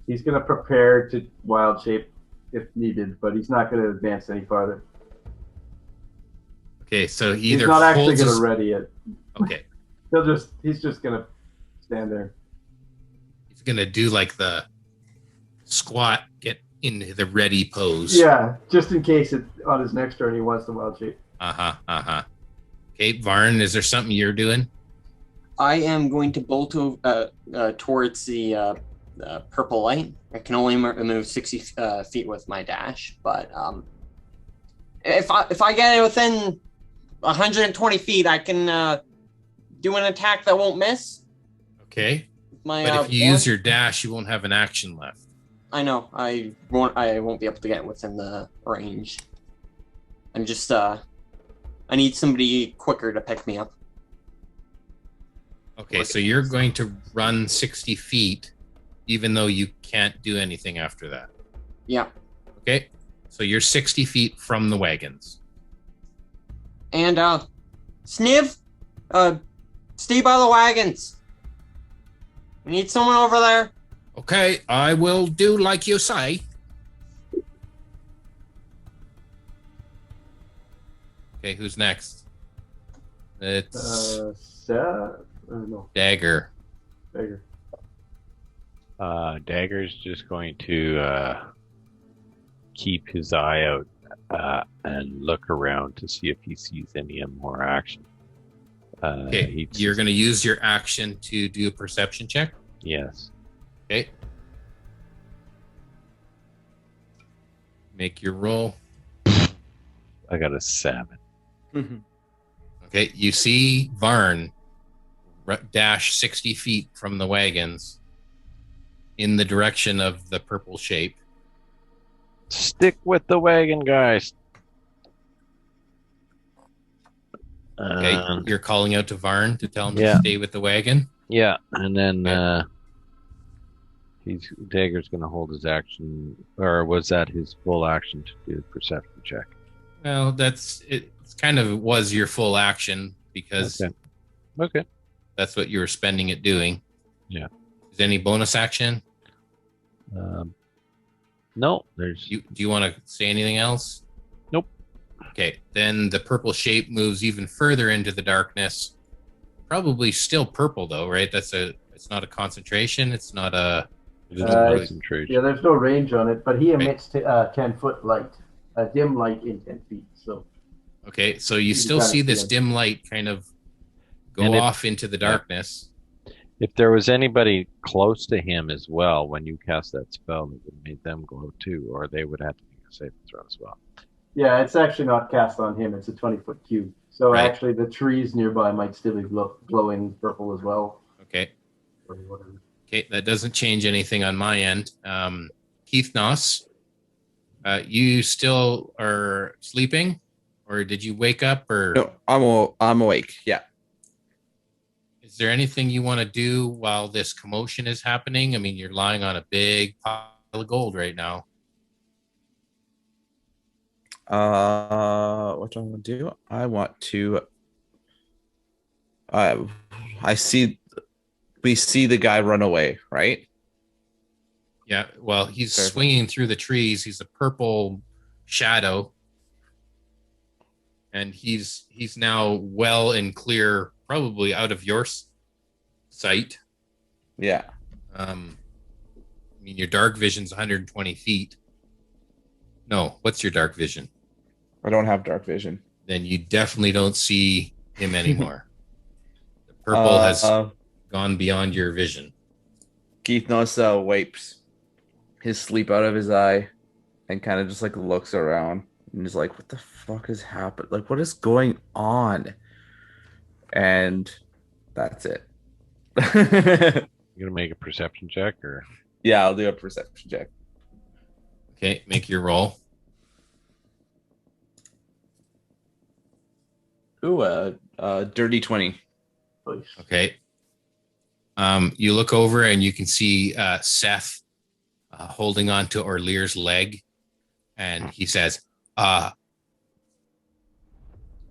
he's going to prepare to wild shape if needed, but he's not going to advance any farther. Okay, so he He's either not actually holds going his... to ready it. Okay, He's just going to stand there. he's He's gonna do like the squat, get into the ready pose. Yeah, just in case on his next turn he wants the wild shape. Okay, Varn, is there something you're doing? I am going to bolt towards the purple light. I can only move 60 feet with my dash, but if I get it within 120 feet, I can do an attack that won't miss. Okay. But if you use your dash, you won't have an action left. I know. I won't be able to get within the range. I'm just I need somebody quicker to pick me up. Okay, so you're going to run 60 feet, even though you can't do anything after that. Yeah. Okay, so you're 60 feet from the wagons. And Sniv, stay by the wagons. We need someone over there. Okay, I will do like you say. Okay, who's next? It's no, Dagger. Dagger. Dagger's just going to keep his eye out and look around to see if he sees any more action. Okay, you're going to use your action to do a perception check? Yes. Okay. Make your roll. I got a 7. Okay, you see Varn dash 60 feet from the wagons in the direction of the purple shape. Stick with the wagon, guys. Okay, you're calling out to Varn to tell him to stay with the wagon? Yeah, and then Dagger's going to hold his action, or was that his full action to do the perception check? Well, it kind of was your full action because Okay. That's what you were spending it doing. Yeah. Is there any bonus action? No, there's. Do you want to say anything else? Nope. Okay, then the purple shape moves even further into the darkness. Probably still purple though, right? It's not a concentration. It's not a concentration. Yeah, there's no range on it, but he emits 10-foot light, a dim light in 10 feet. So. Okay, so you still see this dim light kind of go off into the darkness. If there was anybody close to him as well, when you cast that spell, it would make them glow too, or they would have to make a saving throw as well. Yeah, it's actually not cast on him. It's a 20-foot cube. So actually the trees nearby might still be glowing purple as well. Okay. Or whatever. Okay, that doesn't change anything on my end. Keith Noss, you still are sleeping? Or did you wake up? Or No, I'm awake. Yeah. Is there anything you want to do while this commotion is happening? I mean, you're lying on a big pile of gold right now. What do I want to do? I want to. We see the guy run away, right? Yeah. Well, he's swinging through the trees. He's a purple shadow. And he's now well and clear, probably out of your sight. Yeah. I mean, your dark vision's 120 feet. No, what's your dark vision? I don't have dark vision. Then you definitely don't see him anymore. The purple has gone beyond your vision. Keith Noss wipes his sleep out of his eye and kind of just like looks around. And he's like, what the fuck has happened? Like, what is going on? And that's it. You gonna make a perception check, or? Yeah, I'll do a perception check. Okay, make your roll. Ooh, dirty 20. Okay. You look over and you can see Seth holding on to Orlear's leg, and he says,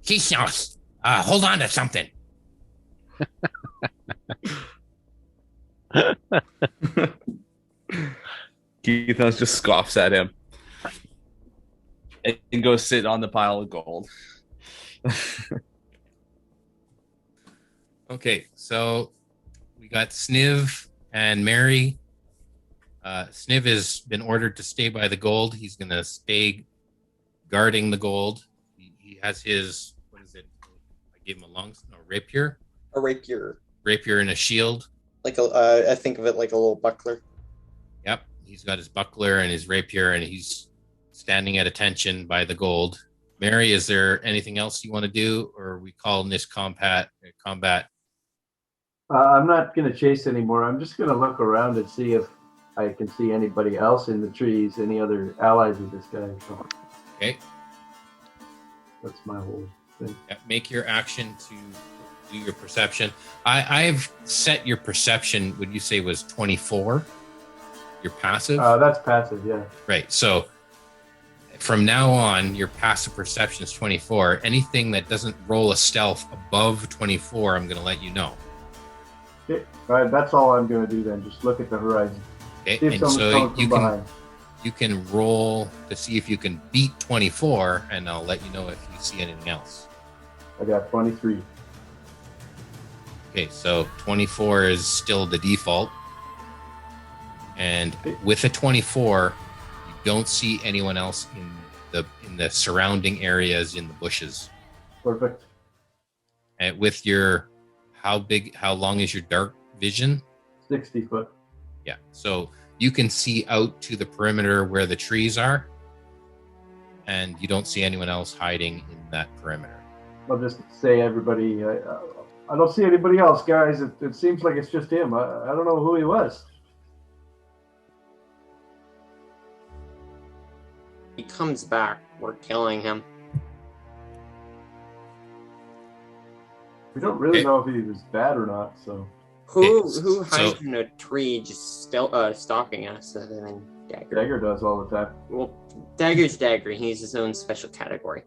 Keith Noss, hold on to something. Keith Noss just scoffs at him and goes sit on the pile of gold. Okay, so we got Sniv and Mary Sniv has been ordered to stay by the gold. He's going to stay guarding the gold. He has his, what is it? I gave him a rapier. A rapier. Rapier and a shield. Like I think of it like a little buckler. Yep. He's got his buckler and his rapier, and he's standing at attention by the gold. Mary, is there anything else you want to do, or are we calling this combat? I'm not going to chase anymore. I'm just going to look around and see if I can see anybody else in the trees, any other allies of this guy. So Okay. that's my whole thing. Yeah, make your action to do your perception. I've set your perception, would you say was 24? Your passive? That's passive, yeah. Right. So from now on, your passive perception is 24. Anything that doesn't roll a stealth above 24, I'm going to let you know. Okay. All right, that's all I'm going to do then. Just look at the horizon. Okay. See if And someone's so coming from behind. you can roll to see if you can beat 24, and I'll let you know if you see anything else. I got 23. Okay, so 24 is still the default. And with a 24, you don't see anyone else in the surrounding areas in the bushes. Perfect. And with your how long is your dark vision? 60 foot. Yeah. So you can see out to the perimeter where the trees are, and you don't see anyone else hiding in that perimeter. I'll just say everybody, I don't see anybody else, guys. It seems like it's just him. I don't know who he was. He comes back. We're killing him. We don't really know if he was bad or not, so. Who hides in a tree just stalking us other than Dagger? Dagger does all the time. Well, Dagger's Dagger. He's his own special category.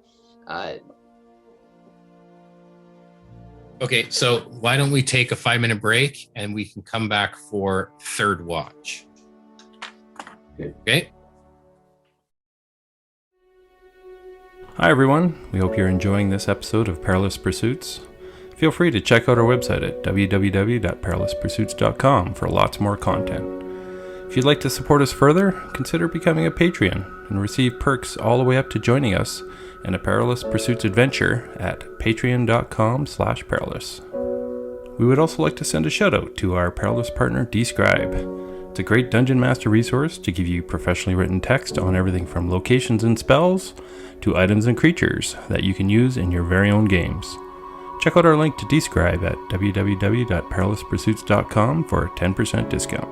Okay, so why don't we take a 5-minute break and we can come back for third watch? Okay. Hi everyone, we hope you're enjoying this episode of Perilous Pursuits. Feel free to check out our website at www.perilouspursuits.com for lots more content. If you'd like to support us further, consider becoming a Patreon and receive perks all the way up to joining us in a Perilous Pursuits adventure at patreon.com/perilous. We would also like to send a shout out to our Perilous partner Describe. It's a great Dungeon Master resource to give you professionally written text on everything from locations and spells to items and creatures that you can use in your very own games. Check out our link to Describe at www.perilouspursuits.com for a 10% discount.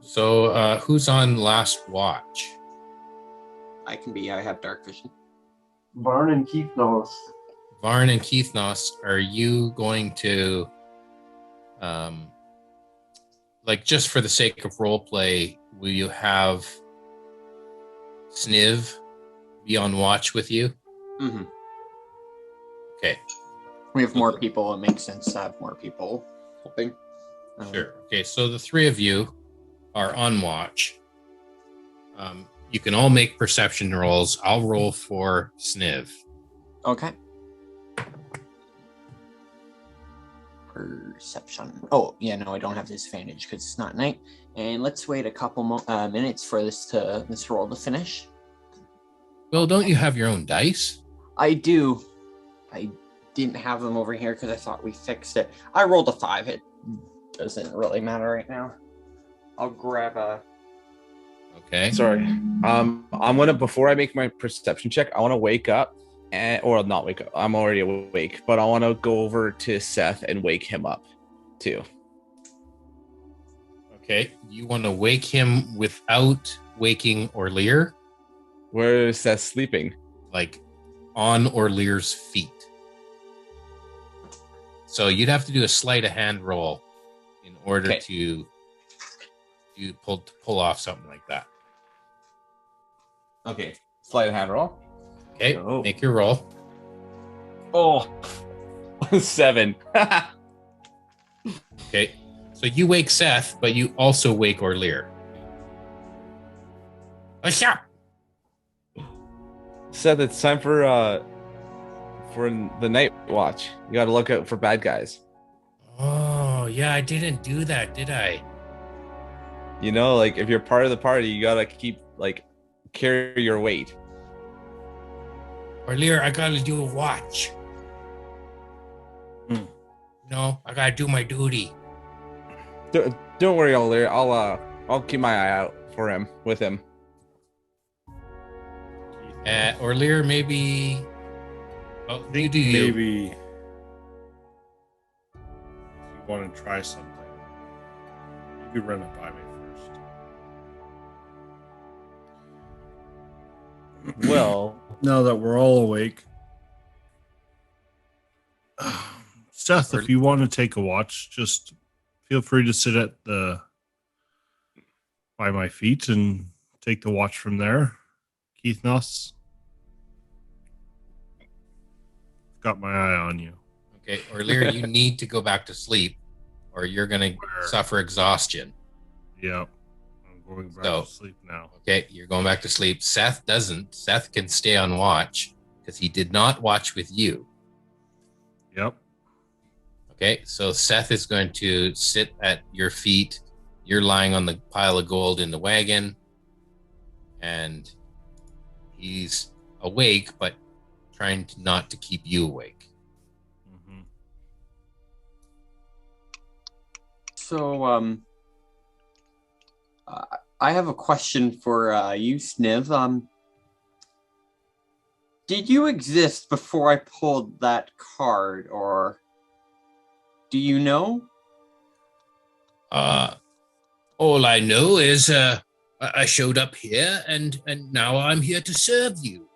So who's on last watch? I can be. I have dark vision. Varn and Keith knows. Varn and Keithnos, are you going to, like, just for the sake of role play, will you have Sniv be on watch with you? Mm-hmm. Okay. We have more people. It makes sense to have more people helping. Sure. Okay, so the three of you are on watch. You can all make perception rolls. I'll roll for Sniv. Okay. Perception. Oh, yeah, no, I don't have disadvantage because it's not night. And let's wait a couple minutes for this roll to finish. Well, don't you have your own dice? I do. I didn't have them over here because I thought we fixed it. I rolled a 5. It doesn't really matter right now. I'll grab a... Okay. Sorry. I'm gonna, before I make my perception check, I want to wake up, or not wake up. I'm already awake, but I want to go over to Seth and wake him up, too. Okay. You want to wake him without waking Orlear? Where is Seth sleeping? Like on Orlear's feet. So you'd have to do a sleight of hand roll in order to pull off something like that. Okay. Sleight of hand roll. Okay. Oh. Make your roll. Oh, 7. Okay. So you wake Seth, but you also wake Orlear. Asha! Seth, it's time for the night watch. You got to look out for bad guys. Oh, yeah, I didn't do that, did I? You know, like if you're part of the party, you gotta keep like carry your weight. Or Lear, I gotta do a watch. Hmm. No, I gotta do my duty. Don't worry, Lear. I'll keep my eye out for him with him. Or Lear, maybe. Oh, I think you do you. maybe if you want to try something, you could run it by me first. Well, Now that we're all awake, Seth, if you want to take a watch, just feel free to sit by my feet and take the watch from there. Keith Nuss, got my eye on you. Okay, or Lear, you need to go back to sleep, or you're gonna suffer exhaustion. Yep, I'm going back So- to sleep now. Okay, you're going back to sleep. Seth doesn't. Seth can stay on watch because he did not watch with you. Yep. Okay, so Seth is going to sit at your feet. You're lying on the pile of gold in the wagon, and he's awake, but trying not to keep you awake. Mm-hmm. So, I have a question for you, Sniv. Did you exist before I pulled that card, or do you know? All I know is I showed up here, and now I'm here to serve you.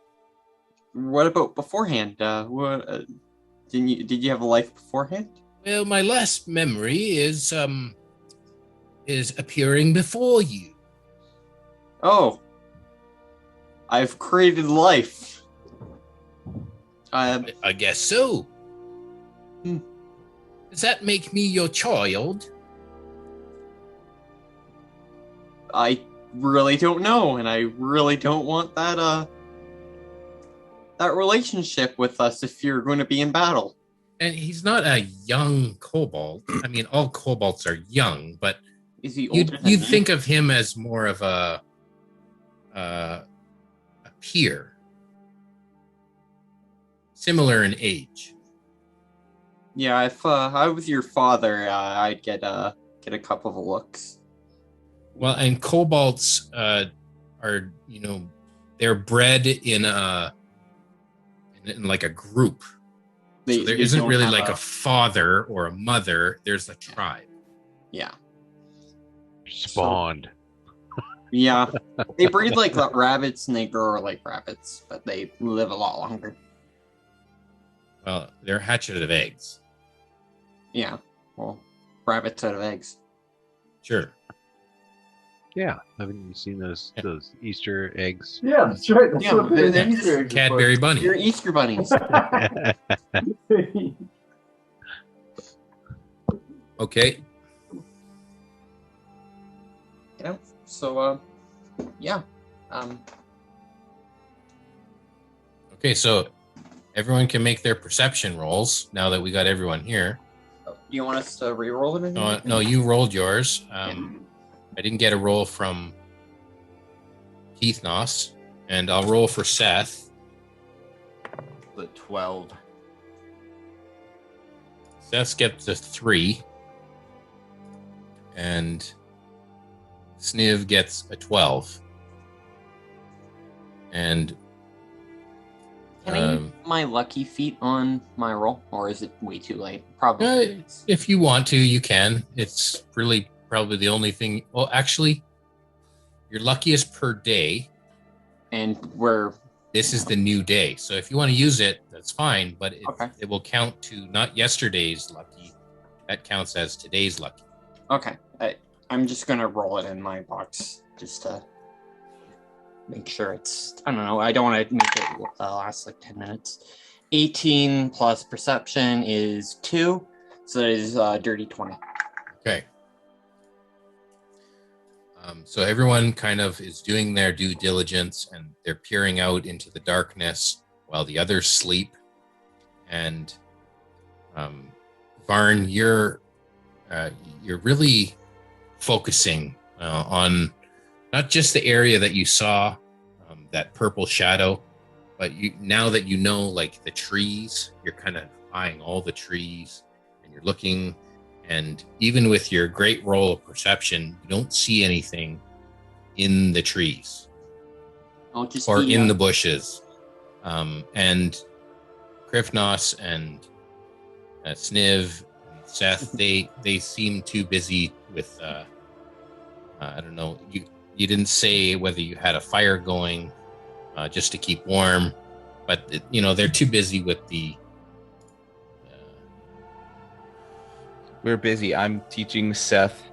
What about beforehand? Did you have a life beforehand? Well, my last memory is appearing before you. Oh, I've created life. I guess so. Hmm. Does that make me your child? I really don't know, and I really don't want that relationship with us if you're going to be in battle. And he's not a young kobold. I mean, all kobolds are young, but Is he older than you'd me? think of him as more of a peer, similar in age. Yeah, if I was your father, I'd get a couple of looks. Well, and kobolds are, they're bred in like a group. So there isn't don't really have like a father or a mother. There's a tribe. Yeah. Spawned. Yeah, they breed like rabbits and they grow like rabbits, but they live a lot longer. Well, they're hatched out of eggs. Yeah, well, rabbits out of eggs. Sure. Yeah. Haven't you seen those Easter eggs? Yeah, that's right. That's Yeah, what the they're Easter eggs are Cadbury bunny. You're Easter bunnies. for. Okay. Yeah. So, yeah. Okay, so everyone can make their perception rolls now that we got everyone here. Do you want us to re-roll it? No, you rolled yours. I didn't get a roll from Keith Noss, and I'll roll for Seth. the 12. Seth gets a 3, and Sniv gets a 12. And Can I use my lucky feat on my roll, or is it way too late? Probably. It's- if you want to, you can. It's really probably the only thing. Well, actually, your luckiest per day. and we're This is the new day. So if you want to use it, that's fine. But Okay. it will count to not yesterday's lucky. That counts as today's lucky. okay. I'm just gonna roll it in my box just to make sure it's. I don't know. I don't want to make it last like 10 minutes. 18 plus perception is 2, so that is dirty 20. Okay. So everyone kind of is doing their due diligence, and they're peering out into the darkness while the others sleep. And Varn, you're really focusing on not just the area that you saw, that purple shadow, but now that you know, like the trees, you're kind of eyeing all the trees, and you're looking, and even with your great roll of perception, you don't see anything in the trees I'll just or be, in the bushes. And Krifnos and Sniv and Seth, they seem too busy with I don't know. You didn't say whether you had a fire going just to keep warm, but they're too busy with the. We're busy. I'm teaching Seth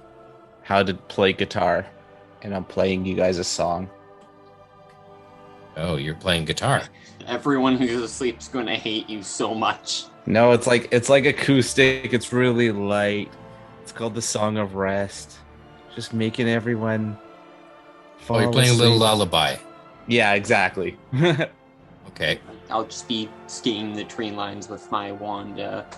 how to play guitar, and I'm playing you guys a song. Oh, you're playing guitar. everyone who goes to sleep is going to hate you so much. No, it's like acoustic. It's really light. It's called the Song of Rest. Just making everyone fall Oh, you're playing a little asleep. lullaby. Yeah, exactly. Okay. I'll just be skiing the tree lines with my wand out,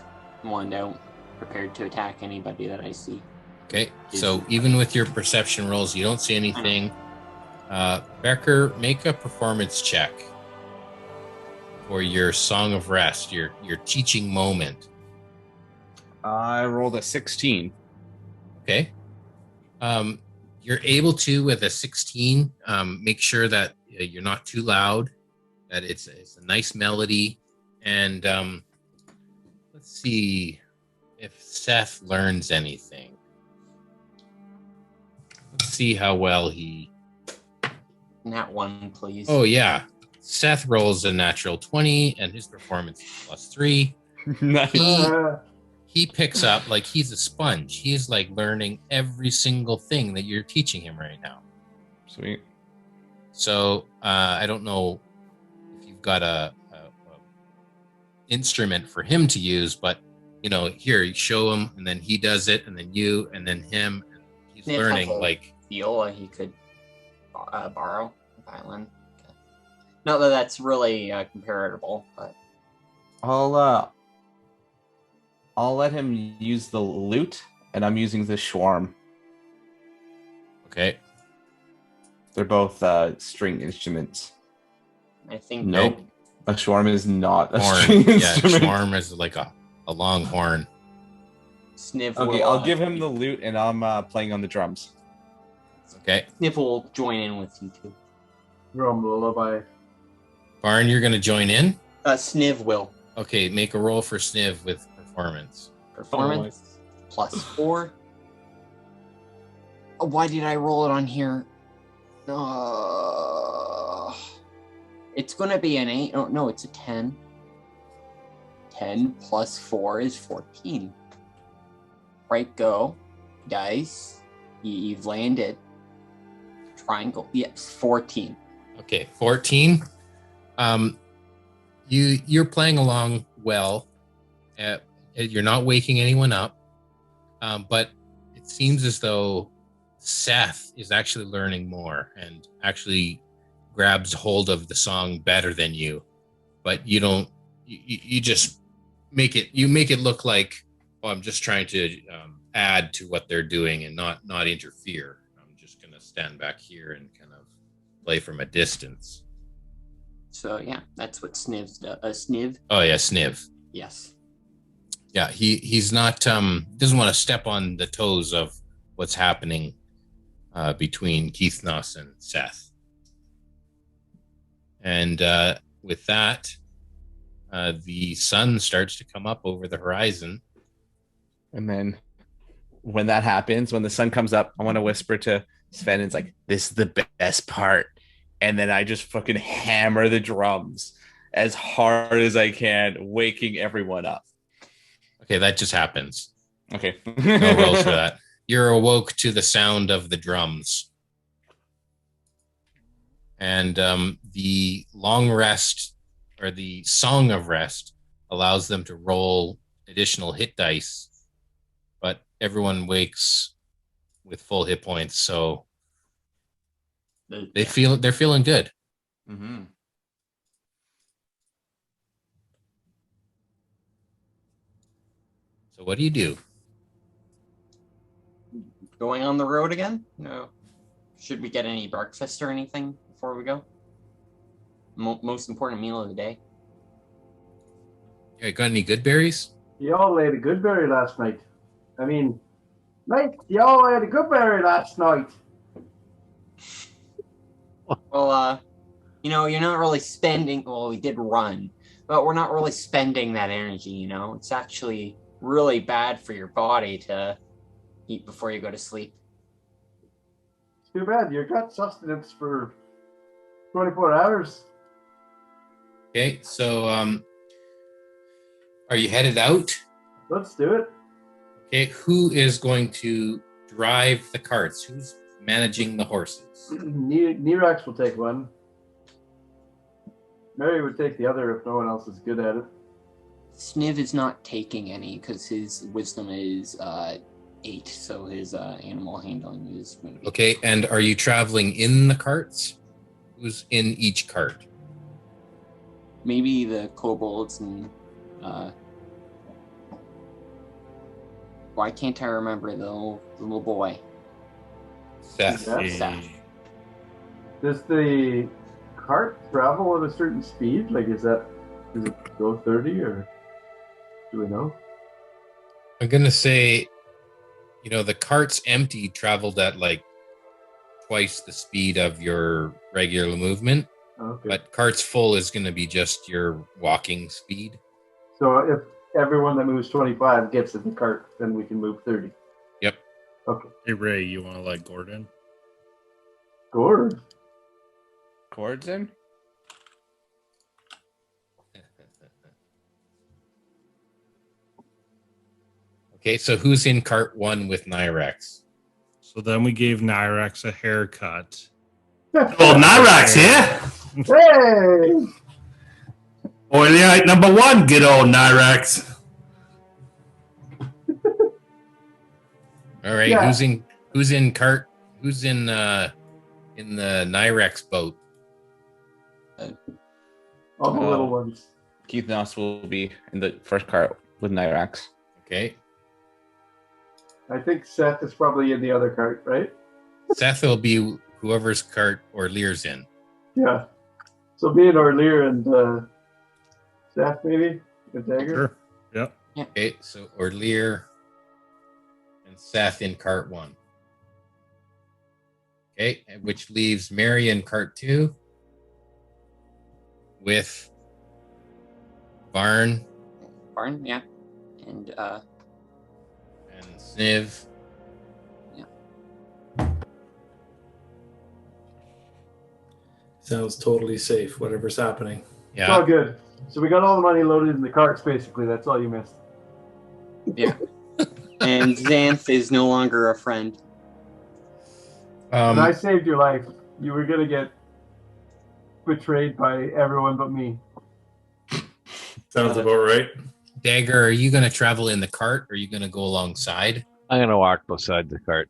prepared to attack anybody that I see. Okay. So even with your perception rolls, you don't see anything. Becker, make a performance check for your Song of Rest, your teaching moment. I rolled a 16. Okay. You're able to, with a 16, make sure that you're not too loud, that it's a nice melody. And let's see if Seth learns anything. Let's see how well he... Nat 1, please. Oh, yeah. Seth rolls a natural 20, and his performance is +3. Nice. He picks up like he's a sponge. He's like learning every single thing that you're teaching him right now. Sweet. So I don't know if you've got a instrument for him to use, but here you show him, and then he does it, and then you, and then him. And he's learning like viola. He could borrow a violin. Okay. Not that that's really comparable, but I'll let him use the lute, and I'm using the shwarm. Okay. They're both string instruments. I think Nope. A shwarm is not a horn. string Yeah, instrument. shwarm is like a long horn. Sniv Okay, will, I'll give him the lute, and I'm playing on the drums. Okay. Sniv will join in with you two. Drum lullaby. Barn, you're going to join in? Sniv will. Okay, make a roll for Sniv with performance. Performance +4. Oh, why did I roll it on here? It's going to be an 8. Oh, no, it's a 10. 10 plus 4 is 14. Right, go. Dice. You've landed. Triangle. Yes, 14. Okay, 14. You're playing along well. You're not waking anyone up, but it seems as though Seth is actually learning more and actually grabs hold of the song better than you. But you don't. You just make it look like, oh, I'm just trying to add to what they're doing and not interfere. I'm just gonna stand back here and kind of play from a distance. So yeah, that's what Sniv's does. Sniv? Oh yeah, Sniv. Yes. Yeah, he's not doesn't want to step on the toes of what's happening between Keithnos and Seth. And with that, the sun starts to come up over the horizon. And then when that happens, when the sun comes up, I want to whisper to Sven, and it's like, this is the best part. And then I just fucking hammer the drums as hard as I can, waking everyone up. Okay, that just happens. Okay. No rolls for that. You're awoke to the sound of the drums. And the long rest, or the Song of Rest, allows them to roll additional hit dice, but everyone wakes with full hit points, so they're feeling good. Mm-hmm. So what do you do? Going on the road again? No. should we get any breakfast or anything before we go? Most important meal of the day. You got any good berries? Y'all ate a good berry last night. I mean, mate, y'all ate a good berry last night. Well, you're not really spending. Well, we did run, but we're not really spending that energy. It's actually really bad for your body to eat before you go to sleep. It's too bad. You got sustenance for 24 hours. Okay, so are you headed out? Let's do it. Okay, who is going to drive the carts? Who's managing the horses? Nirax will take one. Mary would take the other if no one else is good at it. Sniv is not taking any because his wisdom is 8, so his animal handling is going to be. Okay, and are you traveling in the carts? Who's in each cart? Maybe the kobolds and why can't I remember the little boy? Seth. Yeah. Seth. Does the cart travel at a certain speed? Like, does it go 30 or do we know? I'm gonna say, the carts empty traveled at like twice the speed of your regular movement, Okay. but carts full is gonna be just your walking speed. So if everyone that moves 25 gets in the cart, then we can move 30. Yep. Okay. Hey Ray, you want to let Gordon? Gord. Cords in? Okay, so who's in cart 1 with Nyrex? So then we gave Nyrax a haircut. Oh, Nyrax, yeah? Hey! Oilite number 1, good old Nyrax. All right, Yeah. who's in the Nyrex boat? All the little ones. Keith Noss will be in the first cart with Nyrax. Okay. I think Seth is probably in the other cart, right? Seth will be whoever's cart Orlear's in. Yeah. So me and Orlear and Seth maybe? And Dagger? Sure. Yep. Okay, so Orlear and Seth in cart 1. Okay, which leaves Mary in cart 2 with Varn Yeah. And and Sniv. Sounds totally safe, whatever's happening. It's all Yeah. good. So we got all the money loaded in the carts, basically. That's all you missed. yeah. And Xanth is no longer a friend. And I saved your life. You were going to get betrayed by everyone but me. Sounds about right. Dagger, are you going to travel in the cart or are you going to go alongside? I'm gonna walk beside the cart.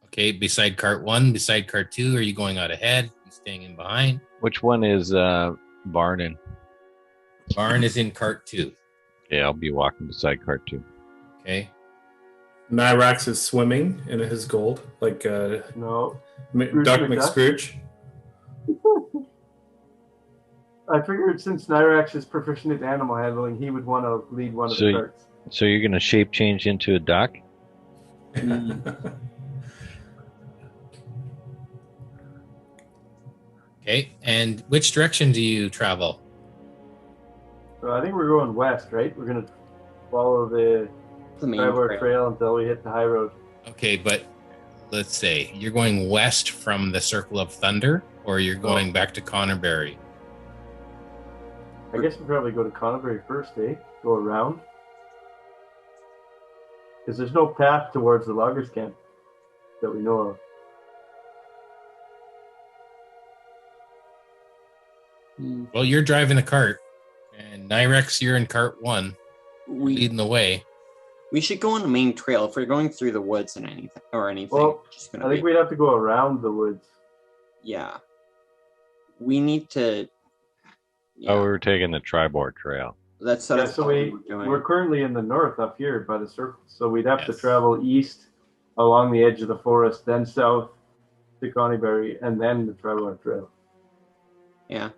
Okay, beside cart 1, beside cart 2, are you going out ahead? You staying in behind? Which one is Barn in? Varn is in cart 2. Yeah, I'll be walking beside cart 2. Okay. Nyrax is swimming in his gold, like No. Duck McDuck? McScrooge. I figured since Nyrax is proficient at animal handling, he would want to lead one of So the you- carts. So you're gonna shape change into a duck? Okay, and which direction do you travel? So I think we're going west, right? We're going to follow the The main Favour trail. trail until we hit the high road. Okay, but let's say you're going west from the Circle of Thunder or you're going back to Connerberry. I guess we probably go to Connerbury first, eh? Go around. Because there's no path towards the loggers camp that we know of. Hmm. Well, you're driving the cart, and Nyrex, you're in cart 1, We leading the way. we should go on the main trail if we're going through the woods and anything. Well, Just I gonna think be, we'd have to go around the woods. yeah. We need to. Yeah, Oh, we were taking the Tribord Trail. that's what Yeah, I so thought we were doing. we're currently in the north up here by the circle. So we'd have to Yes. travel east along the edge of the forest, then south, to Coneyberry and then the Traveler Trail. Yeah.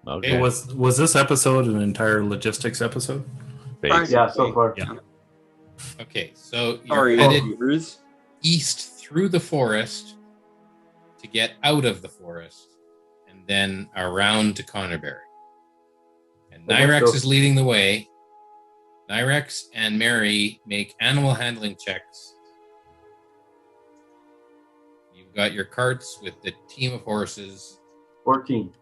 Okay. Was this episode an entire logistics episode? Yeah, so far. Yeah. Okay, so you're Sorry, headed viewers. east through the forest to get out of the forest, and then around to Connerberry. And Okay, Nyrex so- is leading the way. Nyrex and Mary make animal handling checks. You've got your carts with the team of horses. 14.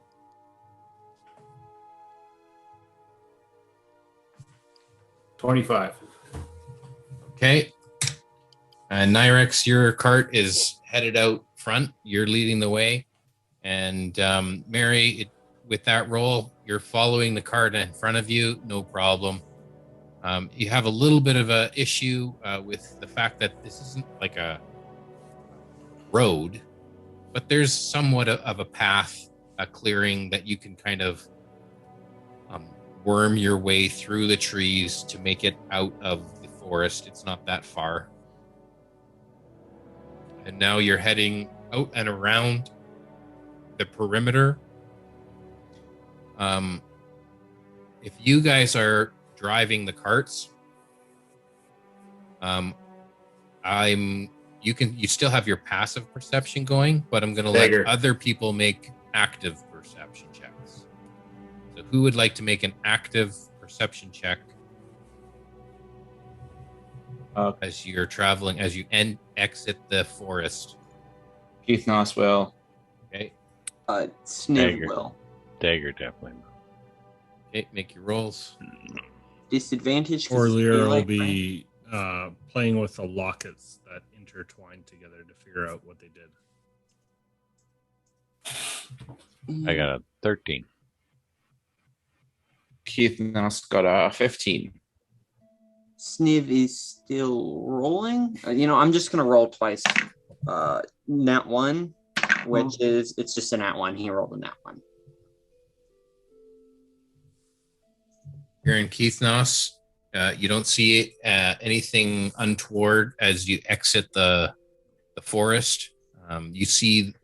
25. Okay. And Nyrex, your cart is headed out front. You're leading the way. And Mary, with that roll, you're following the cart in front of you. No problem. You have a little bit of a issue with the fact that this isn't like a road, but there's somewhat of a path, a clearing that you can kind of worm your way through the trees to make it out of the forest. It's not that far. And now you're heading out and around the perimeter. If you guys are driving the carts, you still have your passive perception going, but I'm going to let other people make active perception checks. So who would like to make an active perception check as you're traveling, as you exit the forest? Keith Noss will. Okay. Sniv Dagger. will. Dagger definitely. Okay, make your rolls. Disadvantage. 'cause Or it's Lyra will daylight, right? be playing with the lockets that intertwine together to figure out what they did. I got a 13. Keith Noss got a 15. Sniv is still rolling. I'm just gonna roll twice. Nat 1, which is it's just a nat 1. He rolled a nat 1. You're in Keith Noss. You don't see anything untoward as you exit the forest. You see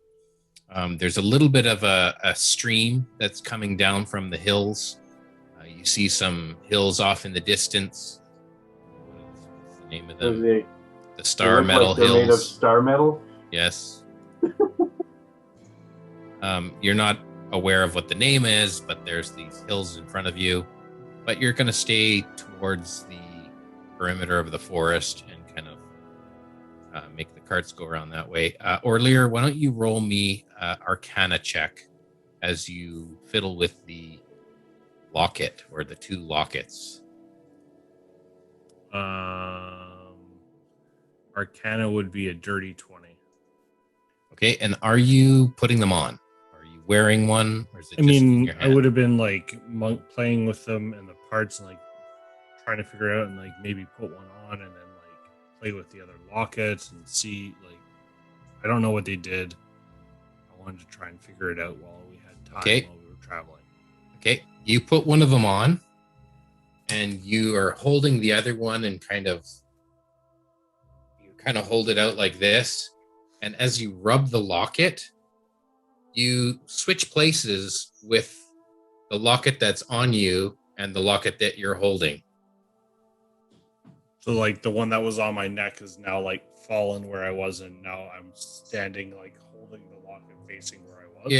there's a little bit of a stream that's coming down from the hills. You see some hills off in the distance. What's the name of them? They The Star look Metal like they're made of Hills. star metal. Yes. You're not aware of what the name is, but there's these hills in front of you. But you're going to stay towards the perimeter of the forest and kind of make the carts go around that way. Orlear, why don't you roll me Arcana check as you fiddle with the locket or the two lockets? Arcana would be a dirty 20. Okay, and are you putting them on? Are you wearing one, or is it I just in mean, your I hand? would have been like playing with them and the parts and like trying to figure out and like maybe put one on and then like play with the other lockets and see like I don't know what they did. I wanted to try and figure it out while we had time Okay. while we were traveling. Okay, you put one of them on, and you are holding the other one, and kind of hold it out like this. And as you rub the locket, you switch places with the locket that's on you and the locket that you're holding. So like the one that was on my neck is now like fallen where I was, and now I'm standing like holding the locket facing where I was.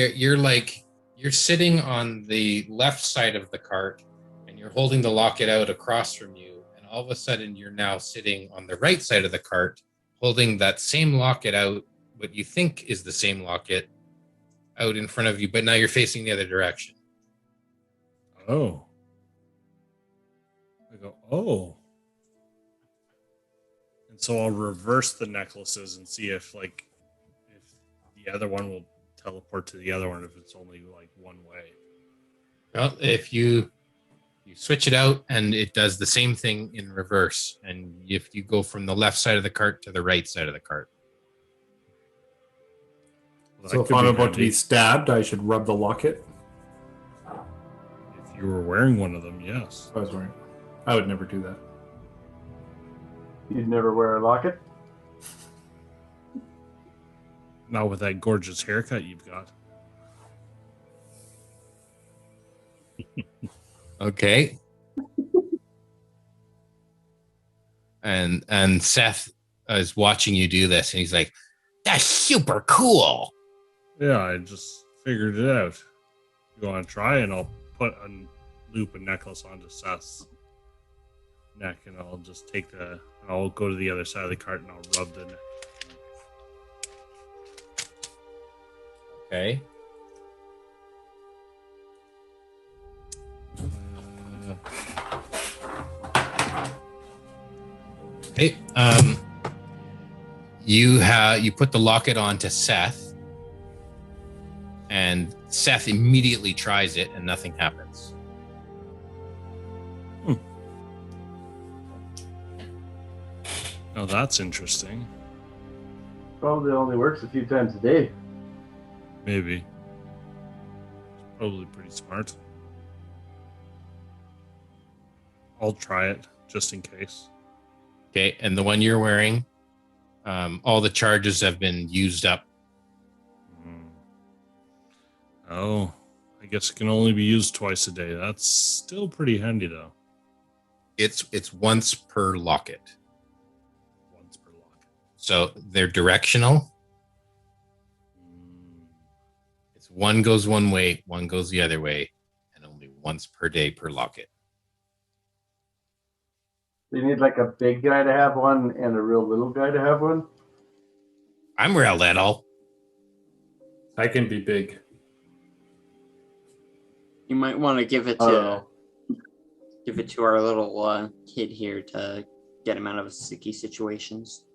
You're sitting on the left side of the cart, and you're holding the locket out across from you, and all of a sudden you're now sitting on the right side of the cart, holding that same locket out, what you think is the same locket, out in front of you, but now you're facing the other direction. Oh. I go, oh. And so I'll reverse the necklaces and see if the other one will teleport to the other one if it's only like one way. Well, if you switch it out and it does the same thing in reverse, and if you go from the left side of the cart to the right side of the cart. Well, So that if could I'm be about to be handy. stabbed, I should rub the locket. If you were wearing one of them, yes. I was wearing. I would never do that. You'd never wear a locket. Not with that gorgeous haircut you've got. Okay. And Seth is watching you do this, and he's like, "That's super cool." Yeah, I just figured it out. You want to try? And I'll put a loop and necklace onto Seth's neck, and I'll just I'll go to the other side of the cart and I'll rub the neck. Okay. Okay. You put the locket onto Seth, and Seth immediately tries it, and nothing happens. Oh, that's interesting. Probably only works a few times a day. Maybe. Probably pretty smart. I'll try it just in case. Okay, and the one you're wearing, all the charges have been used up. Oh, I guess it can only be used twice a day. That's still pretty handy, though. It's once per locket. Once per locket. So they're directional. It's one goes one way, one goes the other way, and only once per day per locket. You need like a big guy to have one and a real little guy to have one. I'm real little. I can be big. You might want to give it to our little kid here to get him out of sticky situations.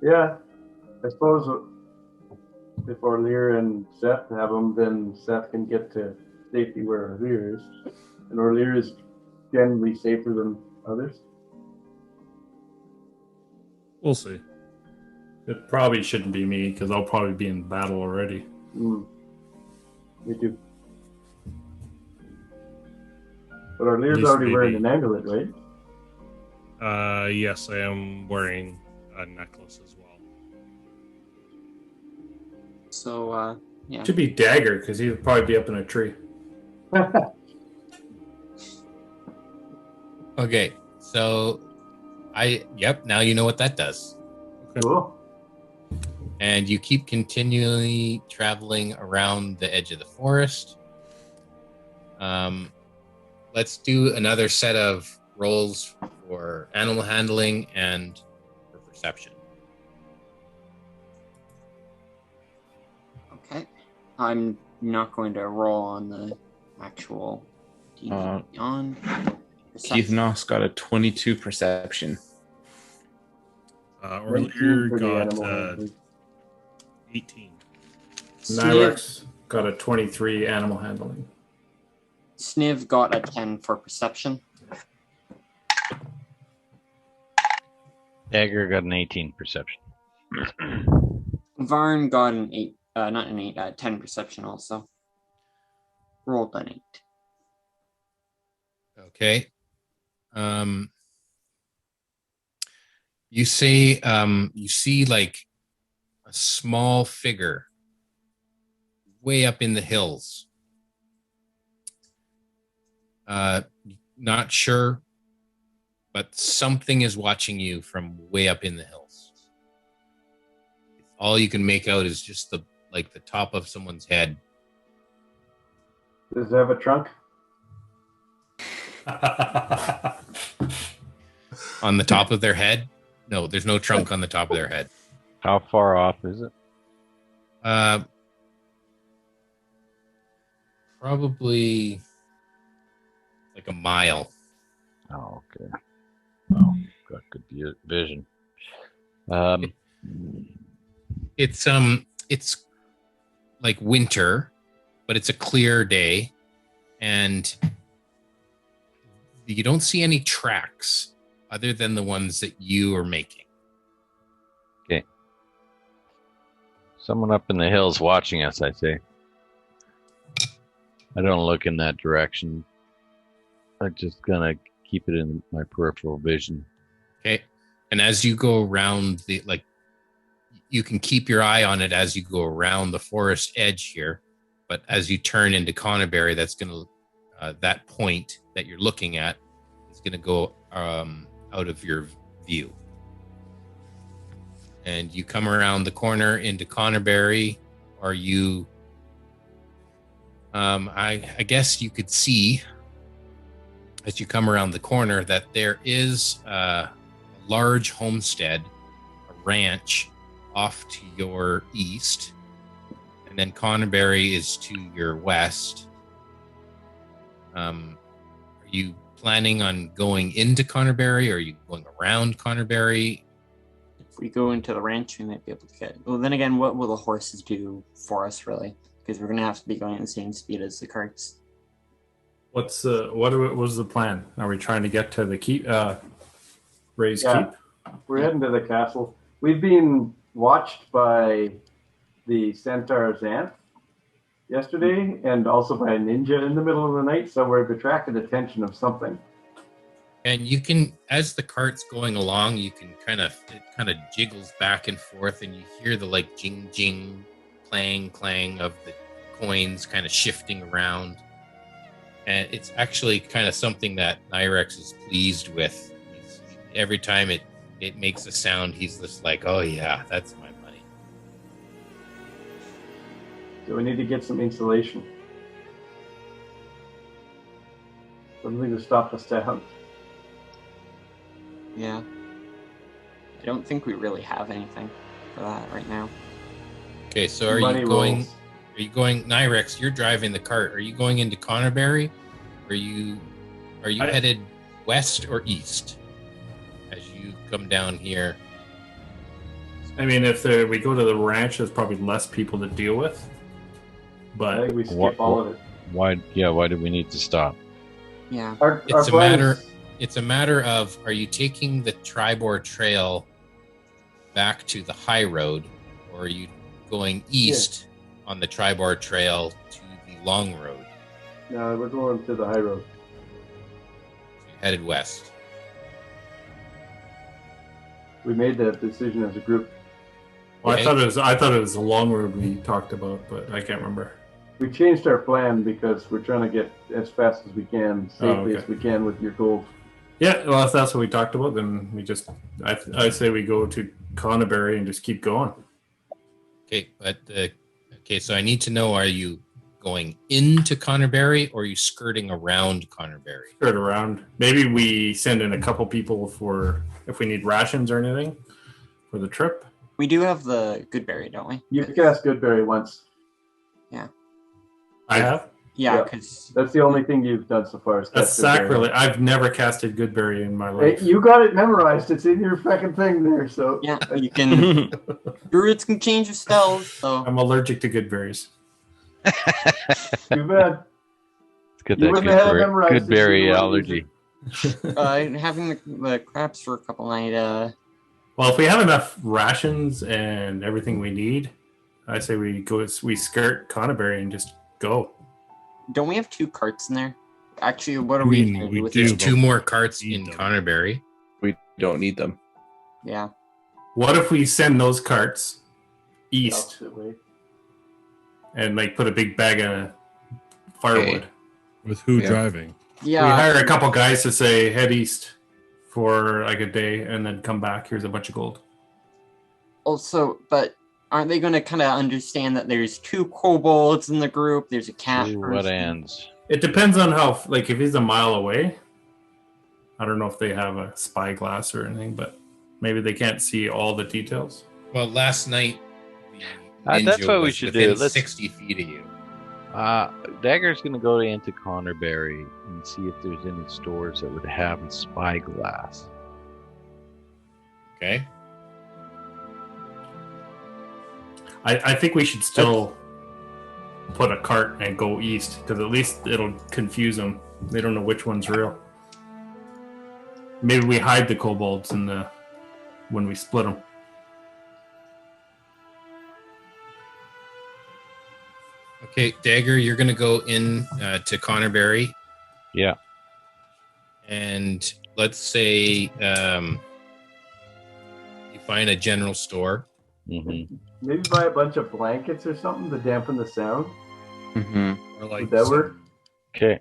Yeah, I suppose if Orlear and Seth have them, then Seth can get to safety where Orlear is, and Orlear is generally safer than others. We'll see. It probably shouldn't be me because I'll probably be in battle already. Me too. But Orlear's least already wearing maybe. an amulet, right? Yes, I am wearing a necklace as well. So, yeah. Should be Dagger because he would probably be up in a tree. Okay, so now you know what that does. Cool. And you keep continually traveling around the edge of the forest. Let's do another set of rolls for animal handling and for perception. Okay. I'm not going to roll on the actual D&D Beyond. Keith Noss got a 22 perception. Orlear for the got animal handling. 18. Nyrex got a 23 animal handling. Sniv got a 10 for perception. Dagger got an 18 perception. Varn got an 8, not an 8, 10 perception also. Rolled an 8. Okay. You see like a small figure way up in the hills. Not sure, but something is watching you from way up in the hills. All you can make out is just the top of someone's head. Does it have a trunk? On the top of their head? No, there's no trunk on the top of their head. How far off is it? Probably like a mile. Oh, okay. Oh, got good vision. It's like winter, but it's a clear day, and you don't see any tracks other than the ones that you are making. Okay. Someone up in the hills watching us, I say. I don't look in that direction. I'm just gonna keep it in my peripheral vision. Okay. And as you go around you can keep your eye on it as you go around the forest edge here, but as you turn into Connerbury, that's going to that point that you're looking at is going to go out of your view. And you come around the corner into Connerbury. Are you? I guess you could see as you come around the corner that there is a large homestead, a ranch off to your east, and then Connerbury is to your west. Are you planning on going into Connerbury, or are you going around Connerbury? If we go into the ranch, we might be able to get. Well, then again, what will the horses do for us, really? Because we're gonna have to be going at the same speed as the carts. What was the plan? Are we trying to get to the keep? Ray's keep? We're heading to the castle. We've been watched by the centaur Xanth yesterday, and also by a ninja in the middle of the night. So we've attracted attention of something. And you can, as the cart's going along, you can it kind of jiggles back and forth, and you hear the like jing jing, clang of the coins kind of shifting around. And it's actually kind of something that Nyrex is pleased with. Every time it makes a sound, he's just like, "Oh yeah, that's my money." So we need to get some insulation. Something to stop the sound. Yeah. I don't think we really have anything for that right now. Okay, so are Money you going? rolls. Are you going, Nyrex? You're driving the cart. Are you going into Connerbury? Are you headed west or east as you come down here? I mean, if we go to the ranch, there's probably less people to deal with. I But think we skip all of it. Why do we need to stop? Yeah. Our It's a plan matter. is- It's a matter of: are you taking the Tribor Trail back to the high road, or are you going east on the Tribor Trail to the long road? No, we're going to the high road. So you're headed west. We made that decision as a group. well, Okay. I thought it was the long road we talked about, but I can't remember. We changed our plan because we're trying to get as fast as we can, safely okay. as we can with your gold. Yeah, well, if that's what we talked about, then I say we go to Connerbury and just keep going. Okay, but so I need to know: are you going into Connerbury, or are you skirting around Connerbury? Skirt around. Maybe we send in a couple people for if we need rations or anything for the trip. We do have the Goodberry, don't we? You cast Goodberry once. I have. Yeah, Yeah. because That's the only thing you've done so far. Is That's cast Goodberry. sacrilege. I've never casted Goodberry in my Hey, life. you got it memorized. It's in your fucking thing there. So yeah, you can. Druids can change your spells, so I'm allergic to Goodberries. too bad. Let's get You that wouldn't have good, memorized good this, berry you wouldn't allergy. having the craps for a couple night. Well, if we have enough rations and everything we need, I say we skirt Connerbury and just go. Don't we have 2 carts in there? Actually, what are we mean, gonna we do with do, There's it? but 2 more carts need in them. Connerbury. We don't need them. Yeah. What if we send those carts east Opposite way. and like put a big bag of firewood? with who Yeah. driving? Yeah. We hire a couple guys to say head east for like a day and then come back. Here's a bunch of gold. Also, but aren't they going to kind of understand that there's 2 kobolds in the group? There's a cat. Ooh, what person. ends? It depends on how, like, if he's a mile away. I don't know if they have a spyglass or anything, but maybe they can't see all the details. Well, last night the That's ninja what we was should within do. Let's- 60 feet of you. Dagger's gonna go into Connerbury and see if there's any stores that would have a spyglass. Okay. I think we should still put a cart and go east because at least it'll confuse them. They don't know which one's real. Maybe we hide the kobolds when we split them. Okay, Dagger, you're going to go in to Connerbury. Yeah. And let's say you find a general store. Mm-hmm. Maybe buy a bunch of blankets or something to dampen the sound. Mm-hmm. Or like Would that work? Okay.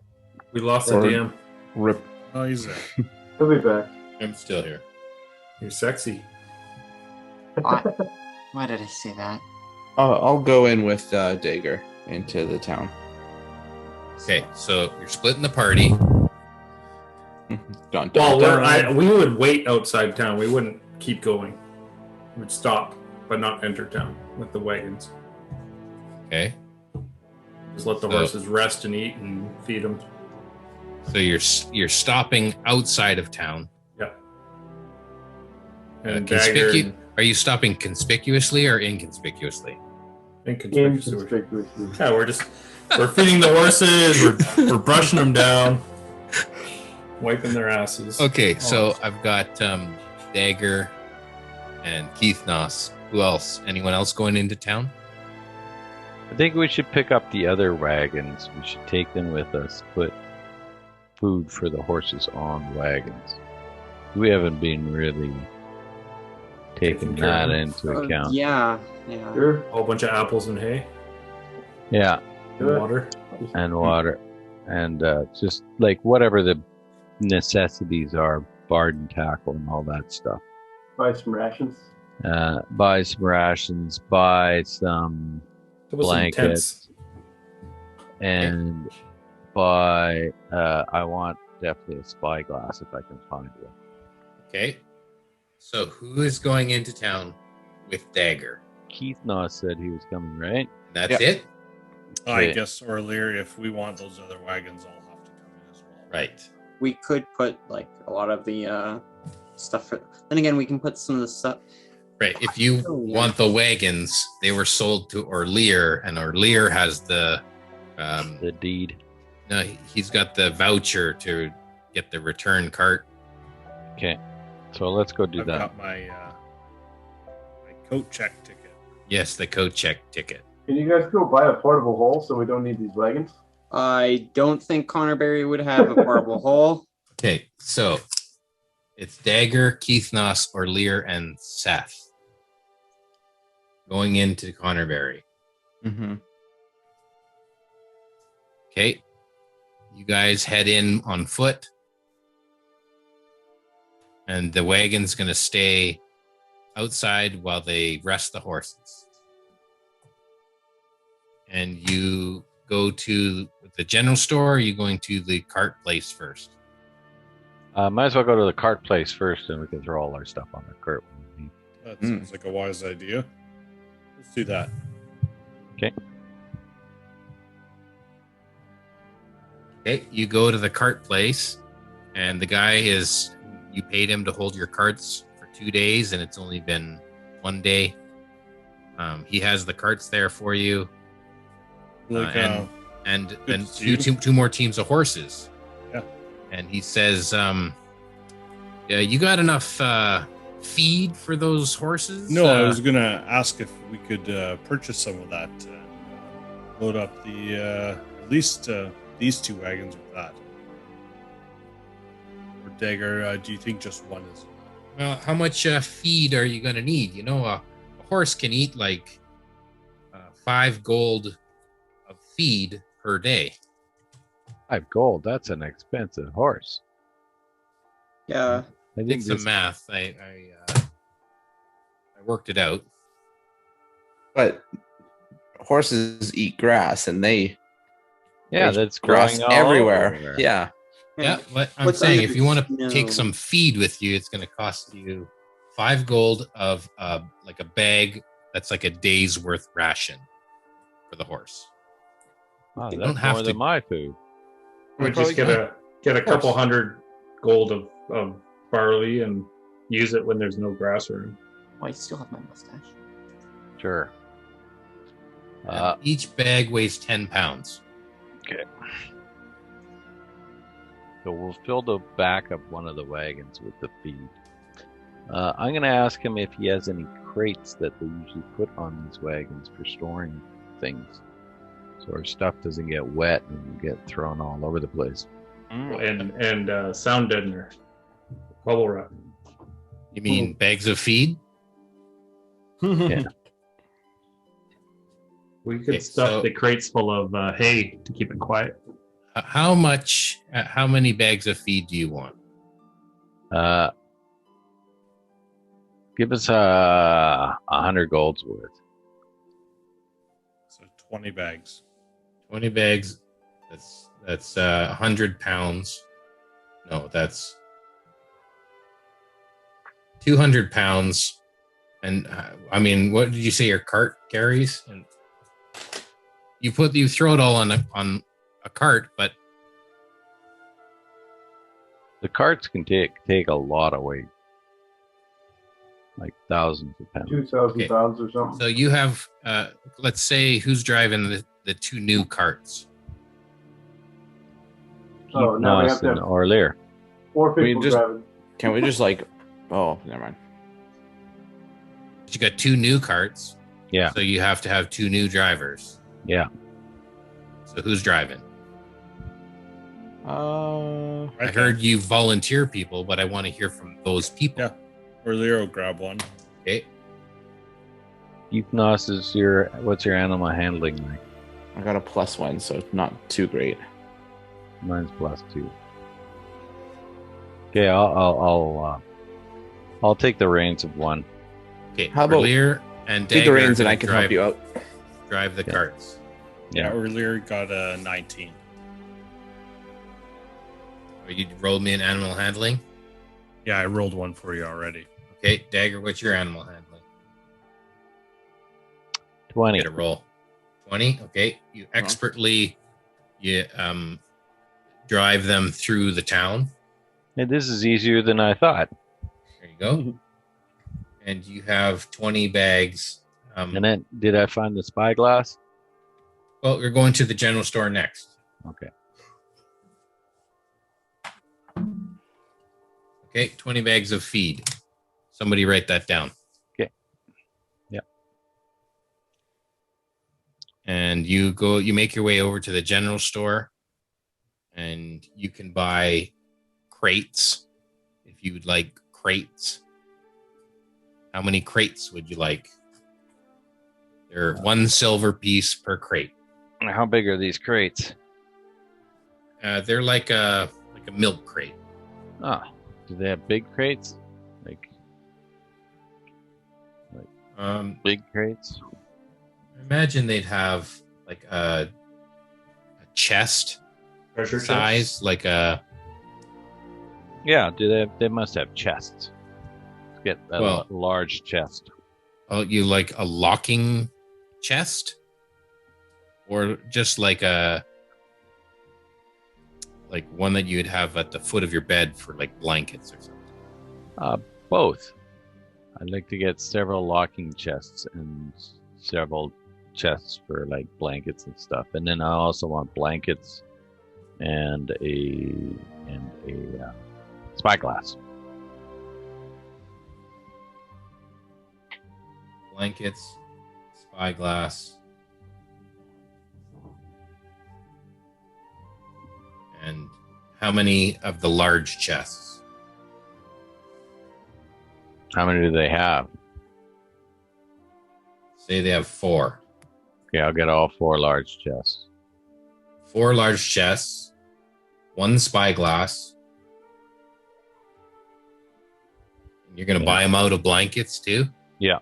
We lost Or- the DM. Rip. Oh, he's there. He'll be back. I'm still here. You're sexy. Why did I say that? I'll go in with Dagger into the town. Okay, so you're splitting the party. Dun, dun, Well, dun. we would wait outside town. We wouldn't keep going. We would stop, but not enter town with the wagons. Okay, Just let the So- horses rest and eat and feed them. so you're stopping outside of town. Yeah. Uh, And Dagger conspicu- Are you stopping conspicuously or inconspicuously? inconspicuously. Inconspicuously. Yeah, we're feeding the horses. We're brushing them down, wiping their asses. Okay, so I've got Dagger and Keith Noss. Who else? Anyone else going into town? I think we should pick up the other wagons. We should take them with us. Put food for the horses on wagons. We haven't been really taking Taking care that of into account. Yeah. Sure. A whole bunch of apples and hay Yeah, and Good. water. and water, and just like whatever the necessities are, barden tackle and all that stuff. Buy some rations. Buy some rations, buy some There was some blankets, tents. and buy. I want definitely a spyglass if I can find one. Okay, so who is going into town with Dagger? Keith Noss said he was coming, right? That's Yeah. it? I Yeah. guess earlier, if we want those other wagons, I'll have to come in as well. Right. We could put like a lot of the stuff for. Then again, we can put some of the stuff. Right. If you Oh, yeah. want the wagons, they were sold to Orlear, and Orlear has the The deed. no, he's got the voucher to get the return cart. Okay, so let's go do I've that. got my coat check ticket. Yes, the coat check ticket. Can you guys go buy a portable hole so we don't need these wagons? I don't think Connorberry would have a portable hole. Okay, so it's Dagger, Keith Noss, Orlear, and Seth going into Connorberry. Mm-hmm. Okay, you guys head in on foot, and the wagon's going to stay outside while they rest the horses. And you go to the general store, or are you going to the cart place first? Might as well go to the cart place first, and we can throw all our stuff on the cart. That sounds like a wise idea. Let's do that. Okay, you go to the cart place, and the guy you paid him to hold your carts for 2 days, and it's only been 1 day. He has the carts there for you, Like, and good then to see you. two more teams of horses. Yeah. And he says, yeah, you got enough feed for those horses? No, I was gonna ask if we could purchase some of that. Load up the at least these two wagons with that. Or Dagger, do you think just one is? Well, how much feed are you going to need? You know, a horse can eat like 5 gold of feed per day. 5 gold. That's an expensive horse. Yeah. I Did think some this, math. I worked it out. But horses eat grass, and they yeah, there's that's grass growing all everywhere. over. Yeah. Yeah, but I'm What's saying under if you want to the take snow? some feed with you, it's going to cost you 5 gold of like a bag that's like a day's worth ration for the horse. Wow, You that's don't have more to- than my food. We Probably just get a couple hundred gold of barley and use it when there's no grass around. Oh, I still have my mustache. Sure. And each bag weighs 10 pounds. So we'll fill the back of one of the wagons with the feed. I'm going to ask him if he has any crates that they usually put on these wagons for storing things, so our stuff doesn't get wet and get thrown all over the place. And sound deadener, bubble wrap. You mean bags of feed? Yeah. We could Okay, stuff so- the crates full of hay to keep it quiet. How many bags of feed do you want? Give us 100 golds worth. So 20 bags. 20 bags. That's 100 pounds. No, that's 200 pounds. And I mean, what did you say your cart carries? And you throw it all on a cart, but The carts can take a lot of weight, like thousands of pounds. 2,000 Okay. pounds or something. so you have let's say who's driving the two new carts. Oh, now we have Nos to and have Orlear. 4 We people just- driving. Can we just like? Oh, never mind. You got two new carts. Yeah. So you have to have two new drivers. Yeah. So who's driving? I Okay. heard you volunteer people, but I want to hear from those people. Yeah. Or Leo grab one. Okay. Nos is what's your animal handling like? I got a +1, so it's not too great. Mine's +2. Okay, I'll take the reins of one. Okay. How about- Lear and Take the Dagger reins and gonna I can help you out. Drive the Yeah. carts. Yeah, Orlear got a 19. Or you rolled me an animal handling. Yeah, I rolled one for you already. Okay, Dagger, what's your animal handling? 20. Get a roll. 20. Okay. You expertly drive them through the town. Hey, this is easier than I thought. There you go. And you have 20 bags. And then, did I find the spyglass? Well, you're going to the general store next. Okay. Okay, 20 bags of feed. Somebody write that down. Okay. Yeah. And you make your way over to the general store and you can buy crates if you would like crates. How many crates would you like? They're 1 silver piece per crate. How big are these crates? They're like a milk crate. Ah, do they have big crates? Like big crates? Imagine they'd have like a chest Treasure size, chest? like a Yeah, they must have chests. Let's get a large chest. oh, you like a locking chest, or just like one that you'd have at the foot of your bed for like blankets or something. Both. I'd like to get several locking chests and several chests for like blankets and stuff. And then I also want blankets and a spyglass. Blankets, spyglass, and how many of the large chests? How many do they have? Say they have 4. Okay, I'll get all 4 large chests. 4 large chests, 1 spyglass. You're going to buy them out of blankets too? Yeah.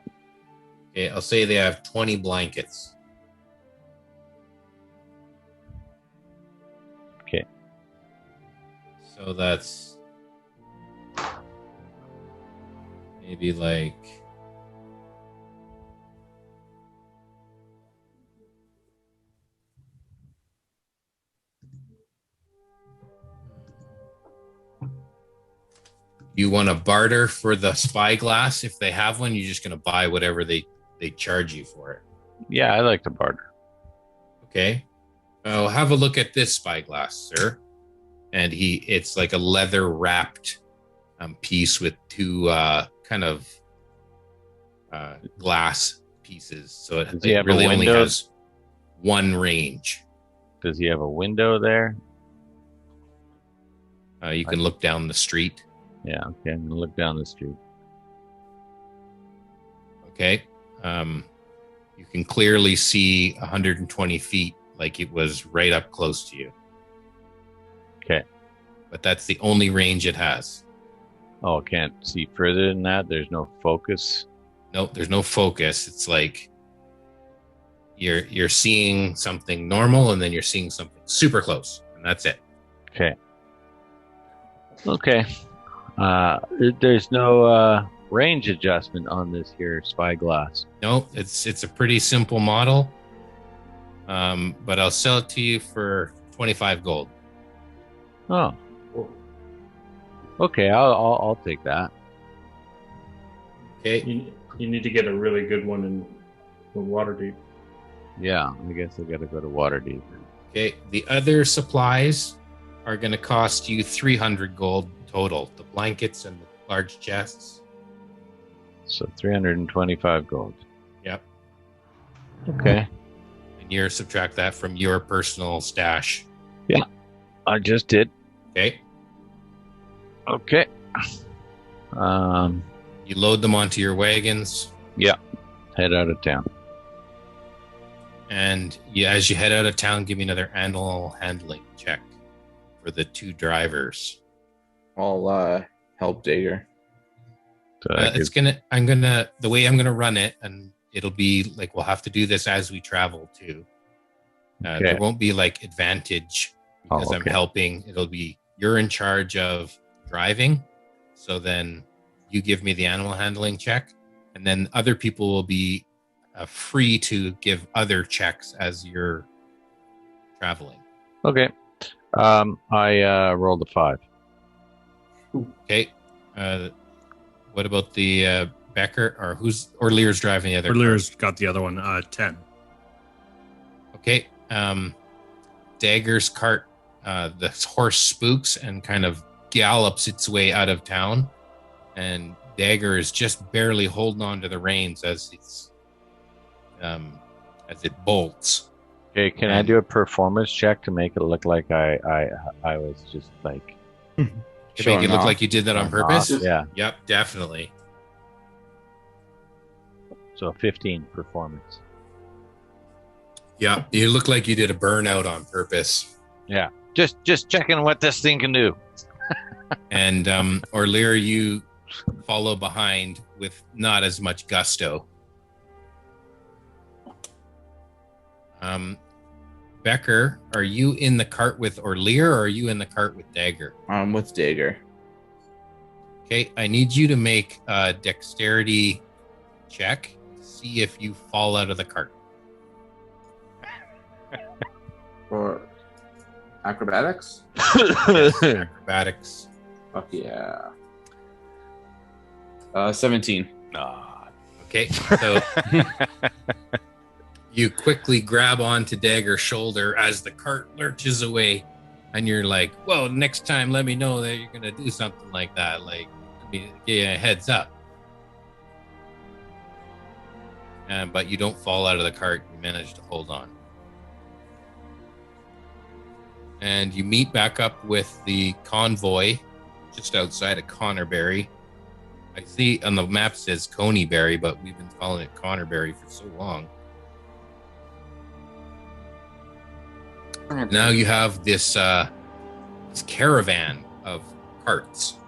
Okay, I'll say they have 20 blankets. Okay. So that's maybe like you want to barter for the spyglass if they have one. You're just going to buy whatever they charge you for it. Yeah, I like to barter. Okay. Oh, have a look at this spyglass, sir. And it's like a leather wrapped piece with 2 kind of glass pieces. So Does he it have a really only window? has 1 range. Does he have a window there? You can look down the street. Yeah, okay, I'm gonna look down the street. Okay. you can clearly see 120 feet, like it was right up close to you. Okay. But that's the only range it has. Oh, can't see further than that? There's no focus? Nope, there's no focus. It's like you're seeing something normal, and then you're seeing something super close, and that's it. Okay. Okay. There's no range adjustment on this here spyglass. No, it's a pretty simple model. But I'll sell it to you for 25 gold. Oh. Okay, I'll take that. Okay. You need to get a really good one in Waterdeep. Yeah, I guess I gotta go to Waterdeep. Okay. The other supplies are going to cost you 300 gold total. The blankets and the large chests. So 325 gold. Yep. Okay. And you subtract that from your personal stash. Yeah, I just did. Okay. Okay. You load them onto your wagons. Yeah. Head out of town. And as you head out of town, give me another animal handling check for the 2 drivers. I'll help Dagger. So the way I'm gonna run it, and it'll be like we'll have to do this as we travel too. Okay. There won't be like advantage because I'm helping. It'll be you're in charge of driving, so then you give me the animal handling check, and then other people will be free to give other checks as you're traveling. Okay. I rolled a 5. Okay. What about the Becker or Lear's driving the other? Lear's got the other one. 10. Okay. Dagger's cart, the horse spooks and kind of gallops its way out of town, and Dagger is just barely holding on to the reins as it bolts. Okay, can I do a performance check to make it look like I was just like To make it look like you did that on purpose? Yeah. Yep, definitely. So 15 performance. Yeah, you look like you did a burnout on purpose. Yeah. Just checking what this thing can do. And Orlear, you follow behind with not as much gusto. Becker, are you in the cart with Orlear or are you in the cart with Dagger? I'm with Dagger. Okay, I need you to make a dexterity check. See if you fall out of the cart. For acrobatics? Yes, acrobatics. Fuck yeah. 17. Okay, so you quickly grab onto Dagger's shoulder as the cart lurches away, and you're like, well, next time let me know that you're going to do something like that. Like, let me give you a heads up. But you don't fall out of the cart. You manage to hold on. And you meet back up with the convoy just outside of Connorberry. I see on the map it says Coneyberry, but we've been calling it Connorberry for so long. Now you have this caravan of carts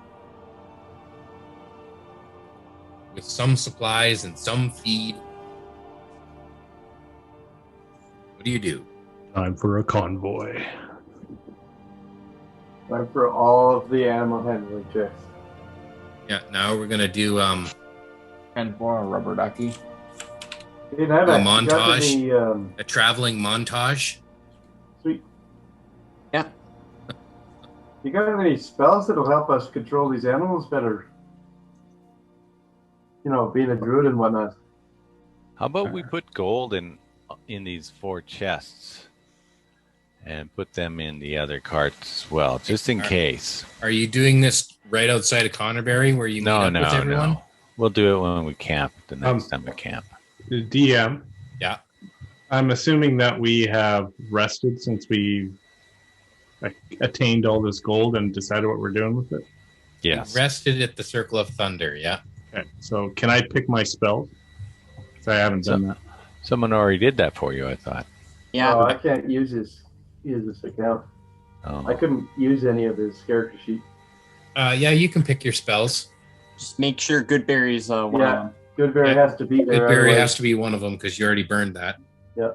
with some supplies and some feed. What do you do? Time for a convoy. Time for all of the animal handling checks. Yeah, now we're gonna do And for a rubber ducky. Hey, a montage, a traveling montage. Sweet. Yeah. You got any spells that'll help us control these animals better? You know, being a druid and whatnot. How about we put gold in these 4 chests and put them in the other carts as well, just in case. Are you doing this right outside of Connorberry where you meet up with everyone? No. We'll do it when we camp, the next time we camp. The DM. Yeah. I'm assuming that we have rested since we attained all this gold and decided what we're doing with it. Yes. You rested at the Circle of Thunder, yeah. Okay, so can I pick my spell? So I haven't done that. Someone already did that for you, I thought. Yeah, Oh, I can't use his account. Oh. I couldn't use any of his character sheet. Yeah, you can pick your spells. just make sure Goodberry's one of Yeah, them. Goodberry Yeah. has to be there. Goodberry otherwise- has to be one of them because you already burned that. Yeah.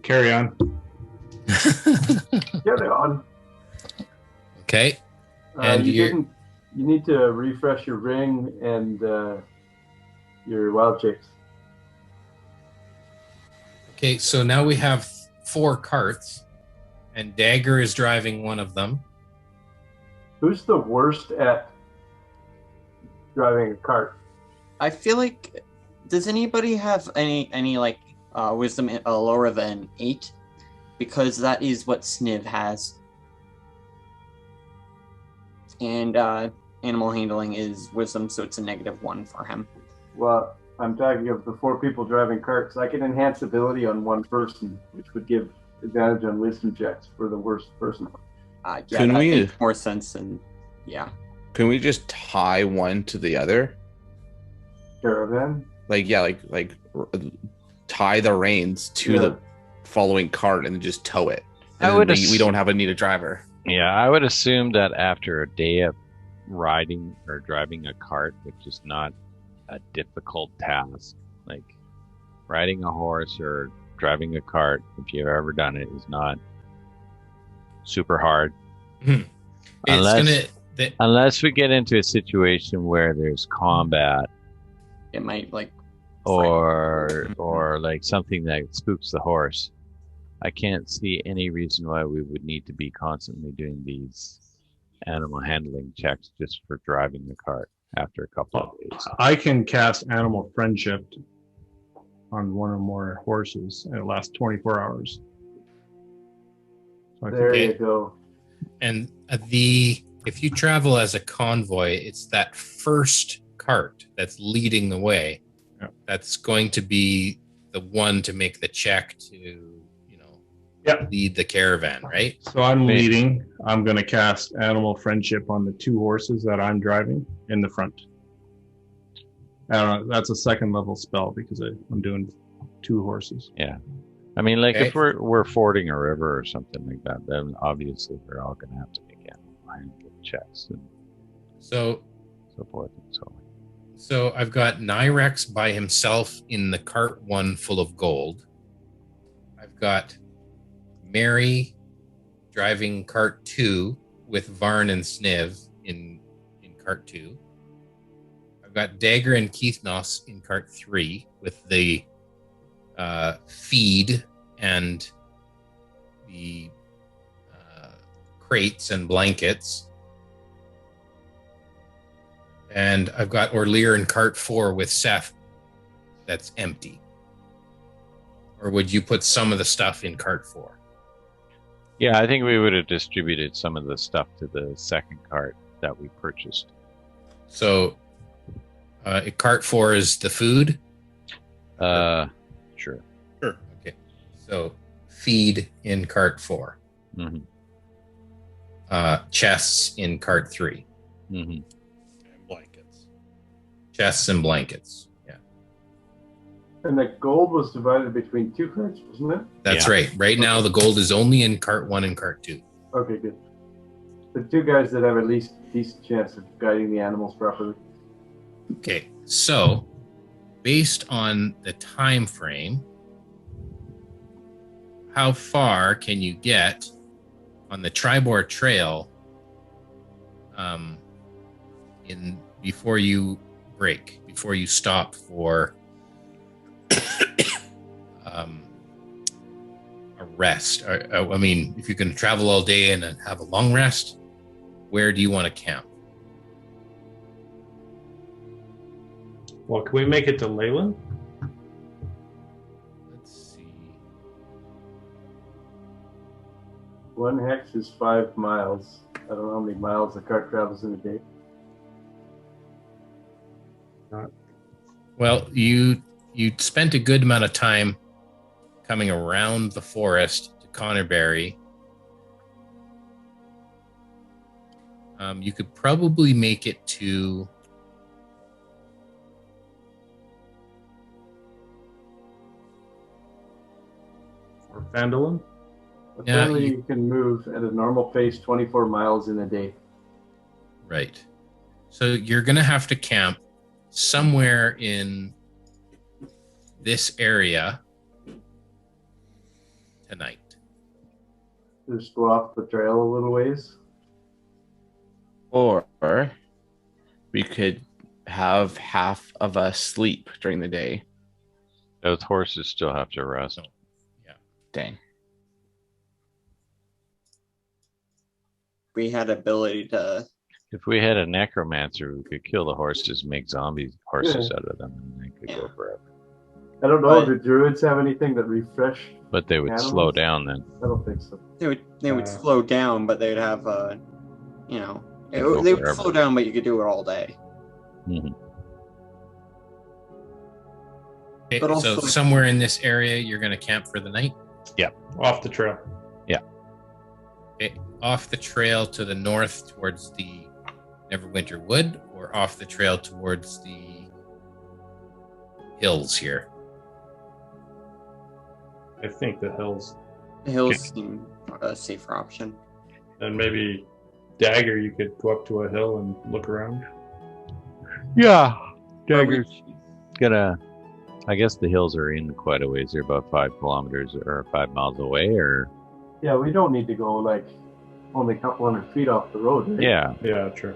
Carry on. Carry on. Okay. And you you're- didn't. You need to refresh your ring and your wild chicks. Okay, so now we have 4 carts, and Dagger is driving one of them. Who's the worst at driving a cart? I feel like, does anybody have any like wisdom lower than 8? Because that is what Sniv has. And animal handling is wisdom, so it's a -1 for him. Well, I'm talking of the 4 people driving carts. I can enhance ability on one person, which would give advantage on wisdom checks for the worst person. Yeah, Can that we- makes more sense than Can we just tie one to the other? Caravan. Like tie the reins to Yeah. the following cart and just tow it. I And would then ass- we don't have a need a driver. Yeah, I would assume that after a day of riding or driving a cart, which is not a difficult task, like riding a horse or driving a cart, if you've ever done it, is not super hard. It's Unless- gonna. Unless we get into a situation where there's combat it might like or like something that spooks the horse. I can't see any reason why we would need to be constantly doing these animal handling checks just for driving the cart after a couple of days. I can cast Animal Friendship on one or more horses, and it lasts 24 hours. So I There Okay. you go. And if you travel as a convoy, it's that first cart that's leading the way. Yeah. That's going to be the one to make the check to, lead the caravan, right? So I'm Wait. leading. I'm going to cast Animal Friendship on the 2 horses that I'm driving in the front. I don't know. That's a 2nd level spell because I'm doing 2 horses. I mean, like Okay. if we're fording a river or something like that, then obviously we're all going to have to make animal handling checks and So so forth and so on. So I've got Nyrex by himself in the cart 1 full of gold. I've got Mary driving cart 2 with Varn and Sniv in cart 2. I've got Dagger and Keithnos in cart 3 with the feed and the crates and blankets. And I've got Orlear in cart 4 with Seth that's empty. Or would you put some of the stuff in cart 4? Yeah, I think we would have distributed some of the stuff to the second cart that we purchased. So cart 4 is the food? Sure. Okay. So feed in cart 4. Mm-hmm. Chests in cart 3. Mm-hmm. And blankets. Chests and blankets. Yeah. And the gold was divided between 2 carts, wasn't it? That's Yeah. right. Right now the gold is only in cart 1 and cart 2. Okay, good. The 2 guys that have at least a decent chance of guiding the animals properly. Okay. So based on the time frame, how far can you get on the Tribor Trail before you break, before you stop for a rest? I mean, if you're going to travel all day and then have a long rest, where do you want to camp? Well, can we make it to Leyland? Let's see. 1 hex is 5 miles. I don't know how many miles a cart travels in a day. Well, you spent a good amount of time coming around the forest to Connerberry. You could probably make it to Or Fandolin? Apparently, you- you can move at a normal pace 24 miles in a day. Right. So you're going to have to camp somewhere in this area tonight. Just go off the trail a little ways. Or we could have half of us sleep during the day. Those horses still have to rest. Dang. We had ability to. If we had a necromancer, we could kill the horses, make zombie horses out of them, and they could go Yeah. forever. I don't know. But- Do druids have anything that refresh? But they would Animals? slow down then. I don't think so. They would slow down, but they'd have they Go would forever. slow down, but you could do it all day. Mhm. Okay, But also- so somewhere in this area, you're going to camp for the night. Off the trail. Okay, off the trail to the north towards the Neverwinter Wood, or off the trail towards the hills here. I think the hills. The hills seem a safer option. And maybe Dagger, you could go up to a hill and look around. Yeah, Dagger's gonna. I guess the hills are in quite a ways. They're about 5 kilometers or 5 miles away, or Yeah, we don't need to go like only a couple hundred feet off the road. Right? yeah. Yeah, true.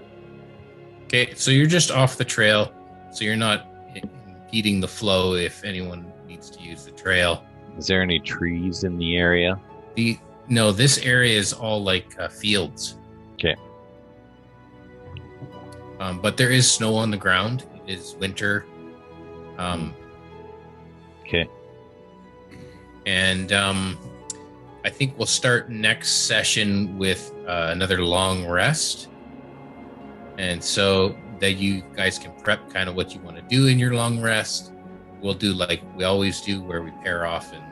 Okay, so you're just off the trail, so you're not impeding the flow if anyone needs to use the trail. Is there any trees in the area? No, this area is all like fields. Okay. But there is snow on the ground. It is winter. Okay. And I think we'll start next session with another long rest. And so that you guys can prep kind of what you want to do in your long rest. We'll do like we always do, where we pair off and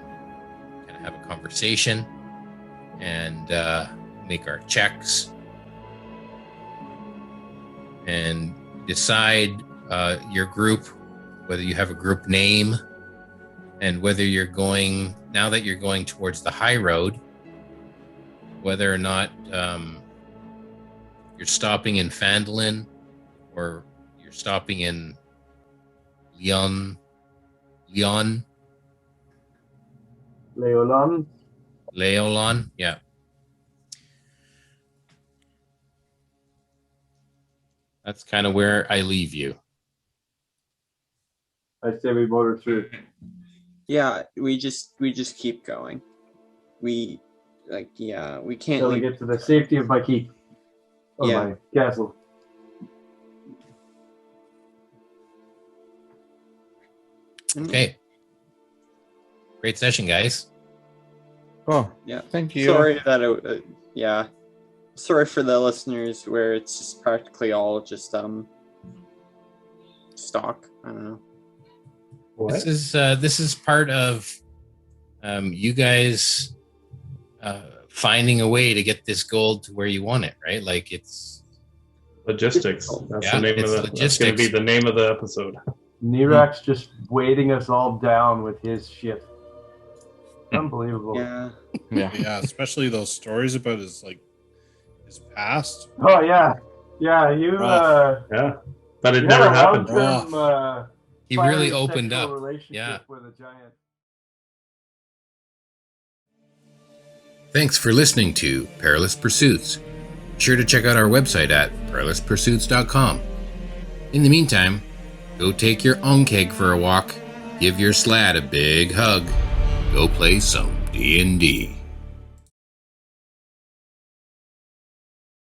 kind of have a conversation and make our checks and decide your group, whether you have a group name, and whether you're going, now that you're going towards the high road, whether or not you're stopping in Fandolin or you're stopping in Leon, Leolon. yeah. That's kind of where I leave you. I say we motor through. Yeah, we just keep going. We can't Till we leave. get to the safety of my keep. Or Yeah. my castle. Okay. Great session, guys. Oh, Yeah. thank you. Sorry that sorry for the listeners where it's just practically all just stock. I don't know. What? This is part of you guys finding a way to get this gold to where you want it, right? Like it's Logistics. That's Yeah, the name it's of the. That's going to logistics. be the name of the episode. Nirak's just weighting us all down with his shit. Unbelievable. Yeah. Yeah. Yeah, especially those stories about his past. Oh yeah. Yeah, you Rough. Yeah, but it you never had a happened. long-term, he really fiery opened sexual up. relationship Yeah. with a giant. Thanks for listening to Perilous Pursuits. Be sure to check out our website at perilouspursuits.com. In the meantime, go take your onkeg for a walk, give your slad a big hug, go play some D&D.